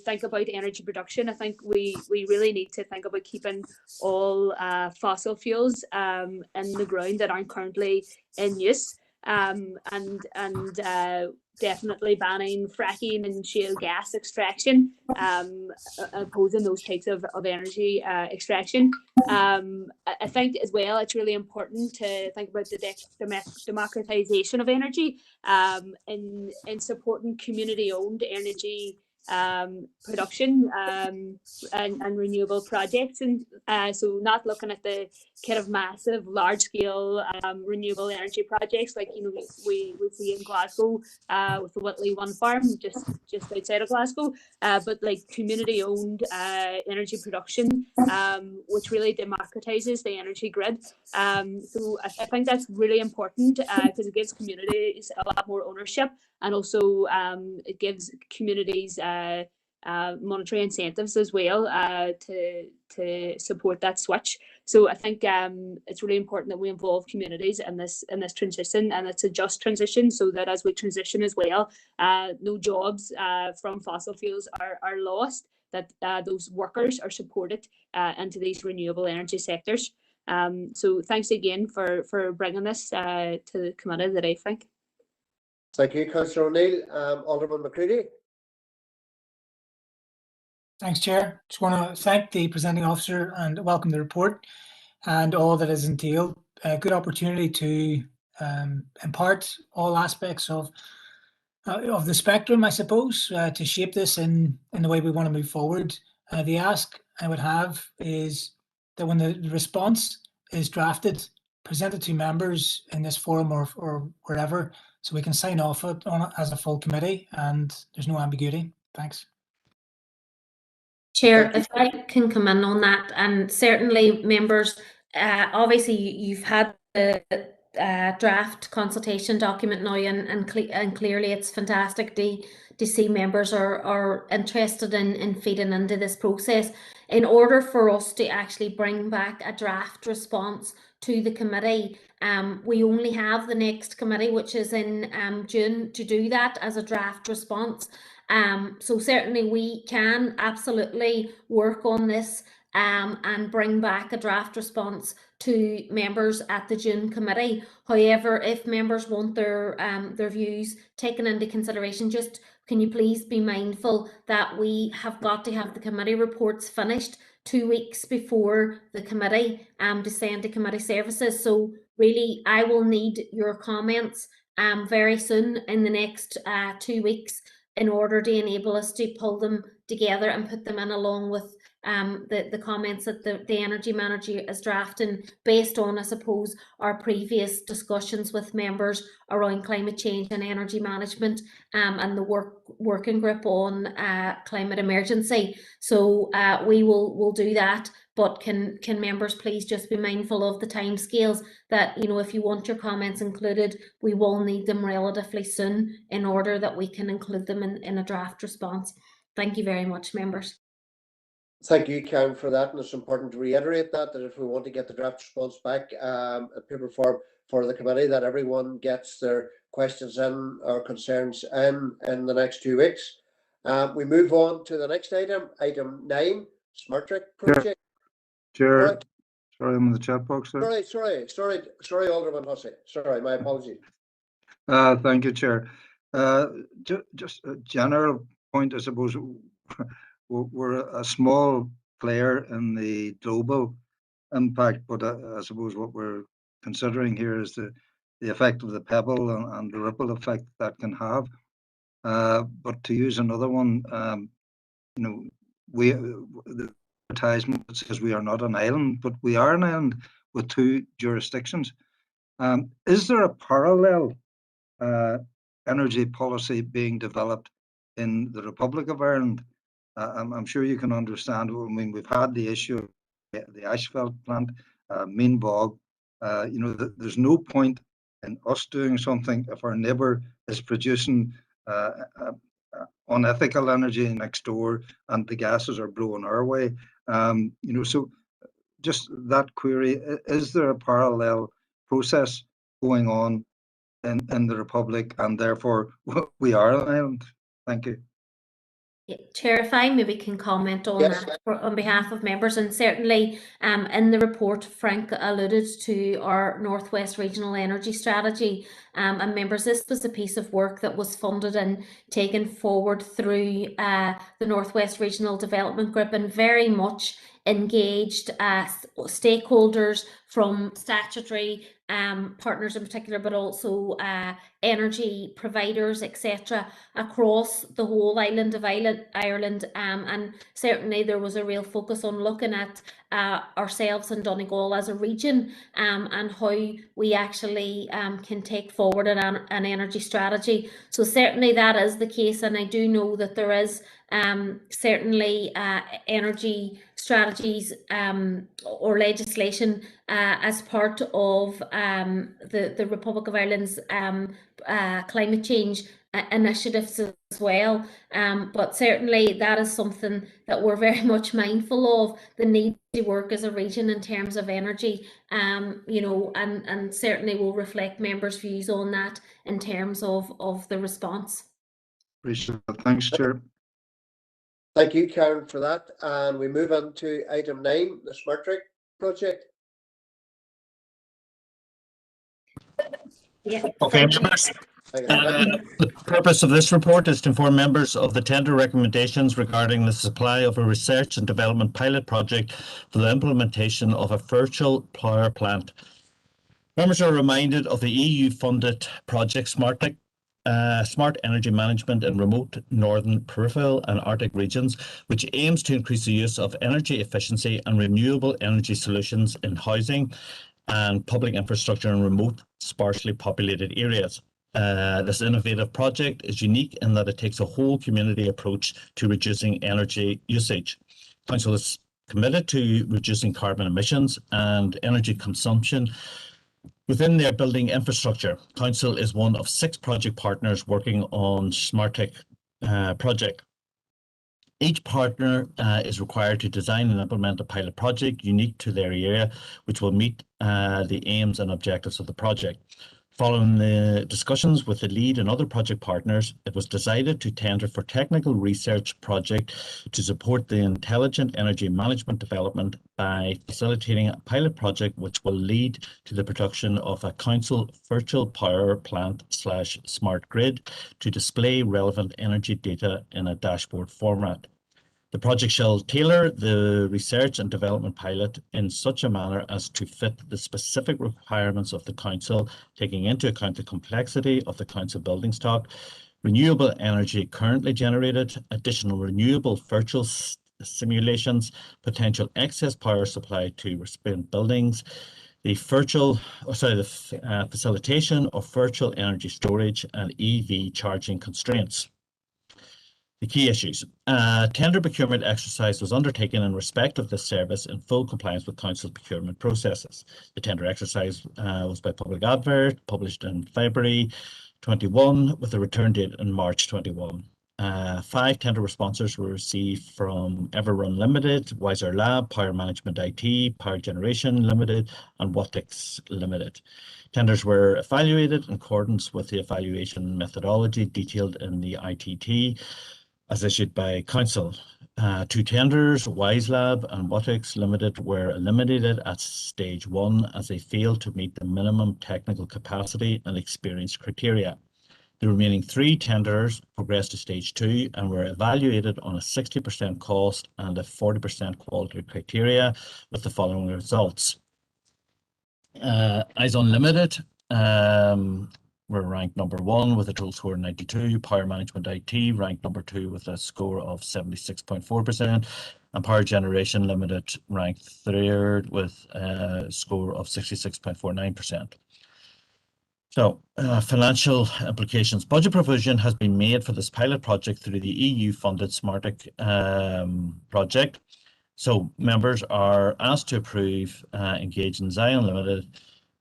think about energy production, I think we really need to think about keeping all fossil fuels in the ground that aren't currently in use, and definitely banning fracking and shale gas extraction, opposing those types of energy extraction. I think as well it's really important to think about the democratization of energy in supporting community-owned energy production and renewable projects, and so not looking at the kind of massive large-scale renewable energy projects like we see in Glasgow with the Whitley One Farm just outside of Glasgow, but like community-owned energy production, which really democratizes the energy grid. So I think that's really important because it gives communities a lot more ownership, and also it gives communities monetary incentives as well to support that switch. So I think it's really important that we involve communities in this transition, and it's a just transition, so that as we transition as well, no jobs from fossil fuels are lost, that those workers are supported into these renewable energy sectors. So thanks again for bringing this to the committee today, Frank. Thank you, Councillor O'Neill. Alderman McCready. Thanks, Chair. Just want to thank the presenting officer and welcome the report and all that is entailed. A good opportunity to impart all aspects of the spectrum, I suppose, to shape this in the way we want to move forward. The ask I would have is that when the response is drafted, presented to members in this forum or wherever, so we can sign off on it as a full committee and there's no ambiguity. Thanks. Chair, if I can come in on that, and certainly members, obviously you've had the draft consultation document now, and clearly it's fantastic to see members are interested in feeding into this process. In order for us to actually bring back a draft response to the committee, we only have the next committee, which is in June, to do that as a draft response. So certainly we can absolutely work on this and bring back a draft response to members at the June committee. However, if members want their views taken into consideration, just can you please be mindful that we have got to have the committee reports finished 2 weeks before the committee to send to committee services. So really, I will need your comments very soon in the next 2 weeks in order to enable us to pull them together and put them in along with the comments that the energy manager is drafting based on, I suppose, our previous discussions with members around climate change and energy management and the working group on climate emergency. So we'll do that. But can members please just be mindful of the timescales that, you know, if you want your comments included, we will need them relatively soon in order that we can include them in a draft response. Thank you very much, members. Thank you, Karen, for that. And it's important to reiterate that if we want to get the draft response back in paper form for the committee, that everyone gets their questions in or concerns in the next 2 weeks. We move on to the next item, item 9, Smart Trick project. Chair, sorry, I'm in the chat box there. Sorry, Alderman Hussey. Sorry, my apologies. Thank you, Chair. Just a general point, I suppose. We're a small player in the global impact, but I suppose what we're considering here is the effect of the pebble and the ripple effect that can have. But to use another one, you know, the advertisement says we are not an island, but we are an island with 2 jurisdictions. Is there a parallel energy policy being developed in the Republic of Ireland? I'm sure you can understand. I mean, we've had the issue of the Ashfeld plant, Mean Bog. You know, there's no point in us doing something if our neighbour is producing unethical energy next door and the gases are blowing our way. You know, so just that query: is there a parallel process going on in the Republic, and therefore we are an island? Thank you. Chair, if I maybe can comment on that on behalf of members, and certainly in the report Frank alluded to our Northwest Regional Energy Strategy, and members, this was a piece of work that was funded and taken forward through the Northwest Regional Development Group and very much engaged stakeholders from statutory partners in particular, but also energy providers, etc., across the whole island of Ireland. And certainly there was a real focus on looking at ourselves in Donegal as a region and how we actually can take forward an energy strategy. So certainly that is the case, and I do know that there is certainly energy strategies or legislation as part of the Republic of Ireland's climate change initiatives as well. But certainly that is something that we're very much mindful of, the need to work as a region in terms of energy, you know, and certainly will reflect members' views on that in terms of the response. Appreciate it. Thanks, Chair. Thank you, Karen, for that. And we move on to item 9, the Smart Trick project. Yeah. Okay, members. The purpose of this report is to inform members of the tender recommendations regarding the supply of a research and development pilot project for the implementation of a virtual power plant. Members are reminded of the EU-funded project Smart Energy Management in remote northern, peripheral and Arctic regions, which aims to increase the use of energy efficiency and renewable energy solutions in housing and public infrastructure in remote, sparsely populated areas. This innovative project is unique in that it takes a whole community approach to reducing energy usage. Council is committed to reducing carbon emissions and energy consumption within their building infrastructure. Council is one of 6 project partners working on SmartTech project. Each partner is required to design and implement a pilot project unique to their area, which will meet the aims and objectives of the project. Following the discussions with the lead and other project partners, it was decided to tender for technical research project to support the intelligent energy management development by facilitating a pilot project which will lead to the production of a council virtual power plant / smart grid to display relevant energy data in a dashboard format. The project shall tailor the research and development pilot in such a manner as to fit the specific requirements of the council, taking into account the complexity of the council building stock, renewable energy currently generated, additional renewable virtual simulations, potential excess power supply to recipient buildings, the facilitation of virtual energy storage and EV charging constraints. The key issues. Tender procurement exercise was undertaken in respect of this service in full compliance with council procurement processes. The tender exercise was by public advert, published in February 21, with a return date in March 21. 5 tender responses were received from Everrun Limited, Wiser Lab, Power Management IT, Power Generation Limited, and Watix Limited. Tenders were evaluated in accordance with the evaluation methodology detailed in the ITT as issued by council. 2 tenders, Wise Lab and Watix Limited, were eliminated at stage 1 as they failed to meet the minimum technical capacity and experience criteria. The remaining 3 tenders progressed to stage 2 and were evaluated on a 60% cost and a 40% quality criteria with the following results. Eyes Unlimited were ranked number 1 with a total score of 92, Power Management IT ranked number 2 with a score of 76.4%, and Power Generation Limited ranked 3rd with a score of 66.49%. So, financial implications. Budget provision has been made for this pilot project through the EU-funded SMARTIC project. So, members are asked to approve engage in Zion Limited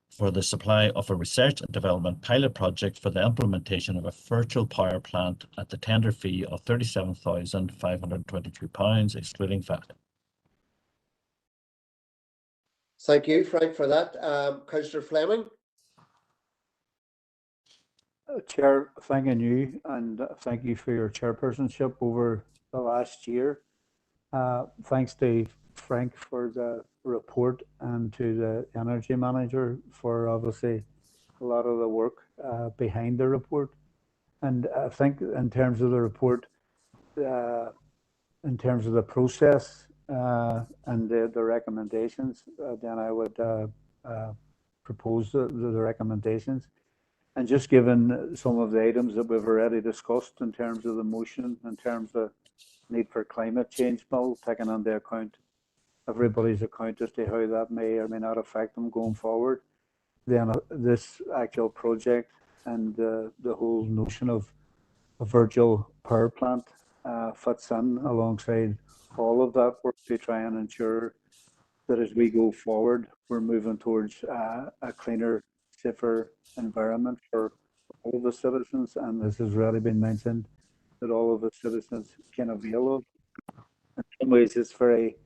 for the supply of a research and development pilot project for the implementation of a virtual power plant at the tender fee of £37,522, excluding VAT. Thank you, Frank, for that. Councillor Fleming. Chair, thanking you and thank you for your chairpersonship over the last year. Thanks to Frank for the report and to the energy manager for obviously a lot of the work behind the report. And I think in terms of the report, in terms of the process and the recommendations, then I would propose the recommendations. And just given some of the items that we've already discussed in terms of the motion, in terms of need for climate change bill, taking into account everybody's account as to how that may or may not affect them going forward, then this actual project and the whole notion of a virtual power plant fits in alongside all of that work to try and ensure that as we go forward, we're moving towards a cleaner, safer environment for all of the citizens. And this has already been mentioned that all of the citizens can avail of. In some ways, it's very,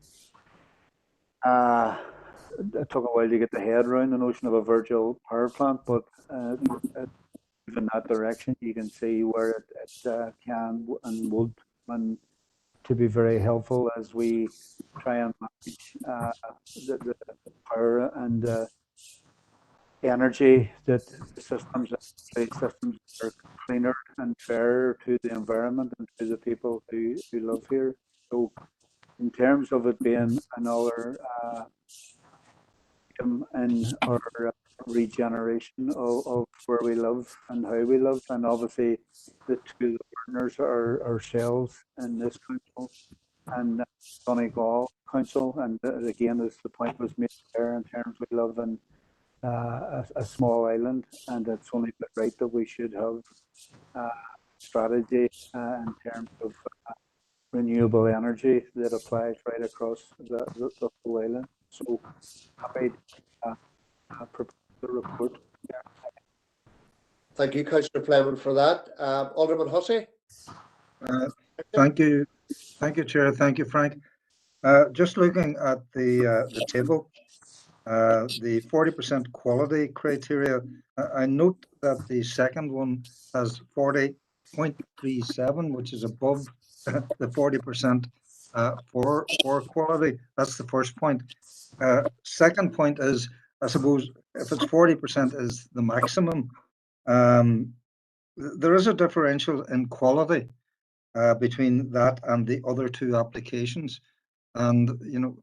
it took a while to get the head around the notion of a virtual power plant, but in that direction, you can see where it can and would, and to be very helpful as we try and manage the power and energy that systems are cleaner and fairer to the environment and to the people who live here. So in terms of it being another item in our regeneration of where we live and how we live, and obviously the two partners are ourselves in this council and Donegal Council, and again, as the point was made there, in terms we live in a small island, and it's only right that we should have strategy in terms of renewable energy that applies right across the whole island. So happy to propose the report. Thank you, Councillor Fleming, for that. Alderman Hussey. Thank you, Chair. Thank you, Frank. Just looking at the table, the 40% quality criteria, I note that the second one has 40.37, which is above the 40% for quality. That's the first point. Second point is, I suppose, if it's 40% is the maximum, there is a differential in quality. between that and the other two applications. And, you know,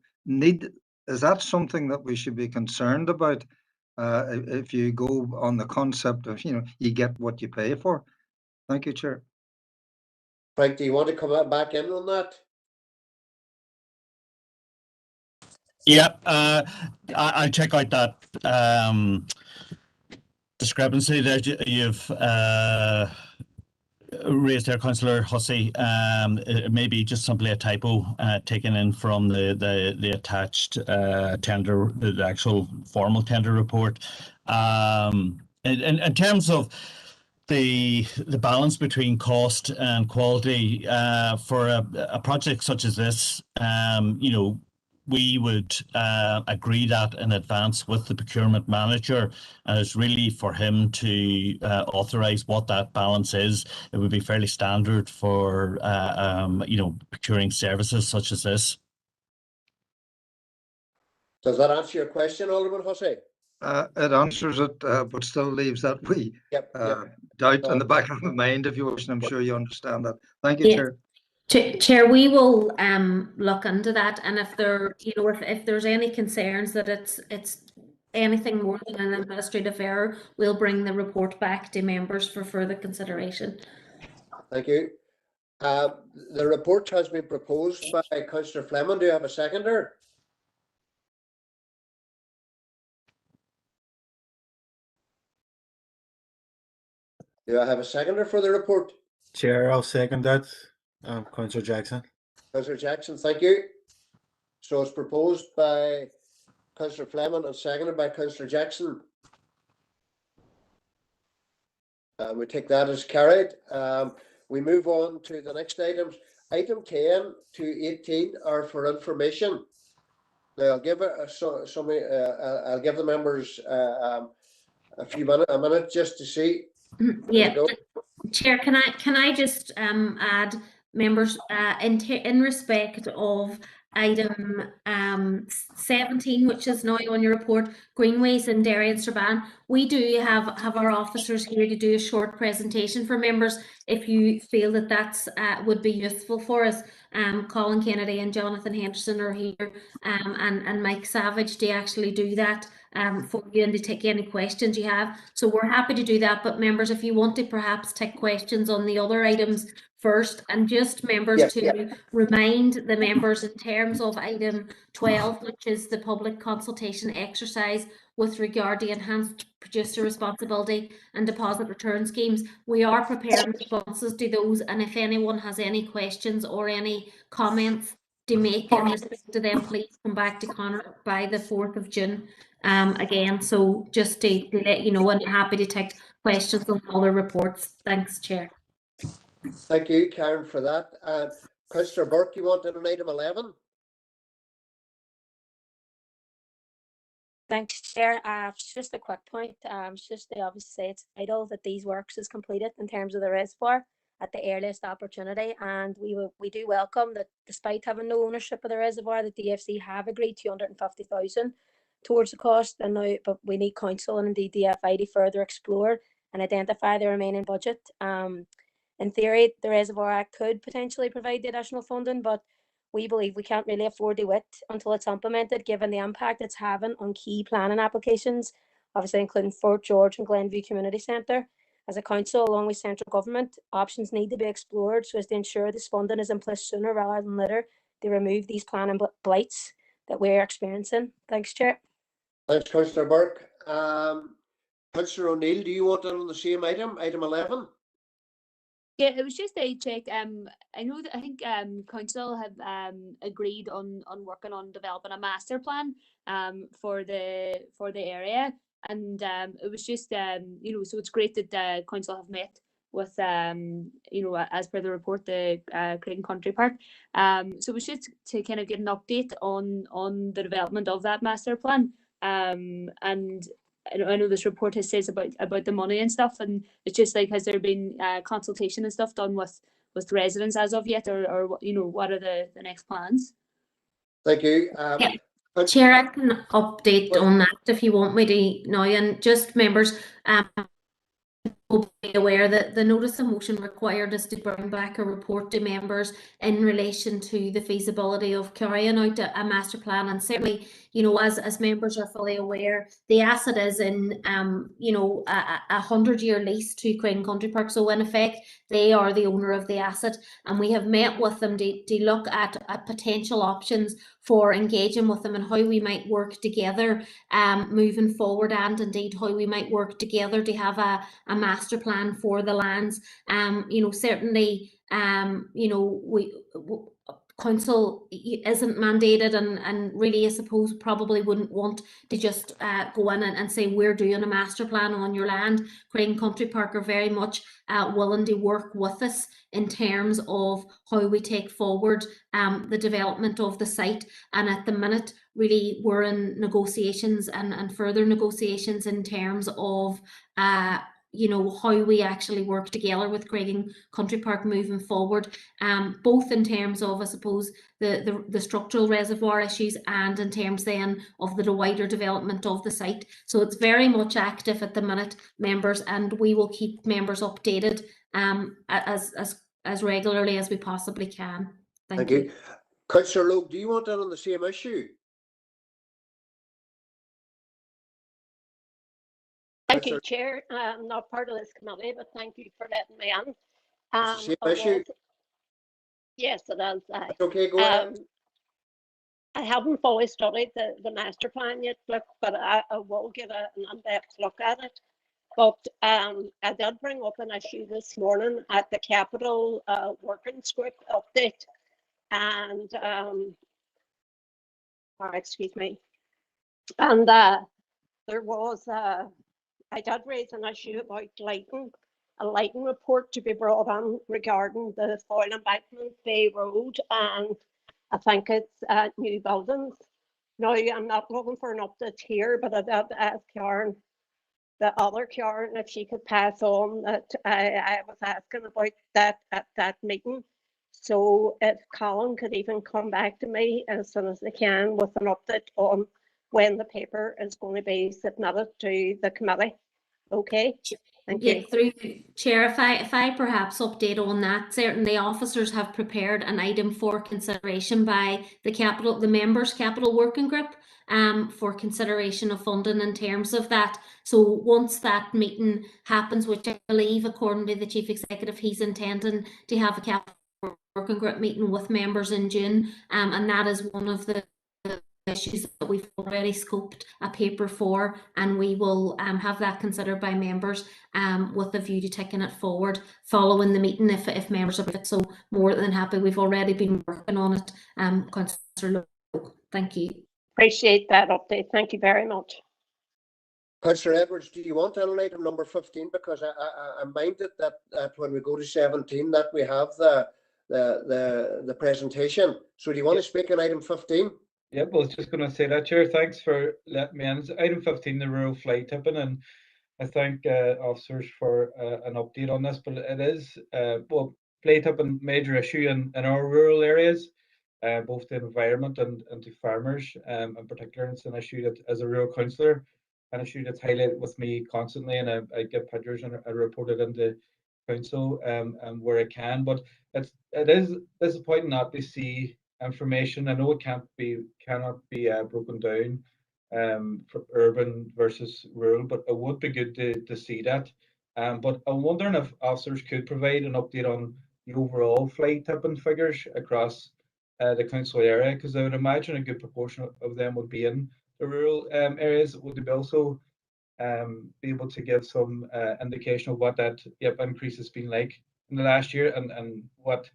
is that something that we should be concerned about if you go on the concept of, you know, you get what you pay for? Thank you, Chair. Frank, do you want to come back in on that? Yeah, I'll check out that discrepancy that you've raised there, Councillor Hussey. It may be just simply a typo taken in from the attached tender, the actual formal tender report. In terms of the balance between cost and quality for a project such as this, you know, we would agree that in advance with the procurement manager, and it's really for him to authorize what that balance is. It would be fairly standard for you know, procuring services such as this. Does that answer your question, Alderman Hussey? It answers it, but still leaves that wee doubt in the back of my mind, if you wish, and I'm sure you understand that. Thank you, Chair. Chair, we will look into that, and if there, you know, if there's any concerns that it's anything more than an administrative error, we'll bring the report back to members for further consideration. Thank you. The report has been proposed by Councillor Fleming. Do you have a seconder? Do I have a seconder for the report? Chair, I'll second that. Councillor Jackson. Councillor Jackson, thank you. So it's proposed by Councillor Fleming and seconded by Councillor Jackson. We take that as carried. We move on to the next items. Item 10 to 18 are for information. Now I'll give I'll give the members a minute just to see. Yeah, Chair, can I just add, members, in respect of item 17, which is now on your report, greenways in Derry and Strabane, we do have our officers here to do a short presentation for members if you feel that that's would be useful for us. Colin Kennedy and Jonathan Henderson are here, and Mike Savage to actually do that for you and to take any questions you have. So we're happy to do that, but members, if you want to perhaps take questions on the other items first, and just members remind the members in terms of item 12, which is the public consultation exercise with regard to enhanced producer responsibility and deposit return schemes. We are preparing responses to those, and if anyone has any questions or any comments to make in respect to them, please come back to Connor by the 4th of June. Again, so just to let you know, I'm happy to take questions on other reports. Thanks, Chair. Thank you, Karen, for that. Councillor Burke, you wanted an item 11? Thanks, Chair. Just a quick point. Just to obviously say it's vital that these works is completed in terms of the reservoir at the earliest opportunity, and we do welcome that despite having no ownership of the reservoir, the DFC have agreed 250,000 towards the cost, and now but we need council and indeed DFI to further explore and identify the remaining budget. In theory, the Reservoir Act could potentially provide the additional funding, but we believe we can't really afford to wait until it's implemented, given the impact it's having on key planning applications, obviously including Fort George and Glenview Community Centre. As a council, along with central government, options need to be explored so as to ensure this funding is in place sooner rather than later to remove these planning blights that we're experiencing. Thanks, Chair. Thanks, Councillor Burke. Councillor O'Neill, do you want on the same item, item 11? Yeah, it was just a check. I know that I think council have agreed on working on developing a master plan for the area, and it was just you know, so it's great that council have met with you know, as per the report, the Creighton Country Park. So it was just to kind of get an update on the development of that master plan. And I know this report has says about the money and stuff, and it's just like, has there been consultation and stuff done with residents as of yet, or you know, what are the next plans? Thank you. Chair, I can update on that if you want me to now, and just members, will be aware that the notice of motion required us to bring back a report to members in relation to the feasibility of carrying out a master plan. And certainly, you know, as members are fully aware, the asset is in, you know, a 100-year lease to Creighton Country Park. So in effect, they are the owner of the asset, and we have met with them to look at potential options for engaging with them and how we might work together moving forward, and indeed how we might work together to have a master plan for the lands. You know, certainly, you know, council isn't mandated, and really, I suppose, probably wouldn't want to just go in and say we're doing a master plan on your land. Creighton Country Park are very much willing to work with us in terms of how we take forward the development of the site. And at the minute, really, we're in negotiations and further negotiations in terms of you know, how we actually work together with Creighton Country Park moving forward, both in terms of, I suppose, the structural reservoir issues, and in terms then of the wider development of the site. So it's very much active at the minute, members, and we will keep members updated as regularly as we possibly can. Thank you. Councillor Logue, do you want that on the same issue? Thank you, Chair. I'm not part of this committee, but thank you for letting me in. It's the same issue? Yes, it is. Okay, go ahead. I haven't fully studied the master plan yet, but I will get an in-depth look at it. But I did bring up an issue this morning at the Capital Working Group update, and excuse me, and there was I did raise an issue about a lighting report to be brought on regarding the Foyle Embankment Bay Road, and I think it's new buildings. Now, I'm not looking for an update here, but I did ask Karen, the other Karen, if she could pass on that I was asking about that at that meeting. So if Colin could even come back to me as soon as they can with an update on when the paper is going to be submitted to the committee. Okay, thank you. Through Chair, if I perhaps update on that, certainly officers have prepared an item for consideration by the members' capital working group for consideration of funding in terms of that. So once that meeting happens, which I believe, according to the Chief Executive, he's intending to have a capital working group meeting with members in June, and that is one of the issues that we've already scoped a paper for, and we will have that considered by members with a view to taking it forward following the meeting if members are so more than happy. We've already been working on it. Councillor Logue, thank you. Appreciate that update. Thank you very much. Councillor Edwards, do you want that on item number 15? Because I'm minded that when we go to 17 that we have the presentation. So do you want to speak on item 15? Yeah, well, I was just going to say that, Chair. Thanks for letting me in. It's item 15, the rural fly tipping, and I thank officers for an update on this. But it is, well, fly tipping major issue in our rural areas, both the environment and to farmers. In particular, it's an issue that, as a rural councillor, an issue that's highlighted with me constantly, and I get pictures and I report it into council and where I can. But it is disappointing not to see information. I know it cannot be broken down for urban versus rural, but it would be good to see that. But I'm wondering if officers could provide an update on the overall fly tipping figures across the council area, because I would imagine a good proportion of them would be in the rural areas. Would they also be able to give some indication of what that increase has been like in the last year, and what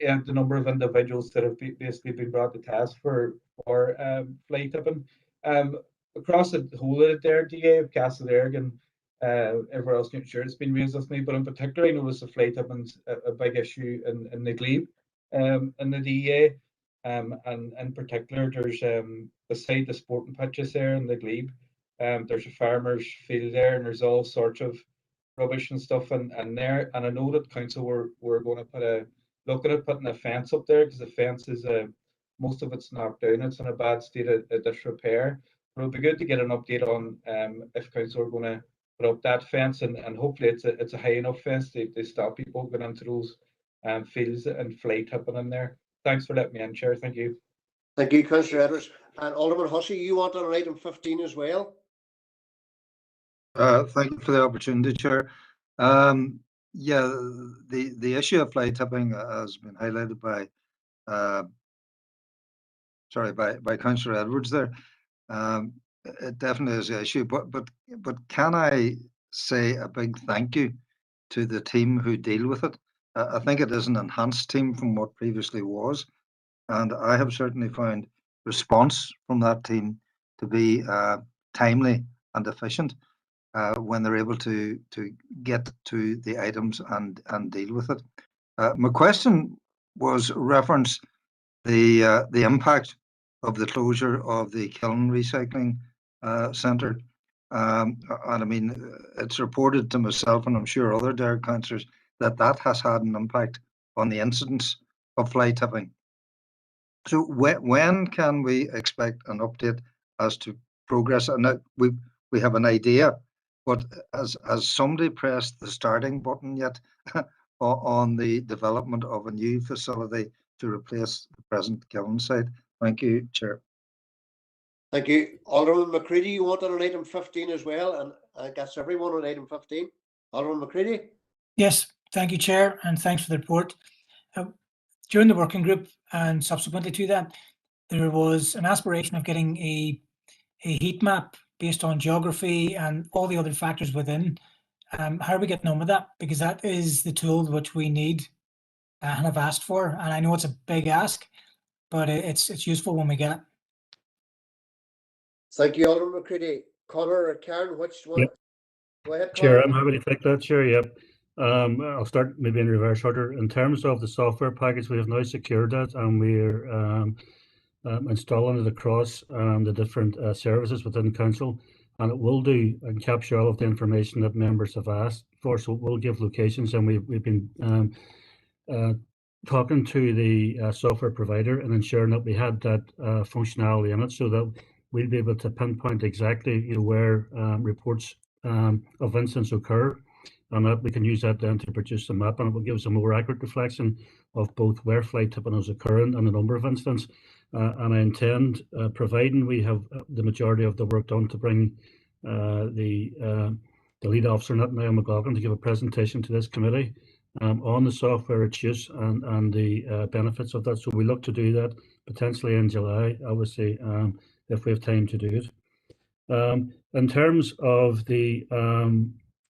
the number of individuals that have basically been brought to task for fly tipping across the whole of the DA of Castleberg and everywhere else. Sure, it's been raised with me, but in particular, I noticed the fly tipping's a big issue in the glebe in the DA, and in particular, there's beside the sporting pitches there in the glebe, there's a farmer's field there, and there's all sorts of rubbish and stuff in there. And I know that council were going to look at putting a fence up there, because the fence is most of it's knocked down. It's in a bad state of disrepair. But it would be good to get an update on if council are going to put up that fence, and hopefully it's a high enough fence to stop people going into those fields and fly tipping in there. Thanks for letting me in, Chair. Thank you. Thank you, Councillor Edwards. And Alderman Hussey, you want on item 15 as well? Thank you for the opportunity, Chair. Yeah, the issue of fly tipping has been highlighted by Councillor Edwards there. It definitely is an issue, but can I say a big thank you to the team who deal with it? I think it is an enhanced team from what previously was, and I have certainly found response from that team to be timely and efficient when they're able to get to the items and deal with it. My question was reference the impact of the closure of the kiln recycling centre. And I mean, it's reported to myself, and I'm sure other Derry councillors, that has had an impact on the incidence of fly tipping. So when can we expect an update as to progress? And we have an idea, but has somebody pressed the starting button yet on the development of a new facility to replace the present kiln site? Thank you, Chair. Thank you. Alderman McCready, you want on item 15 as well? And I guess everyone on item 15. Alderman McCready? Yes, thank you, Chair, and thanks for the report. During the working group and subsequently to that, there was an aspiration of getting a heat map based on geography and all the other factors within. How are we getting on with that? Because that is the tool which we need and have asked for. And I know it's a big ask, but it's useful when we get it. Thank you, Alderman McCready. Conor or Karen, which one? Yep. Go ahead, Chair, Conor. I'm happy to take that, Chair. Yep. I'll start maybe in reverse order. In terms of the software package, we have now secured that, and we're installing it across the different services within council, and it will do and capture all of the information that members have asked for. So it will give locations, and we've been talking to the software provider and ensuring that we had that functionality in it, so that we'll be able to pinpoint exactly where reports of incidents occur, and that we can use that then to produce a map, and it will give us a more accurate reflection of both where fly tipping is occurring and the number of incidents. And I intend, providing we have the majority of the work done, to bring the lead officer, Niall McLaughlin, to give a presentation to this committee on the software, its use, and the benefits of that. So we look to do that potentially in July, obviously, if we have time to do it. In terms of the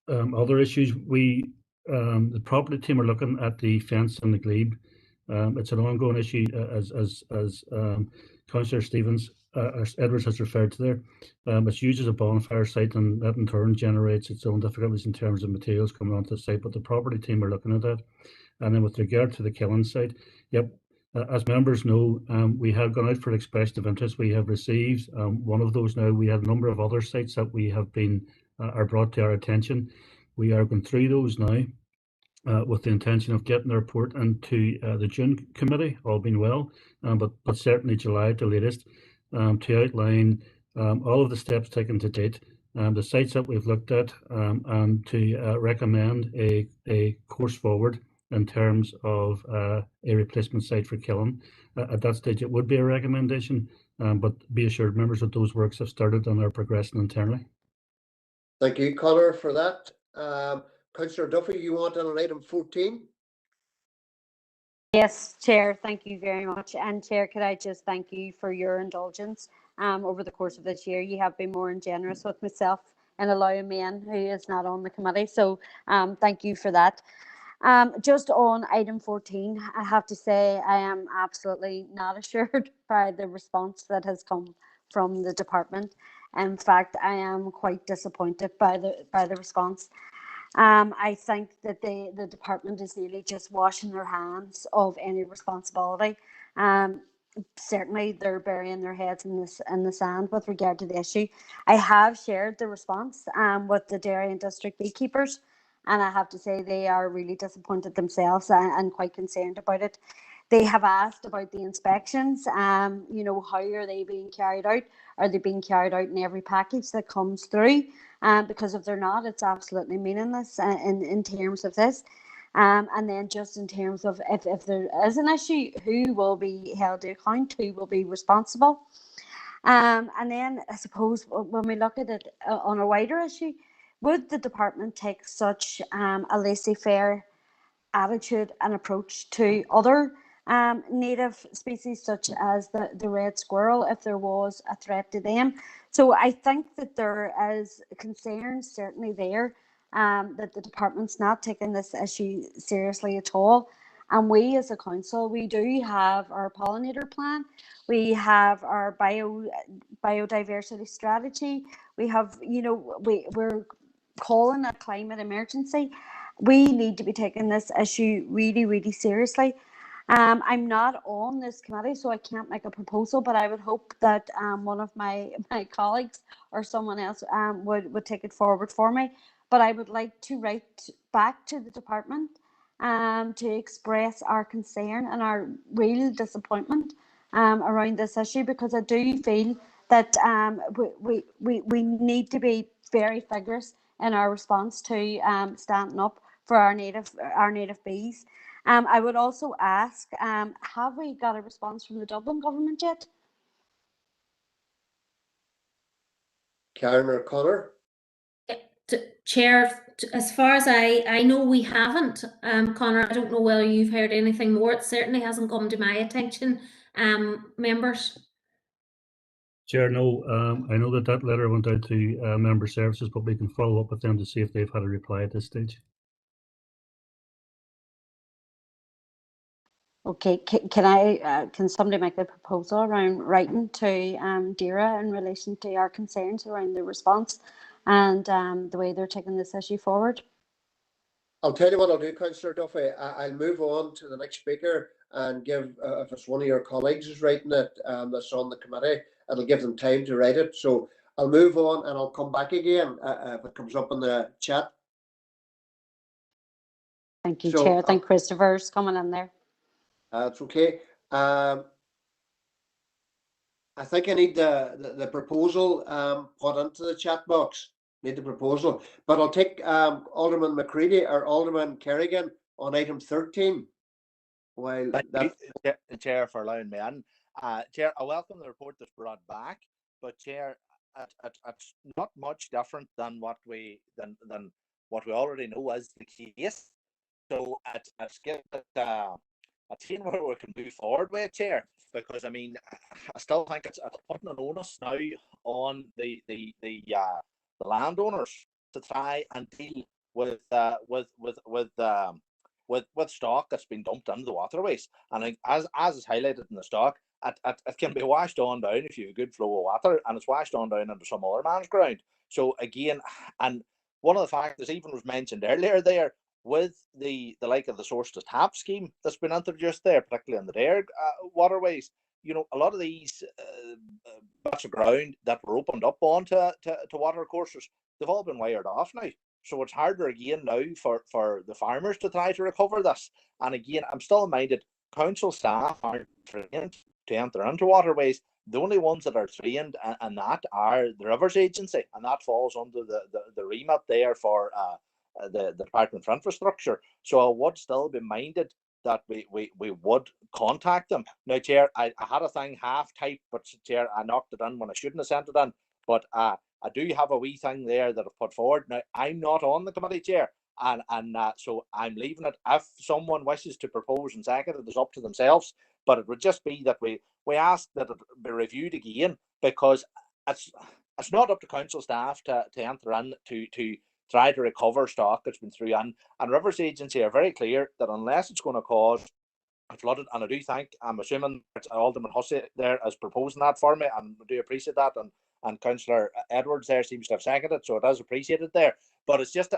other issues, the property team are looking at the fence and the glebe. It's an ongoing issue, as Councillor Edwards has referred to there. It's used as a bonfire site, and that in turn generates its own difficulties in terms of materials coming onto the site, but the property team are looking at that. And then with regard to the kiln site, yep, as members know, we have gone out for expression of interest. We have received one of those now. We have a number of other sites that we have been are brought to our attention. We are going through those now with the intention of getting the report into the June committee, all being well, but certainly July at the latest, to outline all of the steps taken to date, the sites that we've looked at, and to recommend a course forward in terms of a replacement site for kiln. At that stage, it would be a recommendation, but be assured, members, that those works have started and are progressing internally. Thank you, Conor, for that. Councillor Duffy, you want on item 14? Yes, Chair, thank you very much. And Chair, could I just thank you for your indulgence over the course of this year. You have been more than generous with myself and allowing me in, who is not on the committee. So thank you for that. Just on item 14, I have to say I am absolutely not assured by the response that has come from the department. In fact, I am quite disappointed by the response. I think that the department is nearly just washing their hands of any responsibility. Certainly, they're burying their heads in the sand with regard to the issue. I have shared the response with the Derry and district beekeepers, and I have to say they are really disappointed themselves and quite concerned about it. They have asked about the inspections. How are they being carried out? Are they being carried out in every package that comes through? because if they're not, it's absolutely meaningless in terms of this. And then just in terms of if there is an issue, who will be held to account, who will be responsible. And then I suppose when we look at it on a wider issue, would the department take such a laissez-faire attitude and approach to other native species such as the red squirrel if there was a threat to them? So I think that there is concern certainly there that the department's not taking this issue seriously at all. And we as a council, we do have our pollinator plan, we have our biodiversity strategy, we have, we're calling a climate emergency. We need to be taking this issue really, really seriously. I'm not on this committee, so I can't make a proposal, but I would hope that one of my colleagues or someone else would take it forward for me. But I would like to write back to the department to express our concern and our real disappointment around this issue, because I do feel that we need to be very vigorous in our response to standing up for our native bees. I would also ask, have we got a response from the Dublin government yet? Karen or Connor? Chair, as far as I know, we haven't. Connor, I don't know whether you've heard anything more. It certainly hasn't come to my attention. Members? Chair, no, I know that letter went out to member services, but we can follow up with them to see if they've had a reply at this stage. Okay, can somebody make a proposal around writing to DERA in relation to our concerns around the response and the way they're taking this issue forward? I'll tell you what I'll do, Councillor Duffy. I'll move on to the next speaker and give, if it's one of your colleagues is writing it that's on the committee, it'll give them time to write it. So I'll move on and I'll come back again if it comes up in the chat. Thank you, Chair. I think Christopher's coming in there. That's okay. I think I need the proposal put into the chat box. Need the proposal, but I'll take Alderman McCready or Alderman Kerrigan on item 13. While Thank you, Chair, for allowing me in. Chair, I welcome the report that's brought back, but Chair, it's not much different than what we already know is the case. So it's given a team where we can move forward with, Chair, because I mean, I still think it's putting an onus now on the landowners to try and deal with stock that's been dumped into the waterways. And as is highlighted in the stock, it can be washed on down if you have a good flow of water, and it's washed on down into some other man's ground. So again, and one of the factors even was mentioned earlier there, with the like of the source to tap scheme that's been introduced there, particularly in the Derry waterways, a lot of these bits of ground that were opened up onto water courses, they've all been wired off now. So it's harder again now for the farmers to try to recover this. And again, I'm still minded, council staff aren't trained to enter into waterways. The only ones that are trained and that are the Rivers Agency, and that falls under the remit there for the Department for Infrastructure. So I would still be minded that we would contact them. Now, Chair, I had a thing half typed, but Chair, I knocked it in when I shouldn't have sent it in. But I do have a wee thing there that I've put forward. Now, I'm not on the committee, Chair, and so I'm leaving it. If someone wishes to propose and second it, is up to themselves. But it would just be that we ask that it be reviewed again, because it's not up to council staff to enter in to try to recover stock that's been through. And Rivers Agency are very clear that unless it's going to cause a flooded, and I do think, I'm assuming it's Alderman Hussey there is proposing that for me, and I do appreciate that, and Councillor Edwards there seems to have seconded, so it is appreciated there. But it's just to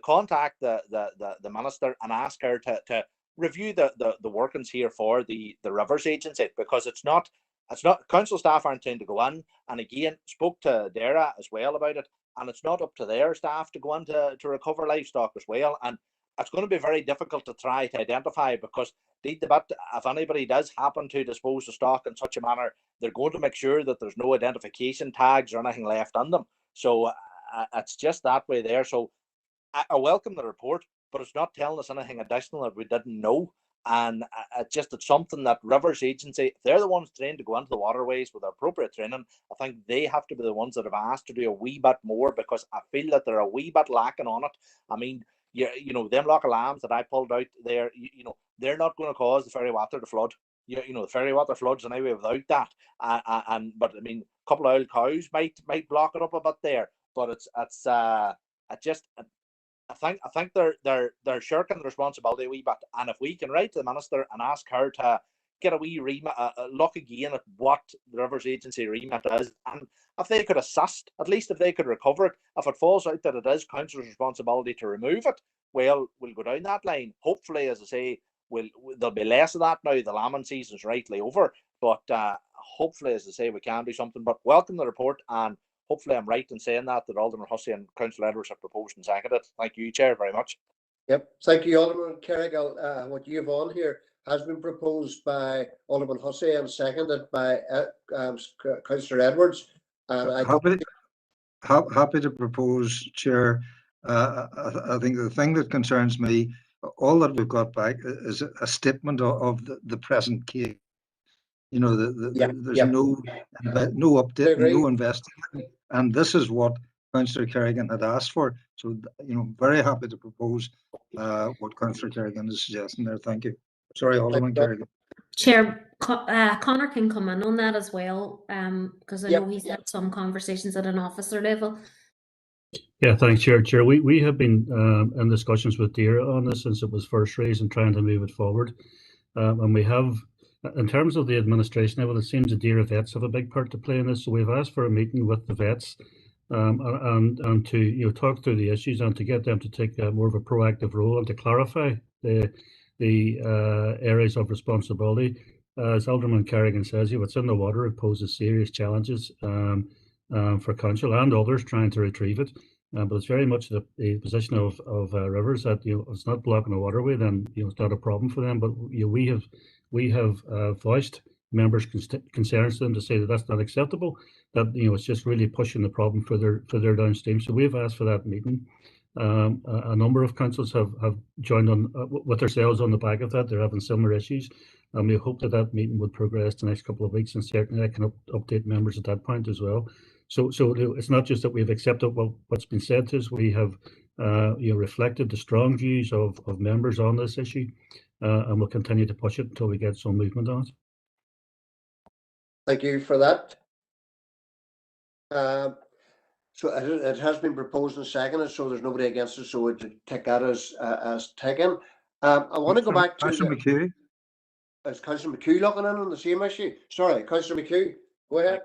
contact the minister and ask her to review the workings here for the Rivers Agency, because it's not council staff aren't trained to go in, and again spoke to DERA as well about it, and it's not up to their staff to go in to recover livestock as well. And it's going to be very difficult to try to identify, because if anybody does happen to dispose of stock in such a manner, they're going to make sure that there's no identification tags or anything left on them. So it's just that way there. So I welcome the report, but it's not telling us anything additional that we didn't know. And it's something that Rivers Agency, they're the ones trained to go into the waterways with appropriate training. I think they have to be the ones that have asked to do a wee bit more, because I feel that they're a wee bit lacking on it. I mean, you know, them lock of lambs that I pulled out there, you know, they're not going to cause the ferry water to flood. You know, the ferry water floods anyway without that. But I mean, a couple of old cows might block it up a bit there. But I think they're shirking the responsibility a wee bit. And if we can write to the minister and ask her to get a wee remit, look again at what the Rivers Agency remit is, and if they could assist, at least if they could recover it, if it falls out that it is council's responsibility to remove it, well, we'll go down that line. Hopefully, as I say, there'll be less of that now. The lambing season's rightly over, but hopefully, as I say, we can do something. But welcome the report, and hopefully I'm right in saying that Alderman Hussey and Councillor Edwards have proposed and seconded. Thank you, Chair, very much. Yep, thank you, Alderman Carrigal. What you have on here has been proposed by Alderman Hussey and seconded by Councillor Edwards. Happy to propose, Chair. I think the thing that concerns me, all that we've got back is a statement of the present case. You know, there's no update, no investigation, and this is what Councillor Kerrigan had asked for. So, you know, very happy to propose what Councillor Kerrigan is suggesting there. Thank you. Sorry, Alderman Kerrigan. Chair, Conor can come in on that as well, because I know he's had some conversations at an officer level. Yeah, thanks, Chair. We have been in discussions with Derry on this since it was first raised and trying to move it forward. And we have, in terms of the administration level, it seems the Derry vets have a big part to play in this. So we've asked for a meeting with the vets and to talk through the issues and to get them to take more of a proactive role and to clarify the areas of responsibility. As Alderman Carrigan says, what's in the water, it poses serious challenges for council and others trying to retrieve it. But it's very much the position of Rivers that it's not blocking a waterway, then it's not a problem for them. But we have voiced members' concerns to them to say that that's not acceptable. That it's just really pushing the problem further downstream. So we've asked for that meeting. A number of councils have joined on with ourselves on the back of that. They're having similar issues, and we hope that meeting would progress the next couple of weeks, and certainly I can update members at that point as well. So it's not just that we've accepted what's been said to us. We have reflected the strong views of members on this issue, and we'll continue to push it until we get some movement on it. Thank you for that. So it has been proposed and seconded, so there's nobody against it, so we'll take that as taken. I want to go back to Councillor McHugh. Is Councillor McHugh looking in on the same issue? Sorry, Councillor McHugh, go ahead.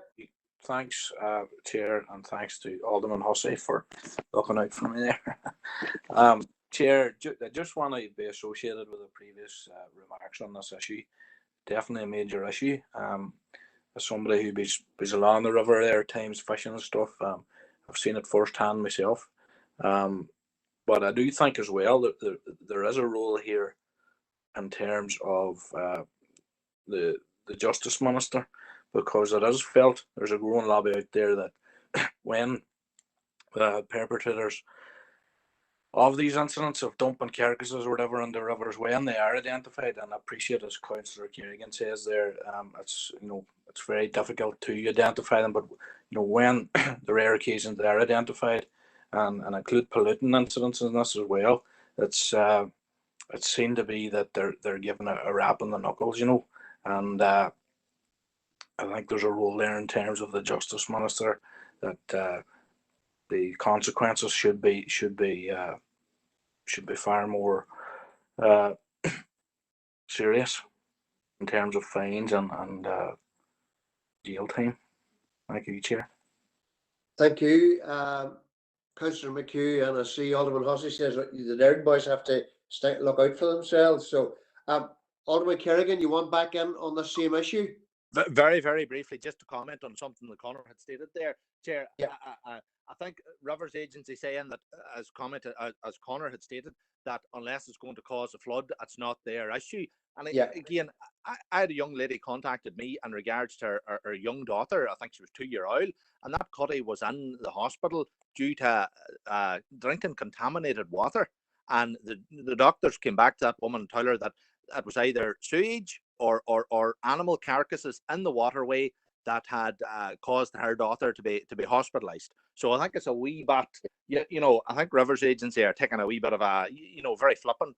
Thanks, Chair, and thanks to Alderman Hussey for looking out for me there. Chair, I just want to be associated with the previous remarks on this issue. Definitely a major issue. As somebody who is along the river there at times fishing and stuff, I've seen it firsthand myself. But I do think as well that there is a role here in terms of the Justice Minister, because it is felt there's a growing lobby out there that when the perpetrators of these incidents of dumping carcasses or whatever in the rivers, when they are identified, and I appreciate, as Councillor Kerrigan says there, it's it's very difficult to identify them, but when the rare occasions they are identified and include polluting incidents in this as well, it's seen to be that they're given a rap on the knuckles, and I think there's a role there in terms of the Justice Minister that the consequences should be far more serious in terms of fines and jail time. Thank you, Chair. Thank you, Councillor McHugh, and I see Alderman Hussey says that the Derry boys have to look out for themselves. So, Alderman Kerrigan, you want back in on the same issue? Very, very briefly, just to comment on something that Conor had stated there, Chair. I think Rivers Agency saying that, as Connor had stated, that unless it's going to cause a flood, it's not their issue. And again, I had a young lady contacted me in regards to her young daughter. I think she was 2-year old, and that cuddy was in the hospital due to drinking contaminated water. And the doctors came back to that woman and told her that it was either sewage or animal carcasses in the waterway that had caused her daughter to be hospitalised. So I think it's a wee bit, I think Rivers Agency are taking a wee bit of a, very flippant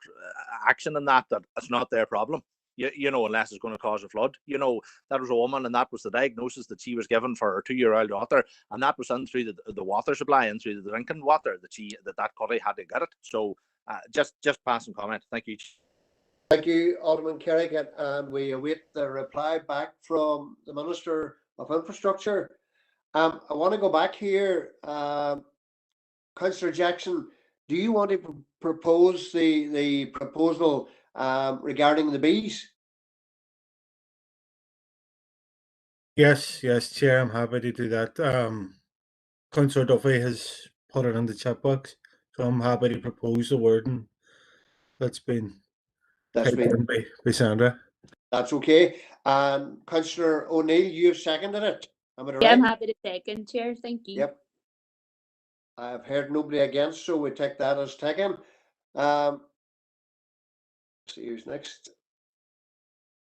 action in that it's not their problem, unless it's going to cause a flood. That was a woman, and that was the diagnosis that she was given for her 2-year-old daughter, and that was in through the water supply and through the drinking water that cuddy had to get it. So just passing comment. Thank you. Thank you, Alderman Kerrigan, and we await the reply back from the Minister of Infrastructure. I want to go back here. Councillor Jackson, do you want to propose the proposal regarding the bees? Yes, Chair, I'm happy to do that. Councillor Duffy has put it in the chat box, so I'm happy to propose the wording that's been typed in by Sandra. That's okay. And Councillor O'Neill, you have seconded it. Am I right? Yeah, I'm happy to second, Chair. Thank you. Yep. I've heard nobody against, so we take that as taken. See who's next.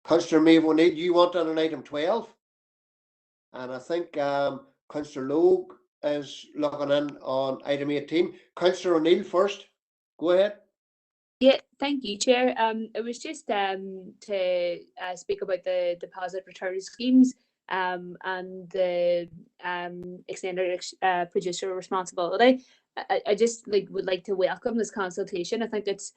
Councillor Maeve O'Neill, you want on an item 12? And I think Councillor Logue is looking in on item 18. Councillor O'Neill first. Go ahead. Yeah, thank you, Chair. It was just to speak about the deposit return schemes and the extended producer responsibility. I just would like to welcome this consultation. I think it's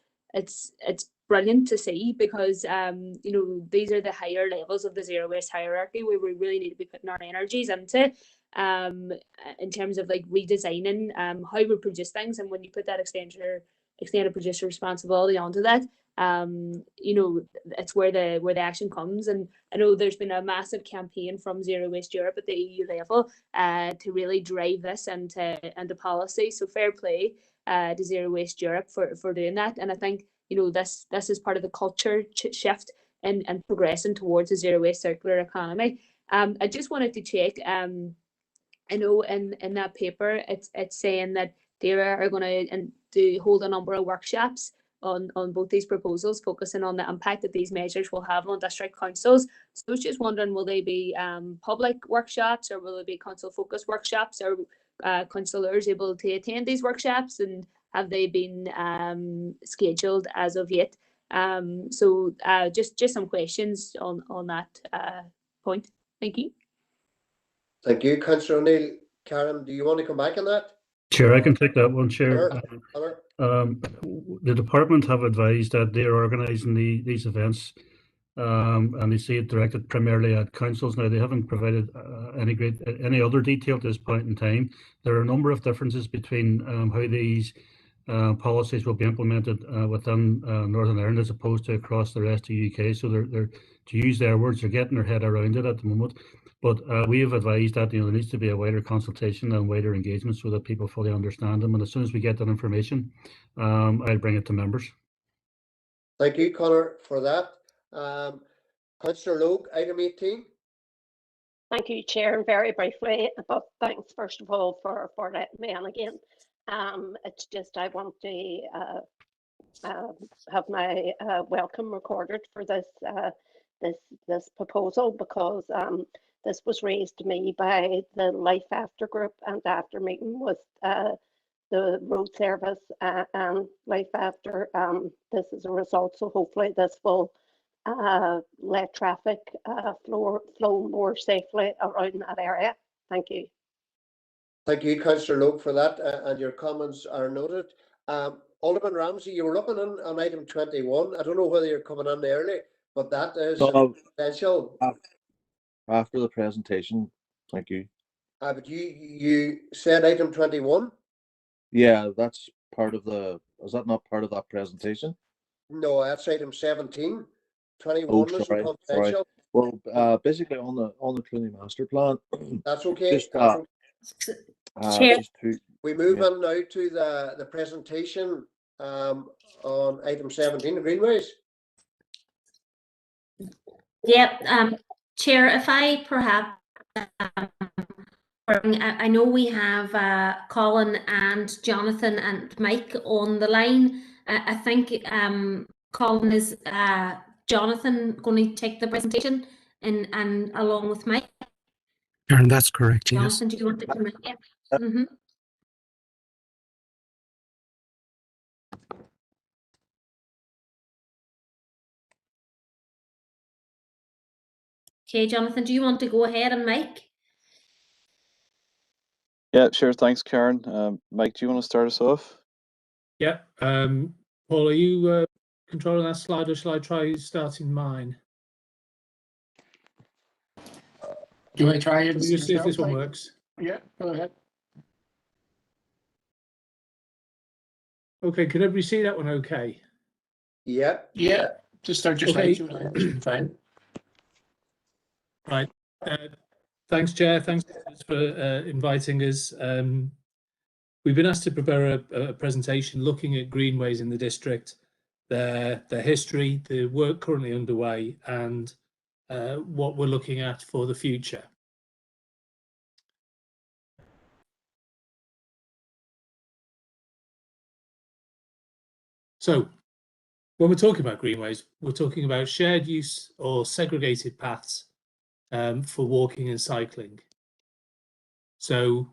brilliant to see because these are the higher levels of the zero waste hierarchy where we really need to be putting our energies into in terms of redesigning how we produce things. And when you put that extended producer responsibility onto that, it's where the action comes. And I know there's been a massive campaign from Zero Waste Europe at the EU level to really drive this into policy. So fair play to Zero Waste Europe for doing that. And I think this is part of the culture shift and progressing towards a zero waste circular economy. I just wanted to check. I know in that paper it's saying that they are going to hold a number of workshops on both these proposals, focusing on the impact that these measures will have on district councils. So I was just wondering, will they be public workshops, or will it be council focused workshops? Are councillors able to attend these workshops, and have they been scheduled as of yet? So just some questions on that point. Thank you. Thank you, Councillor O'Neill. Karen, do you want to come back on that? Chair, I can take that one, Chair. Connor? The department have advised that they're organising these events, and they see it directed primarily at councils. Now, they haven't provided any other detail at this point in time. There are a number of differences between how these policies will be implemented within Northern Ireland as opposed to across the rest of the UK. So they're to use their words, they're getting their head around it at the moment. But we have advised that there needs to be a wider consultation and wider engagement so that people fully understand them. And as soon as we get that information, I'll bring it to members. Thank you, Connor, for that. Councillor Logue, item 18. Thank you, Chair. And very briefly, but thanks first of all for letting me in again. It's just I want to have my welcome recorded for this this proposal, because this was raised to me by the Life After group, and after meeting with the road service and Life After, this is a result. So hopefully this will let traffic flow more safely around that area. Thank you. Thank you, Councillor Logue, for that, and your comments are noted. Alderman Ramsey, you were looking on item 21. I don't know whether you're coming in early, but that is potential. After the presentation, thank you. But you said item 21? Yeah, that's part of the. Is that not part of that presentation? No, that's item 17. 21 is confidential. Well, basically on the Clooney master plan. That's okay. Just, Chair. We move on now to the presentation on item 17, the greenways. Yep, Chair, if I perhaps, I know we have Colin and Jonathan and Mike on the line. I think Colin is Jonathan going to take the presentation and along with Mike. Karen, that's correct, yes. Jonathan, do you want to come in? Yeah. Okay, Jonathan, do you want to go ahead and Mike? Yeah, sure. Thanks, Karen. Mike, do you want to start us off? Yeah. Paul, are you controlling that slide, or shall I try starting mine? Do I try it? Just see if this one works. Yeah, go ahead. Okay, can everybody see that one okay? Yeah. Yeah, just start your Okay. slide. Fine. Right. Thanks, Chair. Thanks for inviting us. We've been asked to prepare a presentation looking at greenways in the district, their history, the work currently underway, and what we're looking at for the future. So, when we're talking about greenways, we're talking about shared use or segregated paths for walking and cycling. So,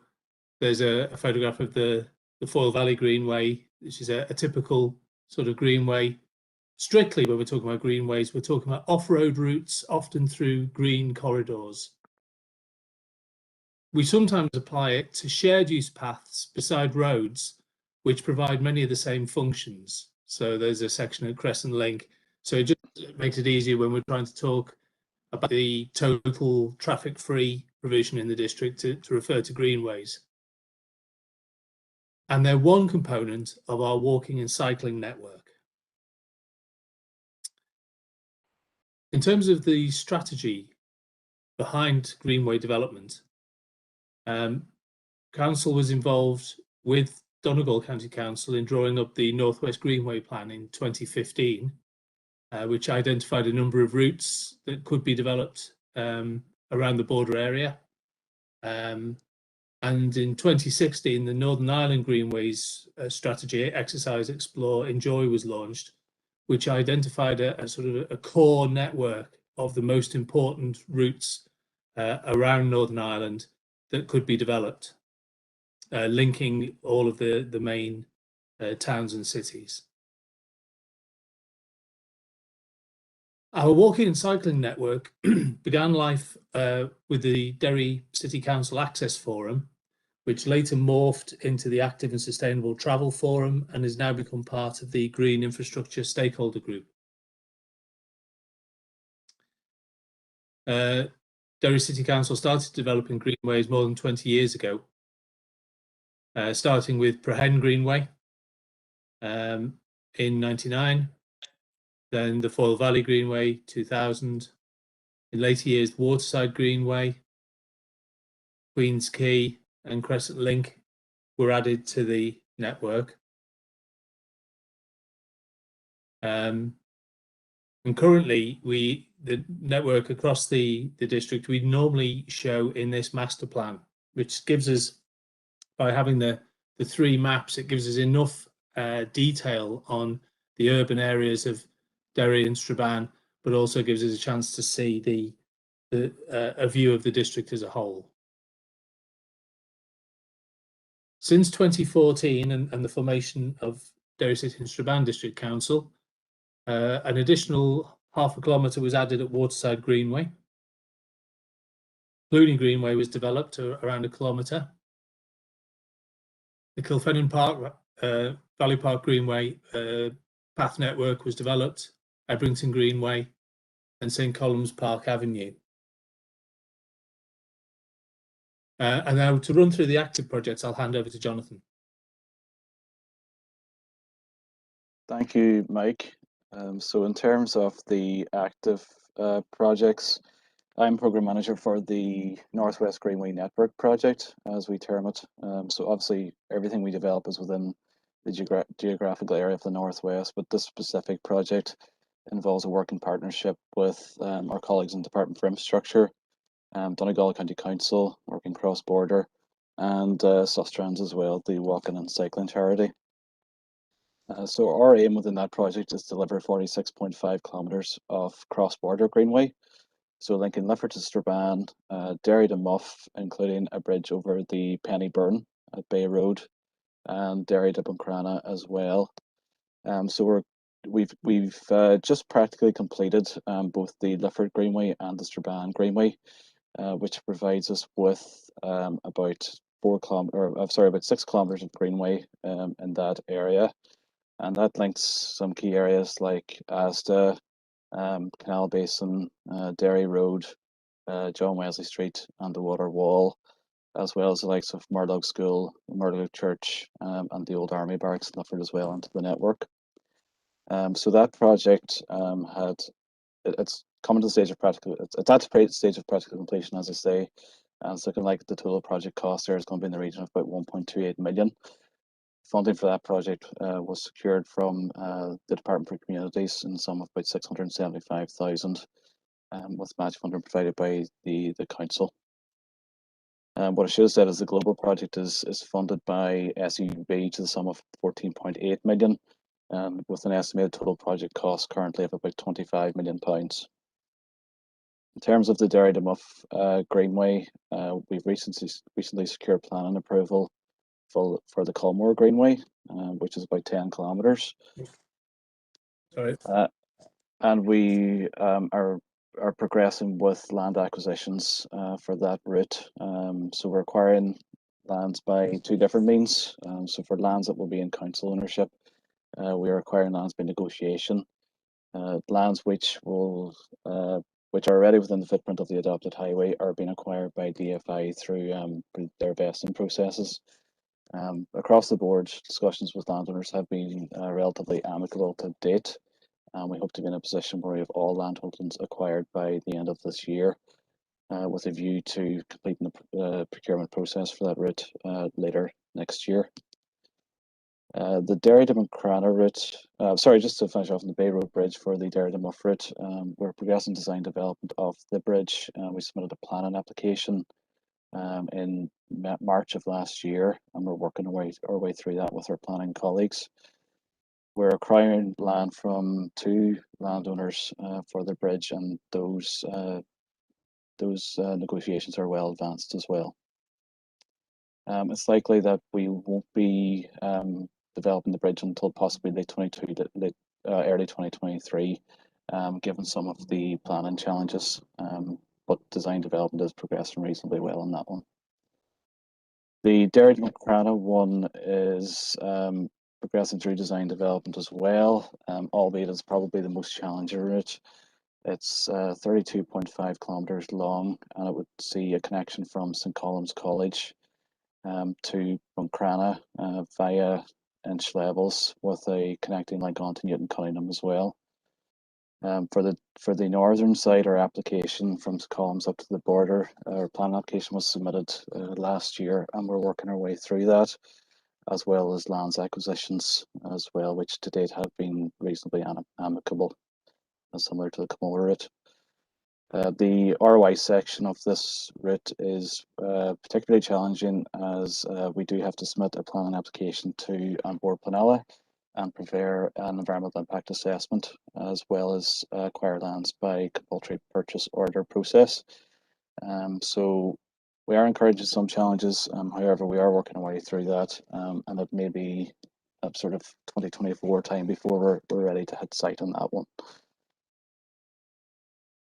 there's a photograph of the Foyle Valley Greenway, which is a typical sort of greenway. Strictly, when we're talking about greenways, we're talking about off-road routes, often through green corridors. We sometimes apply it to shared use paths beside roads, which provide many of the same functions. So there's a section at Crescent Link. So it just makes it easier when we're trying to talk about the total traffic-free provision in the district to refer to greenways. And they're one component of our walking and cycling network. In terms of the strategy behind greenway development, Council was involved with Donegal County Council in drawing up the Northwest Greenway Plan in 2015, which identified a number of routes that could be developed around the border area. And in 2016, the Northern Ireland Greenways strategy, Exercise, Explore, Enjoy, was launched, which identified a sort of a core network of the most important routes around Northern Ireland that could be developed, linking all of the main towns and cities. Our walking and cycling network began life with the Derry City Council Access Forum, which later morphed into the Active and Sustainable Travel Forum and has now become part of the Green Infrastructure Stakeholder Group. Derry City Council started developing greenways more than 20 years ago, starting with Prehen Greenway in 1999, then the Foyle Valley Greenway 2000, in later years Waterside Greenway, Queen's Quay and Crescent Link were added to the network. And currently the network across the district we normally show in this master plan, which gives us, by having the three maps, it gives us enough detail on the urban areas of Derry and Strabane, but also gives us a chance to see a view of the district as a whole. Since 2014 and the formation of Derry City and Strabane District Council, an additional half a kilometre was added at Waterside Greenway. Clooney Greenway was developed around a kilometre. The Kilfennan Park, Valley Park Greenway path network was developed, Ebrington Greenway and St Colum's Park Avenue. And now to run through the active projects, I'll hand over to Jonathan. Thank you, Mike. So in terms of the active projects, I'm program manager for the Northwest Greenway Network project, as we term it. So obviously everything we develop is within the geographical area of the Northwest, but this specific project involves a working partnership with our colleagues in the Department for Infrastructure, Donegal County Council, working cross-border, and Sustrans as well, the walking and cycling charity. So our aim within that project is to deliver 46.5 kilometres of cross-border greenway, so linking Lifford to Strabane, Derry to Muff, including a bridge over the Penny Burn at Bay Road, and Derry to Buncrana as well. So we've just practically completed both the Lifford Greenway and the Strabane Greenway, which provides us with about 6 kilometres of greenway in that area, and that links some key areas like Asda, Canal Basin, Derry Road, John Wesley Street, and the Water Wall, as well as the likes of Murdoch School, Murdoch Church, and the old Army Barracks in Lifford as well into the network. So that project it's coming to the stage of practical. It's at the stage of practical completion, as I say, and it's looking like the total project cost there is going to be in the region of about 1.28 million. Funding for that project was secured from the Department for Communities in the sum of about 675,000, with match funding provided by the council. What I should have said is the global project is funded by SUB to the sum of 14.8 million, with an estimated total project cost currently of about £25 million. In terms of the Derry to Muff Greenway, we've recently secured planning approval for the Culmore Greenway, which is about 10 kilometres. Sorry. And we are progressing with land acquisitions for that route. So we're acquiring lands by two different means. So for lands that will be in council ownership, we are acquiring lands by negotiation. Lands which are already within the footprint of the adopted highway are being acquired by DFI through their vesting processes. Across the board, discussions with landowners have been relatively amicable to date, and we hope to be in a position where we have all land holdings acquired by the end of this year, with a view to completing the procurement process for that route later next year. The Derry to Buncrana route, just to finish off on the Bay Road Bridge for the Derry to Muff route, we're progressing design development of the bridge. We submitted a planning application in March of last year, and we're working our way through that with our planning colleagues. We're acquiring land from two landowners for the bridge, and those negotiations are well advanced as well. It's likely that we won't be developing the bridge until possibly early 2023, given some of the planning challenges, but design development is progressing reasonably well on that one. The Derry to Buncrana one is progressing through design development as well, albeit it's probably the most challenging route. It's 32.5 kilometres long, and it would see a connection from St Columb's College to Buncrana via Inch Levels, with a connecting link onto Newton Cunningham as well. For the northern side, our application from St Columb's up to the border, our planning application was submitted last year, and we're working our way through that, as well as lands acquisitions as well, which to date have been reasonably amicable, similar to the Camora route. The ROI section of this route is particularly challenging, as we do have to submit a planning application to An Bord Pleanála and prepare an environmental impact assessment, as well as acquire lands by compulsory purchase order process. So we are encouraging some challenges, however, we are working our way through that, and it may be a sort of 2024 time before we're ready to hit site on that one.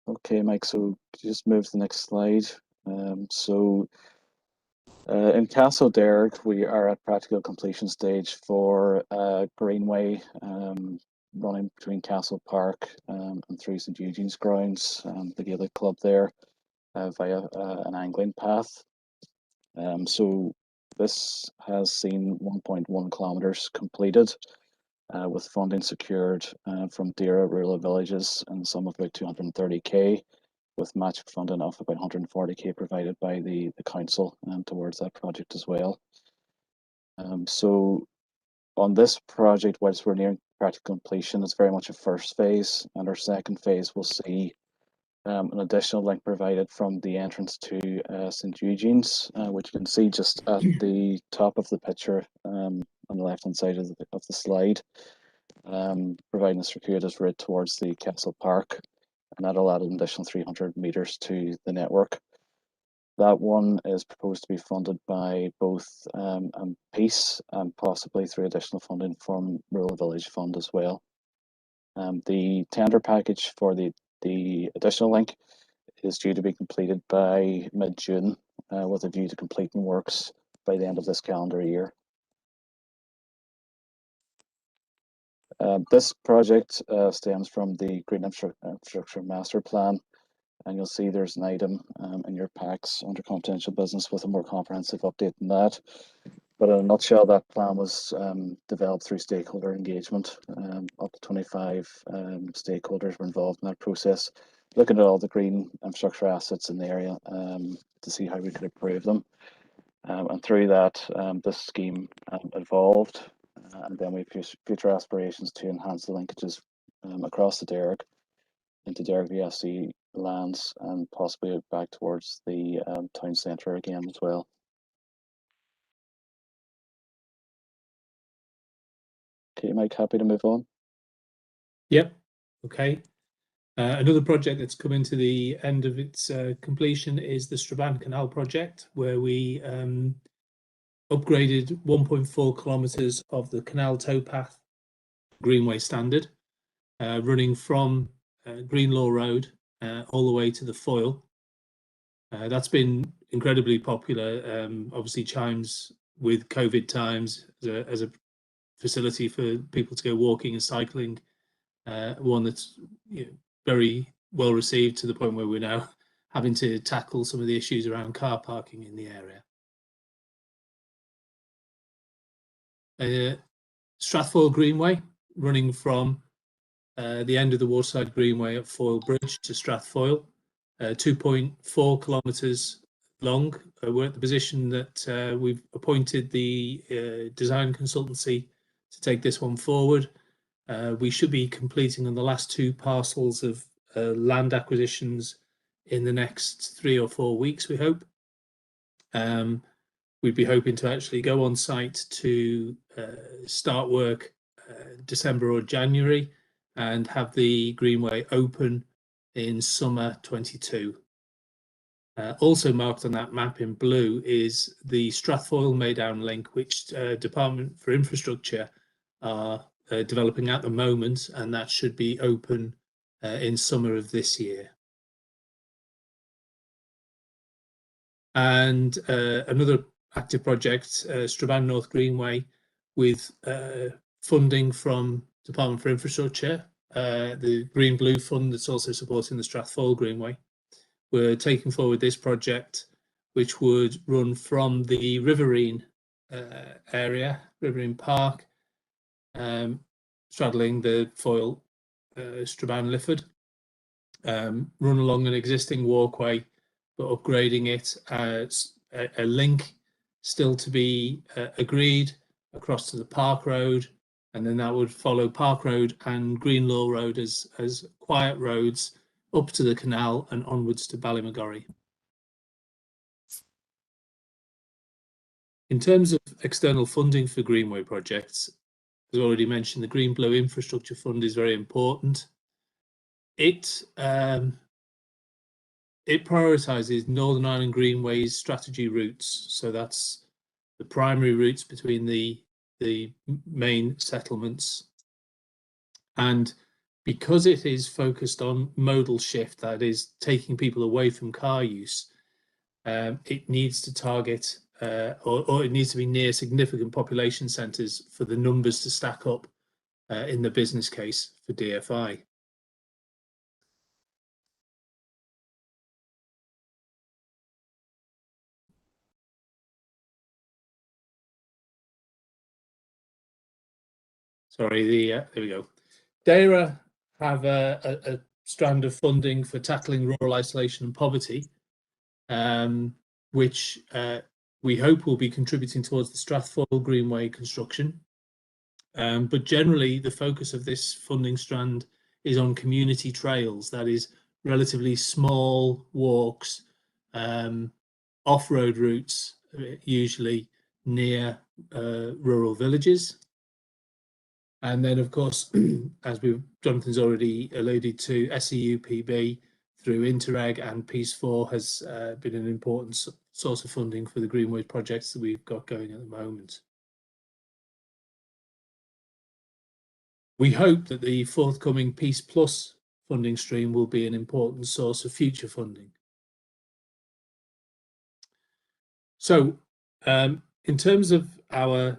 Okay, Mike, so just move to the next slide. In Castle Derg, we are at practical completion stage for Greenway running between Castle Park and through St Eugene's grounds, the Gaelic Club there, via an angling path. So this has seen 1.1 kilometres completed, with funding secured from DAERA Rural Villages and some of about 230k, with matching funding of about 140k provided by the council towards that project as well. So on this project, whilst we're nearing practical completion, it's very much a first phase, and our second phase will see an additional link provided from the entrance to St Eugene's, which you can see just at the top of the picture on the left-hand side of the slide, providing a circuitous route towards the Castle Park, and that'll add an additional 300 metres to the network. That one is proposed to be funded by both Peace and possibly through additional funding from Rural Village Fund as well. The tender package for the additional link is due to be completed by mid-June, with a view to completing works by the end of this calendar year. This project stems from the Green Infrastructure Master Plan, and you'll see there's an item in your packs under confidential business with a more comprehensive update than that. But in a nutshell, that plan was developed through stakeholder engagement. Up to 25 stakeholders were involved in that process, looking at all the green infrastructure assets in the area to see how we could improve them. And through that, this scheme evolved, and then we have future aspirations to enhance the linkages across the Derry into Derry VSC lands and possibly back towards the town centre again as well. Okay, Mike, happy to move on? Yep, okay. Another project that's coming to the end of its completion is the Strabane Canal project, where we upgraded 1.4 kilometres of the canal towpath Greenway standard, running from Greenlaw Road all the way to the Foyle. That's been incredibly popular, obviously chimes with COVID times as a facility for people to go walking and cycling, one that's very well received to the point where we're now having to tackle some of the issues around car parking in the area. Strathfoyle Greenway, running from the end of the Waterside Greenway at Foyle Bridge to Strathfoyle, 2.4 kilometres long. We're at the position that we've appointed the design consultancy to take this one forward. We should be completing on the last two parcels of land acquisitions in the next 3 or 4 weeks, we hope. We'd be hoping to actually go on site to start work December or January and have the Greenway open in summer 22. Also marked on that map in blue is the Strathfoyle Maydown link, which Department for Infrastructure are developing at the moment, and that should be open in summer of this year. And another active project, Strabane North Greenway, with funding from Department for Infrastructure, the Green Blue Fund that's also supporting the Strathfoyle Greenway. We're taking forward this project, which would run from the Riverine area, Riverine Park, straddling the Foyle Strabane Lifford, run along an existing walkway, but upgrading it as a link still to be agreed across to the Park Road, and then that would follow Park Road and Greenlaw Road as quiet roads up to the canal and onwards to Ballymagorry. In terms of external funding for Greenway projects, as already mentioned, the Green Blue Infrastructure Fund is very important. It prioritises Northern Ireland Greenway's strategy routes, so that's the primary routes between the main settlements. And because it is focused on modal shift, that is taking people away from car use, it needs to target or it needs to be near significant population centres for the numbers to stack up in the business case for DFI. Sorry, there we go. Derry have a strand of funding for tackling rural isolation and poverty, which we hope will be contributing towards the Strathfoyle Greenway construction. But generally, the focus of this funding strand is on community trails, that is, relatively small walks, off-road routes, usually near rural villages. And then, of course, as Jonathan's already alluded to, SEUPB through Interreg and Peace 4 has been an important source of funding for the Greenway projects that we've got going at the moment. We hope that the forthcoming Peace Plus funding stream will be an important source of future funding. So, in terms of our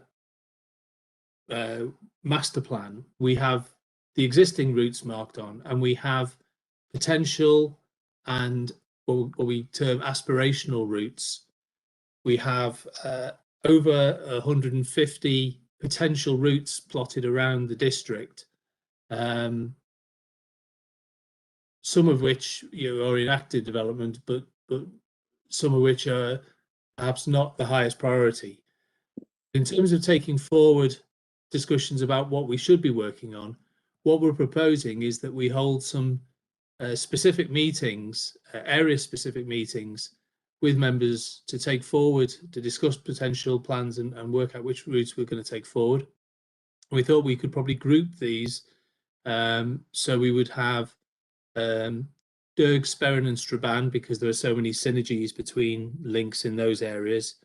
master plan, we have the existing routes marked on, and we have potential and what we term aspirational routes. We have over 150 potential routes plotted around the district, some of which are in active development, but some of which are perhaps not the highest priority. In terms of taking forward discussions about what we should be working on, what we're proposing is that we hold some specific meetings, area-specific meetings with members to take forward, to discuss potential plans and work out which routes we're going to take forward. We thought we could probably group these, so we would have Derg, Sperrin and Strabane, because there are so many synergies between links in those areas,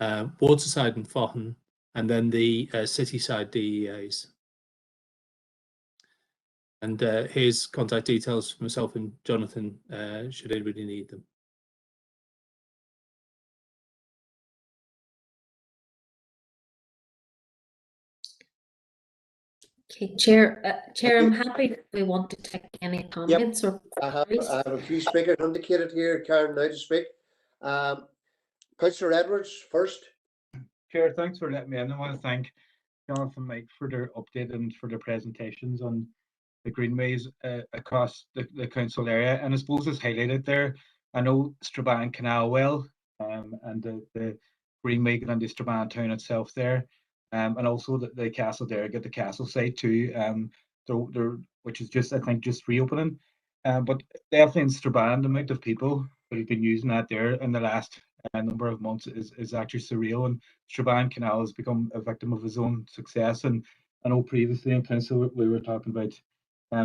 Waterside and Fohan, and then the city-side DEAs. And here's contact details for myself and Jonathan, should anybody need them. Okay, Chair, I'm happy if we want to take any comments. Yep. I have a few speakers indicated here, Karen, now to speak. Councillor Edwards first. Chair, thanks for letting me in. I want to thank Jonathan and Mike for their update and for their presentations on the greenways across the council area. And I suppose it's highlighted there, I know Strabane Canal well, and the greenway going into Strabane town itself there, and also the castle there, get the castle site too, which is just, I think, just reopening. But definitely in Strabane, the amount of people that have been using that there in the last number of months is actually surreal. And Strabane Canal has become a victim of his own success. And I know previously in council we were talking about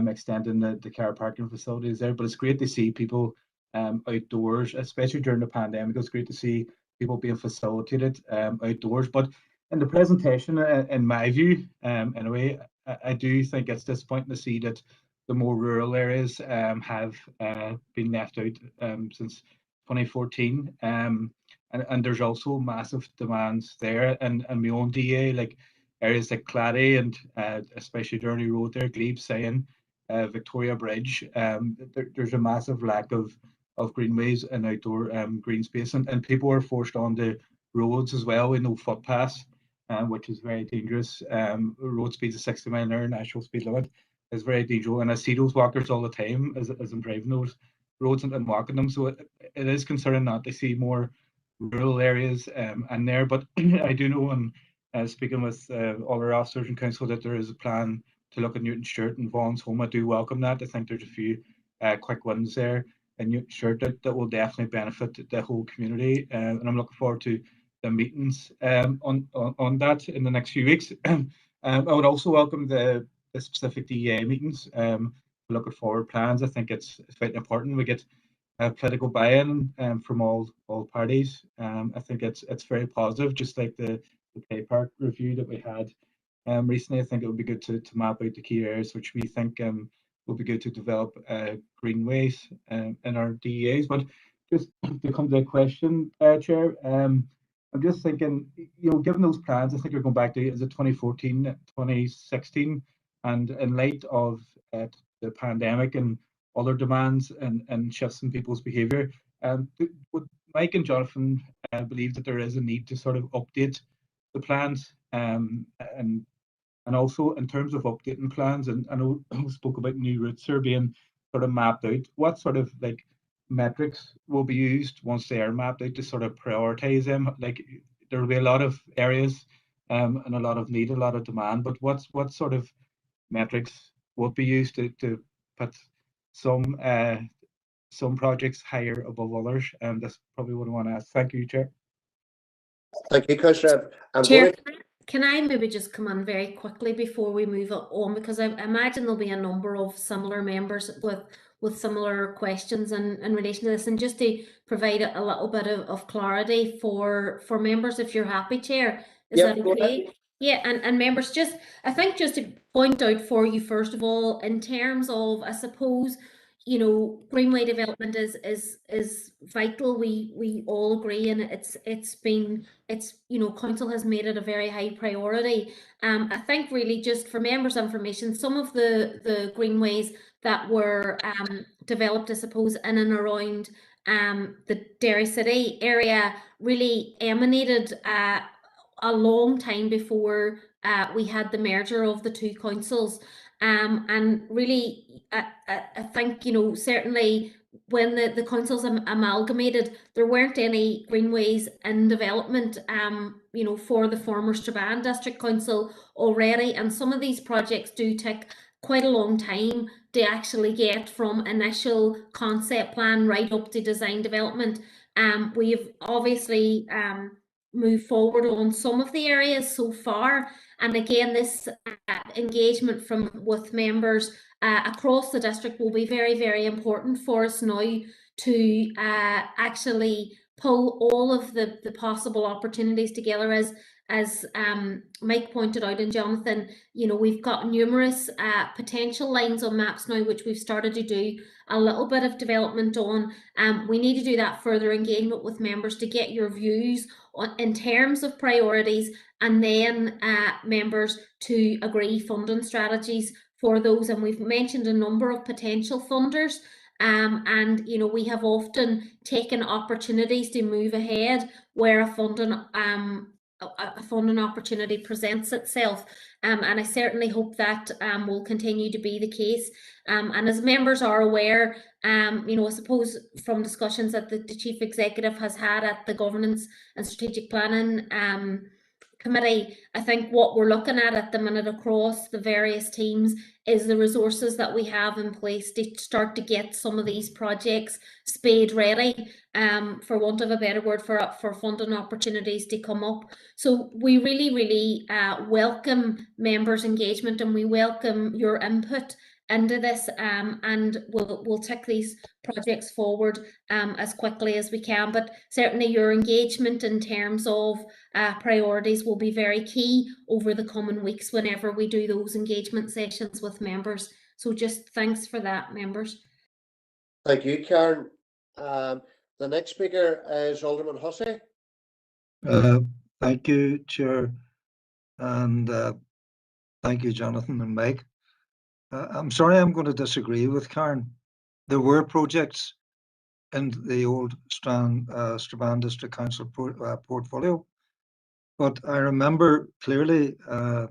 extending the car parking facilities there, but it's great to see people outdoors, especially during the pandemic. It's great to see people being facilitated outdoors. But in the presentation, in my view, anyway, I do think it's disappointing to see that the more rural areas have been left out since 2014, and there's also massive demands there, and my own DA, like areas like Clady and especially Derry Road there, Glebe, Sion, Victoria Bridge, there's a massive lack of greenways and outdoor green space, and people are forced onto roads as well with no footpaths, which is very dangerous. Road speeds of 60 miles an hour, national speed limit is very dangerous, and I see those walkers all the time as I'm driving those roads and walking them. So it is concerning not to see more rural areas and there. But I do know, and speaking with all our officers in council, that there is a plan to look at Newton Stewart and Vaughan's Home. I do welcome that. I think there's a few quick wins there in Newton Stewart that will definitely benefit the whole community, and I'm looking forward to the meetings on that in the next few weeks. I would also welcome the specific DEA meetings, looking forward plans. I think it's quite important we get political buy-in from all parties. I think it's very positive, just like the Play Park review that we had recently. I think it would be good to map out the key areas which we think will be good to develop greenways in our DEAs. But just to come to the question, Chair, I'm just thinking, given those plans, I think you're going back to, is it 2014, 2016, and in light of the pandemic and other demands and shifts in people's behaviour, would Mike and Jonathan believe that there is a need to sort of update the plans, and also in terms of updating plans, and I know we spoke about new routes are being sort of mapped out, what sort of like metrics will be used once they are mapped out to sort of prioritize them? Like there will be a lot of areas and a lot of need, a lot of demand, but what sort of metrics will be used to put some projects higher above others? And that's probably what I want to ask. Thank you, Chair. Thank you, Councillor. Chair, can I maybe just come on very quickly before we move on, because I imagine there'll be a number of similar members with similar questions in relation to this, and just to provide a little bit of clarity for members, if you're happy, Chair. Is that okay? Yeah, and members, just I think just to point out for you, first of all, in terms of, I suppose, you know, greenway development is vital. We all agree, and it's you know, council has made it a very high priority. I think really just for members' information, some of the greenways that were developed, I suppose, in and around the Derry City area really emanated a long time before we had the merger of the two councils. And really, I think, you know, certainly when the councils amalgamated, there weren't any greenways in development, you know, for the former Strabane District Council already. And some of these projects do take quite a long time to actually get from initial concept plan right up to design development. We've obviously moved forward on some of the areas so far. And again, this engagement with members across the district will be very, very important for us now to actually pull all of the possible opportunities together. As Mike pointed out, and Jonathan, you know, we've got numerous potential lines on maps now, which we've started to do a little bit of development on. We need to do that further engagement with members to get your views in terms of priorities, and then members to agree funding strategies for those. And we've mentioned a number of potential funders. And you know, we have often taken opportunities to move ahead where a funding opportunity presents itself, and I certainly hope that will continue to be the case. And as members are aware, you know, I suppose from discussions that the Chief Executive has had at the Governance and Strategic Planning Committee, I think what we're looking at the minute across the various teams is the resources that we have in place to start to get some of these projects spade ready, for want of a better word, for funding opportunities to come up. So we really welcome members' engagement, and we welcome your input into this, and we'll take these projects forward as quickly as we can. But certainly your engagement in terms of priorities will be very key over the coming weeks whenever we do those engagement sessions with members. So just thanks for that, members. Thank you, Karen. The next speaker is Alderman Hussey. Thank you, Chair, and thank you, Jonathan and Mike. I'm sorry, I'm going to disagree with Karen. There were projects in the old Strabane District Council portfolio, but I remember clearly the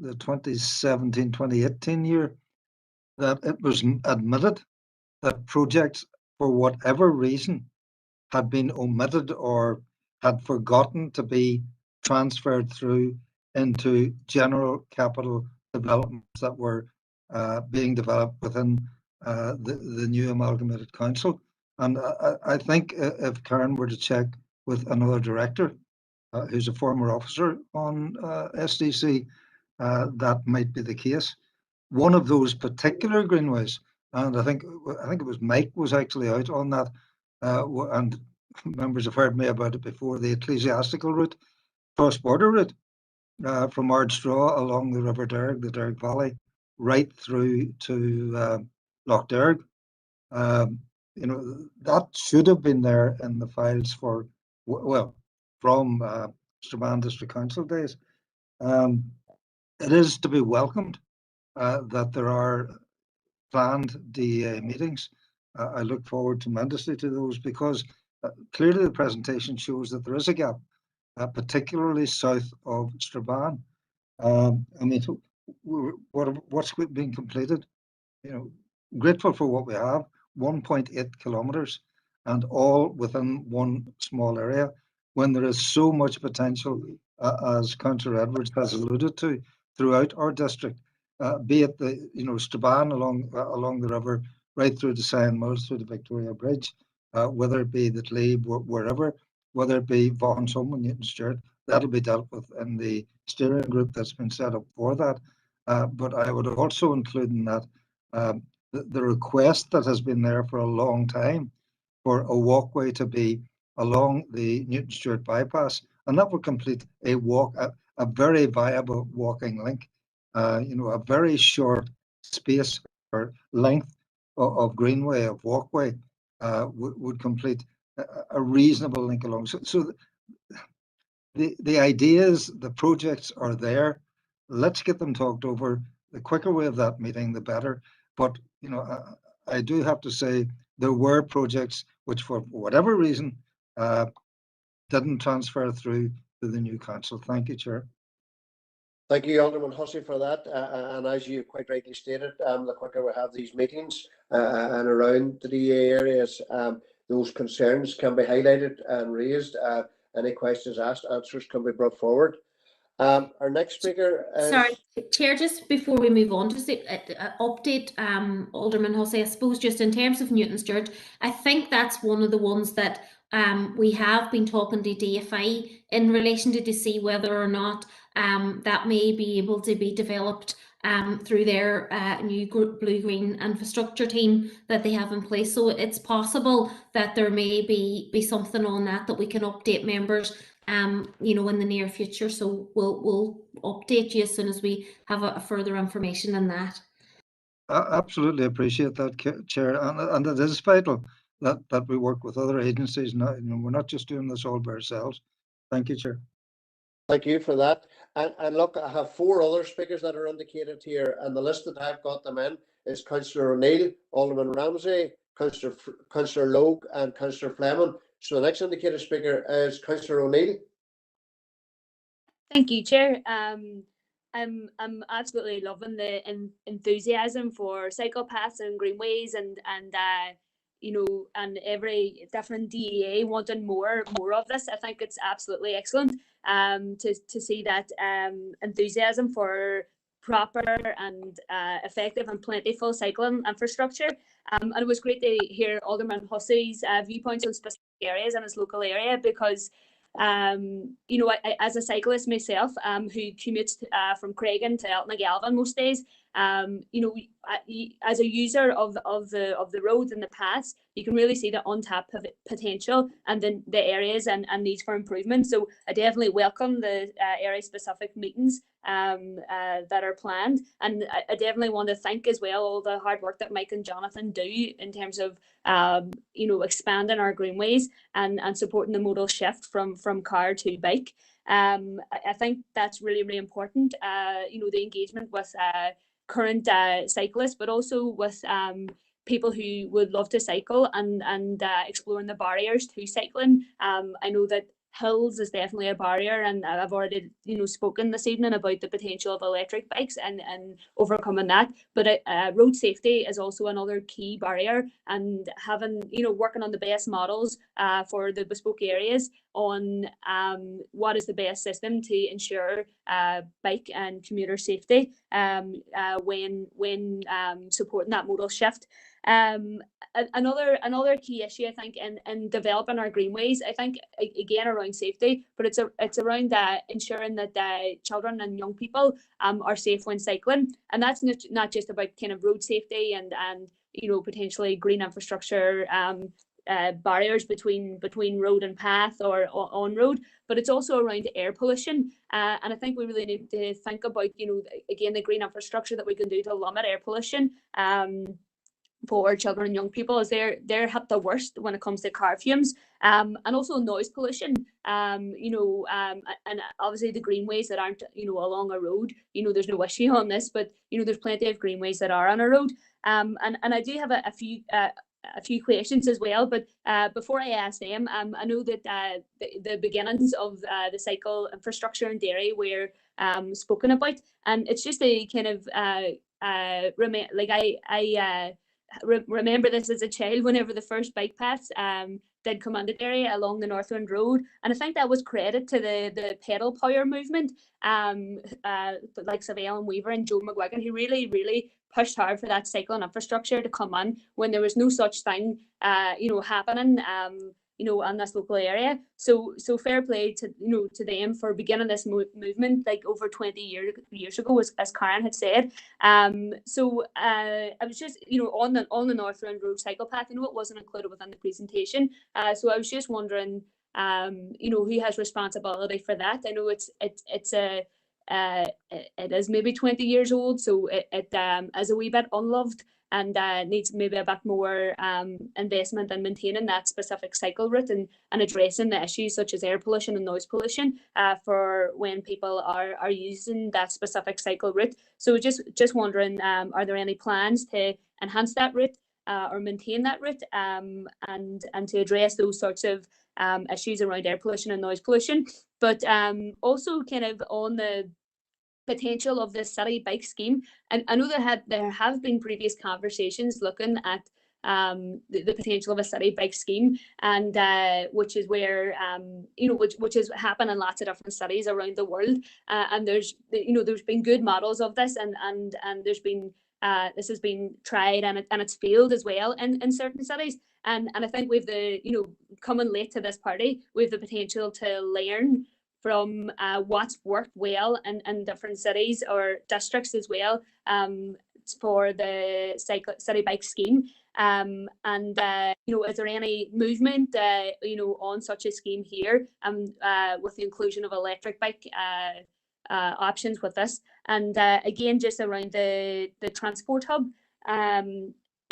2017-2018 year that it was admitted that projects, for whatever reason, had been omitted or had forgotten to be transferred through into general capital developments that were being developed within the new amalgamated council. And I think if Karen were to check with another director who's a former officer on SDC, that might be the case. One of those particular greenways, and I think it was Mike was actually out on that, and members have heard me about it before, the ecclesiastical route, cross-border route, from Ardstraw along the River Derg, the Derg Valley, right through to Loch Derg. You know, that should have been there in the files for, well, from Strabane District Council days. It is to be welcomed that there are planned DEA meetings. I look forward tremendously to those, because clearly the presentation shows that there is a gap, particularly south of Strabane. I mean, what's being completed? You know, grateful for what we have, 1.8 kilometres, and all within one small area, when there is so much potential, as Councillor Edwards has alluded to, throughout our district, be it the Strabane along the river, right through to Sion Mills, through the Victoria Bridge, whether it be the Glebe, wherever, whether it be Vaughan's Home and Newton Stewart, that'll be dealt with in the steering group that's been set up for that. But I would also include in that the request that has been there for a long time for a walkway to be along the Newton Stewart bypass, and that would complete a very viable walking link. A very short space or length of greenway, of walkway, would complete a reasonable link along. So the ideas, the projects are there. Let's get them talked over. The quicker we have that meeting, the better. But I do have to say there were projects which, for whatever reason, didn't transfer through to the new council. Thank you, Chair. Thank you, Alderman Hussey, for that. And as you quite rightly stated, the quicker we have these meetings and around the DA areas, those concerns can be highlighted and raised. Any questions asked, answers can be brought forward. Our next speaker is... Sorry, Chair, just before we move on, just an update, Alderman Hussey, I suppose just in terms of Newton Stewart, I think that's one of the ones that we have been talking to DFI in relation to see whether or not that may be able to be developed through their new blue-green infrastructure team that they have in place. So it's possible that there may be something on that we can update members in the near future. So we'll update you as soon as we have a further information on that. I absolutely appreciate that, Chair, and it is vital that we work with other agencies. Now, we're not just doing this all by ourselves. Thank you, Chair. Thank you for that. And look, I have 4 other speakers that are indicated here, and the list that I've got them in is Councillor O'Neill, Alderman Ramsey, Councillor Logue, and Councillor Fleming. So the next indicated speaker is Councillor O'Neill. Thank you, Chair. I'm absolutely loving the enthusiasm for cycle paths and greenways and every different DEA wanting more of this. I think it's absolutely excellent to see that enthusiasm for proper and effective and plentiful cycling infrastructure. And it was great to hear Alderman Hussey's viewpoints on specific areas in his local area, because I, as a cyclist myself, who commutes from Craigan to Elton Galvin most days, as a user of the roads and the paths, you can really see the untapped potential and then the areas and needs for improvement. So I definitely welcome the area specific meetings that are planned, and I definitely want to thank as well all the hard work that Mike and Jonathan do in terms of expanding our greenways and supporting the modal shift from car to bike. I think that's really, really important. The engagement with current cyclists, but also with people who would love to cycle and exploring the barriers to cycling. I know that hills is definitely a barrier, and I've already spoken this evening about the potential of electric bikes and overcoming that, but road safety is also another key barrier, and having working on the best models for the bespoke areas on what is the best system to ensure bike and commuter safety when supporting that modal shift. Another key issue, I think, in developing our greenways, I think again around safety, but it's around ensuring that children and young people are safe when cycling, and that's not just about kind of road safety and potentially green infrastructure barriers between road and path or on road, but it's also around air pollution, and I think we really need to think about again the green infrastructure that we can do to limit air pollution for children and young people, as they're hit the worst when it comes to car fumes, and also noise pollution. And obviously the greenways that aren't along a road, there's no issue on this, but there's plenty of greenways that are on a road. And I do have a few questions as well, but before I ask them, I know that the beginnings of the cycle infrastructure in Derry were spoken about, and it's just a kind of remember this as a child whenever the first bike paths did come onto Derry along the Northland Road, and I think that was credit to the pedal power movement, like Alan Weaver and Joe McGuigan, who really pushed hard for that cycling infrastructure to come on when there was no such thing, happening, on this local area. So fair play to to them for beginning this movement like over 20 years ago, as Karen had said. So I was just on the Northland Road cycle path. It wasn't included within the presentation. So I was just wondering, who has responsibility for that? I know it is maybe 20 years old, so it is a wee bit unloved and needs maybe a bit more investment in maintaining that specific cycle route and addressing the issues such as air pollution and noise pollution for when people are using that specific cycle route. So just wondering, are there any plans to enhance that route or maintain that route and to address those sorts of issues around air pollution and noise pollution? But also kind of on the potential of the city bike scheme, and I know there have been previous conversations looking at the potential of a city bike scheme, and which is where which has happened in lots of different cities around the world, and there's been good models of this, and there's been this has been tried and it's failed as well in certain cities, and I think we've coming late to this party, we have the potential to learn from what's worked well in different cities or districts as well for the city bike scheme. And is there any movement on such a scheme here with the inclusion of electric bike options with this? And again, just around the transport hub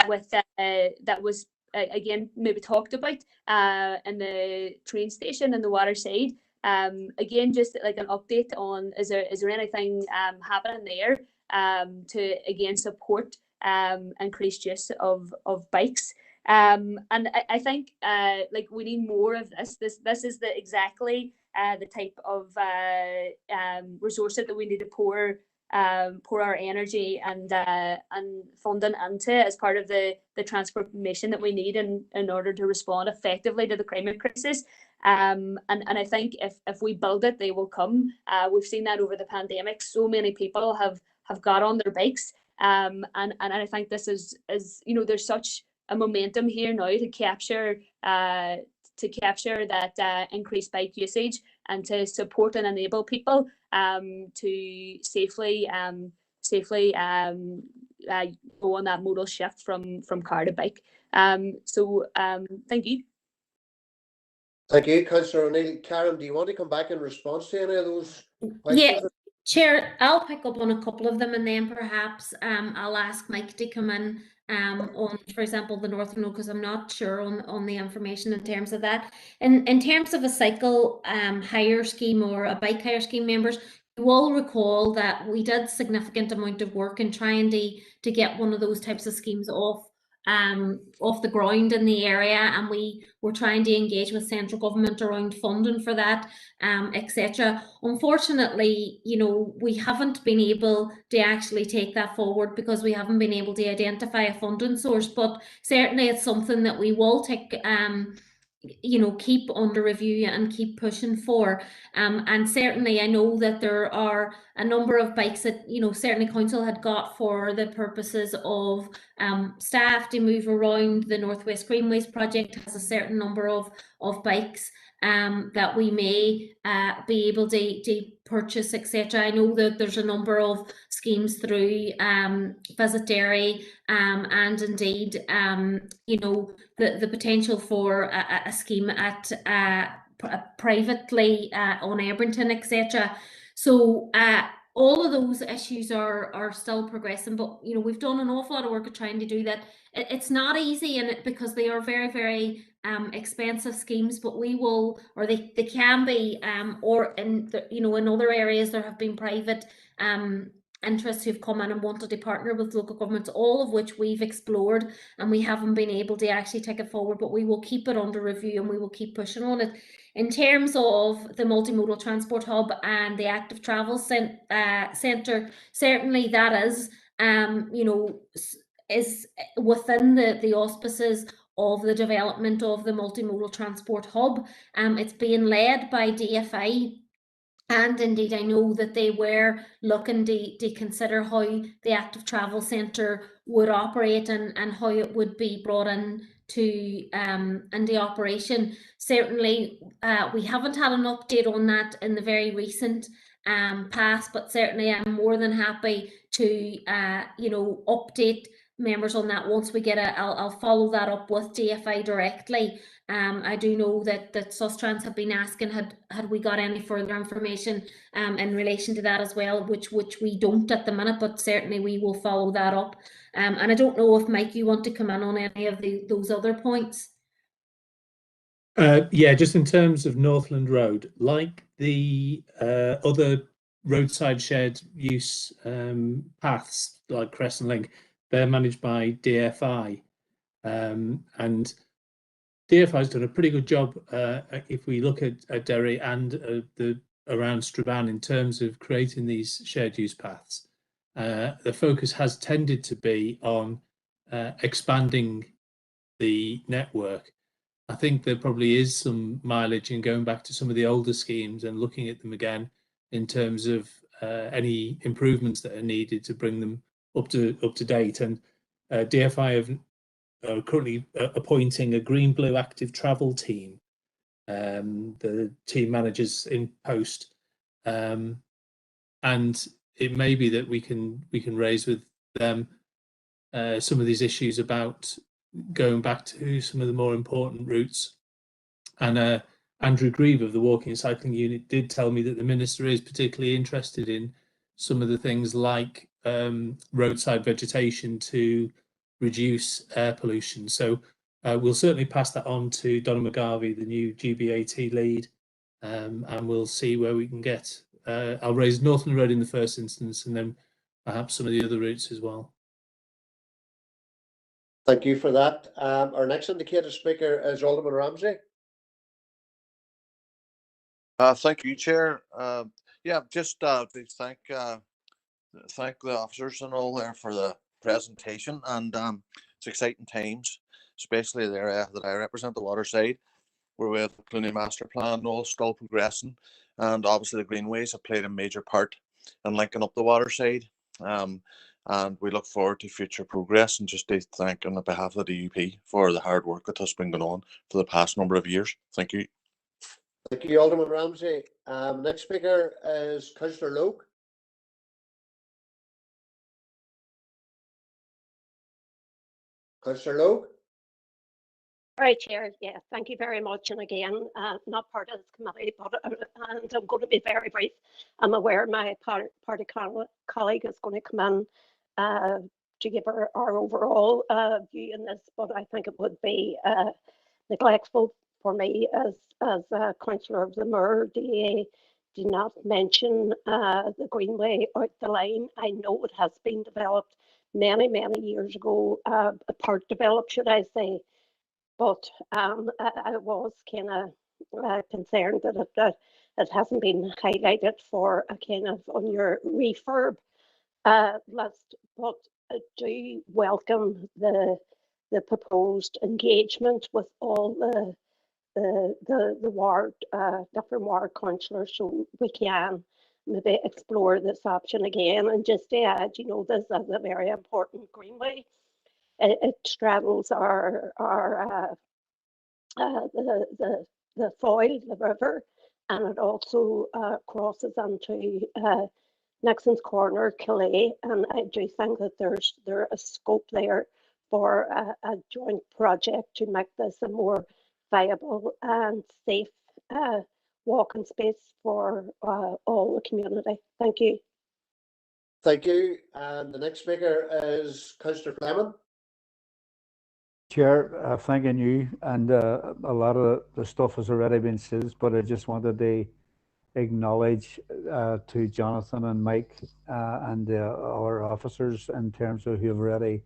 with that was again maybe talked about in the train station and the waterside. Again, just like an update on is there anything happening there to again support increased use of bikes, and I think like we need more of this. This is exactly the type of resources that we need to pour our energy and funding into as part of the transformation that we need in order to respond effectively to the climate crisis. And I think if we build it, they will come. We've seen that over the pandemic. So many people have got on their bikes, and I think this is there's such a momentum here now to capture that increased bike usage and to support and enable people to safely go on that modal shift from car to bike. So thank you. Thank you, Councillor O'Neill. Karen, do you want to come back in response to any of those questions? Yeah, Chair, I'll pick up on a couple of them, and then perhaps I'll ask Mike to come in on, for example, the Northern Road, because I'm not sure on the information in terms of that. In terms of a cycle hire scheme or a bike hire scheme, members, you will recall that we did significant amount of work in trying to get one of those types of schemes off the ground in the area, and we were trying to engage with central government around funding for that, etc. Unfortunately, we haven't been able to actually take that forward because we haven't been able to identify a funding source, but certainly it's something that we will take keep under review and keep pushing for, and certainly I know that there are a number of bikes that certainly council had got for the purposes of staff to move around. The Northwest Greenways project has a certain number of bikes that we may be able to purchase, etc. I know that there's a number of schemes through Visit Derry and indeed the potential for a scheme at privately on Ebrington, etc. So all of those issues are still progressing, but we've done an awful lot of work at trying to do that. It's not easy, and because they are very, very expensive schemes, but we will, or they can be, or in in other areas there have been private interests who've come in and wanted to partner with local governments, all of which we've explored, and we haven't been able to actually take it forward, but we will keep it under review and we will keep pushing on it. In terms of the multimodal transport hub and the active travel centre, certainly that is is within the auspices of the development of the multimodal transport hub. It's being led by DFI. And indeed, I know that they were looking to consider how the Active Travel Centre would operate and how it would be brought in to the operation. Certainly, we haven't had an update on that in the very recent past, but certainly I'm more than happy to update members on that once we get I'll follow that up with DFI directly. I do know that Sustrans have been asking had we got any further information in relation to that as well, which we don't at the minute, but certainly we will follow that up. And I don't know if Mike, you want to come in on any of those other points. Yeah, just in terms of Northland Road, like the other roadside shared use paths like Crescent Link, they're managed by DFI, and DFI's done a pretty good job if we look at Derry and around Strabane in terms of creating these shared use paths. The focus has tended to be on expanding the network. I think there probably is some mileage in going back to some of the older schemes and looking at them again in terms of any improvements that are needed to bring them up to date. And DFI are currently appointing a green blue active travel team, the team managers in post, and it may be that we can raise with them some of these issues about going back to some of the more important routes. And Andrew Grieve of the Walking and Cycling Unit did tell me that the Minister is particularly interested in some of the things like roadside vegetation to reduce air pollution. So we'll certainly pass that on to Donna McGarvey, the new GBAT lead, and we'll see where we can get. I'll raise Northland Road in the first instance, and then perhaps some of the other routes as well. Thank you for that. Our next indicated speaker is Alderman Ramsey. Thank you, Chair. Yeah, just to thank the officers and all there for the presentation, and it's exciting times, especially the area that I represent, the waterside, where we have the Clooney Master Plan all still progressing, and obviously the greenways have played a major part in linking up the waterside. And we look forward to future progress, and just to thank on behalf of the DUP for the hard work that has been going on for the past number of years. Thank you. Thank you, Alderman Ramsey. Next speaker is Councillor Loke. Councillor Loke. Right, Chair. Yeah, thank you very much. And again, not part of this committee, but and I'm going to be very brief. I'm aware my party colleague is going to come in to give our overall view in this, but I think it would be neglectful for me as a councillor of the Moor DA do not mention the Greenway out the line. I know it has been developed many years ago, a part developed, should I say. But I was kind of concerned that it hasn't been highlighted for a kind of on your refurb list. But I do welcome the proposed engagement with all the ward, different ward councillors, so we can maybe explore this option again. And just to add, you know, this is a very important greenway. It straddles the Foyle, the river, and it also crosses onto Nixon's Corner, Calais, and I do think that there's a scope there for a joint project to make this a more viable and safe walking space for all the community. Thank you. Thank you. And the next speaker is Councillor Fleming. Chair, thanking you, and a lot of the stuff has already been said, but I just wanted to acknowledge to Jonathan and Mike and our officers in terms of who have already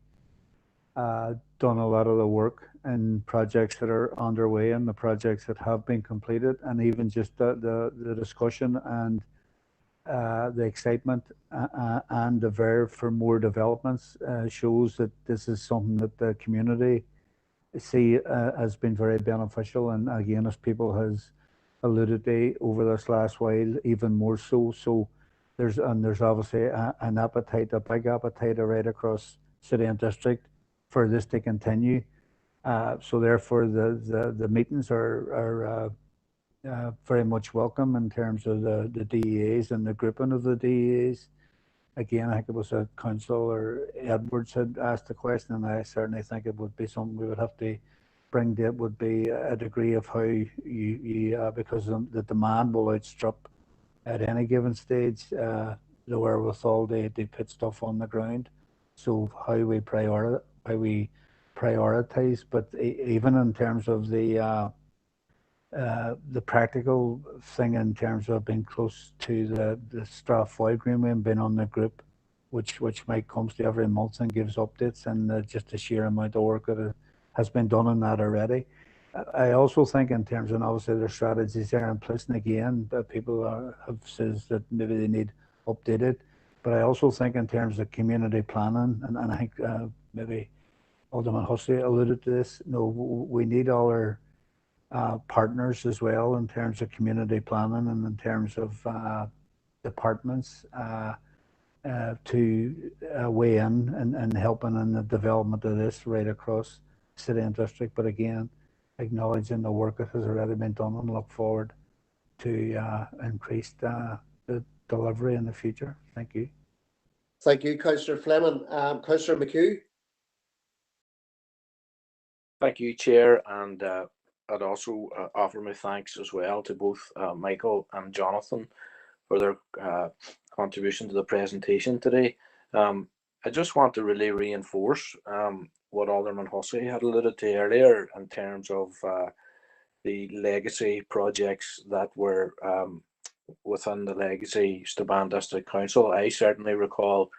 done a lot of the work in projects that are underway and the projects that have been completed, and even just the discussion and the excitement and the verve for more developments shows that this is something that the community see has been very beneficial, and again, as people has alluded to over this last while, even more so. So there's obviously an appetite, a big appetite right across city and district for this to continue. So therefore, the meetings are very much welcome in terms of the DEAs and the grouping of the DEAs. Again, I think it was a Councillor Edwards had asked the question, and I certainly think it would be something we would have to bring to it, would be a degree of how you because the demand will outstrip at any given stage the wherewithal to put stuff on the ground. So how we prioritize, but even in terms of the practical thing in terms of being close to the Strabane Greenway and being on the group, which Mike comes to every month and gives updates, and just the sheer amount of work that has been done on that already. I also think in terms of, obviously there's strategies there in place, and again, that people have says that maybe they need updated, but I also think in terms of community planning, and I think maybe Alderman Hussey alluded to this, we need all our partners as well in terms of community planning and in terms of departments to weigh in and helping in the development of this right across city and district. But again, acknowledging the work that has already been done and look forward to increased the delivery in the future. Thank you. Thank you, Councillor Fleming. Councillor McHugh. Thank you, Chair, and I'd also offer my thanks as well to both Michael and Jonathan for their contribution to the presentation today. I just want to really reinforce what Alderman Hussey had alluded to earlier in terms of the legacy projects that were within the legacy Strabane District Council. I certainly recall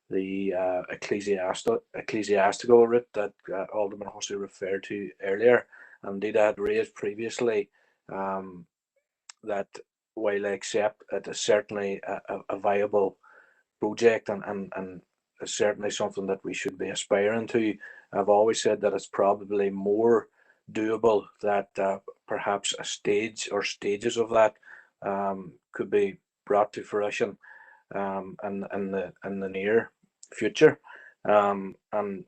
the ecclesiastical route that Alderman Hussey referred to earlier. Indeed, I had raised previously that while I accept it is certainly a viable project and certainly something that we should be aspiring to, I've always said that it's probably more doable, that perhaps a stage or stages of that could be brought to fruition in the near future. And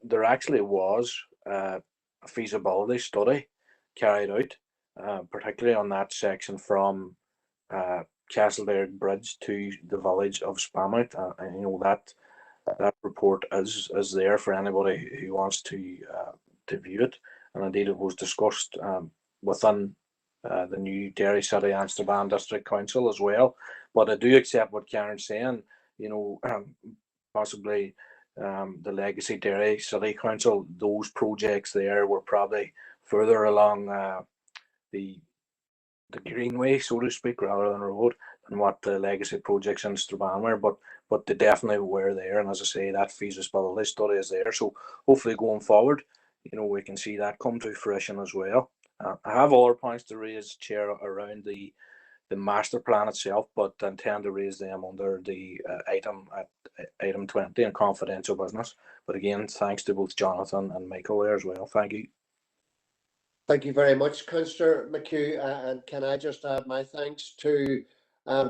there actually was a feasibility study carried out, particularly on that section from Castleberg Bridge to the village of Spamouth. And you know that report is there for anybody who wants to view it. And indeed, it was discussed within the new Derry City and Strabane District Council as well. But I do accept what Karen's saying. You know, possibly the legacy Derry City Council, those projects there were probably further along the greenway, so to speak, rather than a road, than what the legacy projects in Strabane were. But they definitely were there, and as I say, that feasibility study is there. So hopefully going forward, you know, we can see that come to fruition as well. I have other points to raise, Chair, around the master plan itself, but I intend to raise them under the item 20 and confidential business. But again, thanks to both Jonathan and Michael there as well. Thank you. Thank you very much, Councillor McHugh, and can I just add my thanks to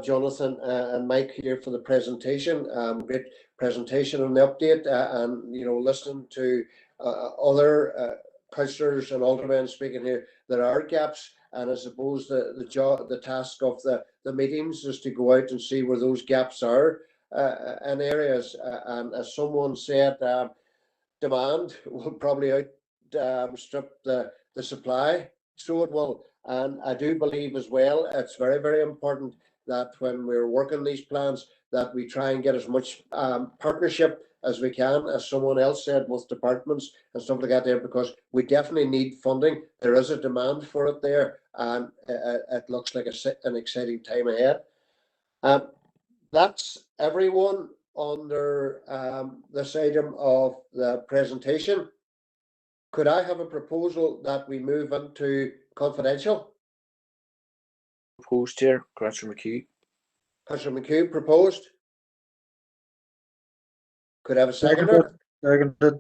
Jonathan and Mike here for the presentation. Great presentation and the update, and you know, listening to other councillors and aldermen speaking here. There are gaps, and I suppose the task of the meetings is to go out and see where those gaps are in areas. And as someone said, demand will probably outstrip the supply, so it will. And I do believe as well, it's very, very important that when we're working these plans, that we try and get as much partnership as we can, as someone else said, with departments and stuff like that there, because we definitely need funding. There is a demand for it there, and it looks like an exciting time ahead. That's everyone under this item of the presentation. Could I have a proposal that we move into confidential? Proposed, Chair, Councillor McHugh. Councillor McHugh proposed. Could I have a seconder? Seconded,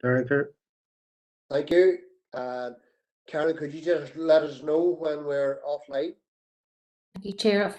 Derek. Thank you. Karen, could you just let us know when we're offline? Thank you, Chair.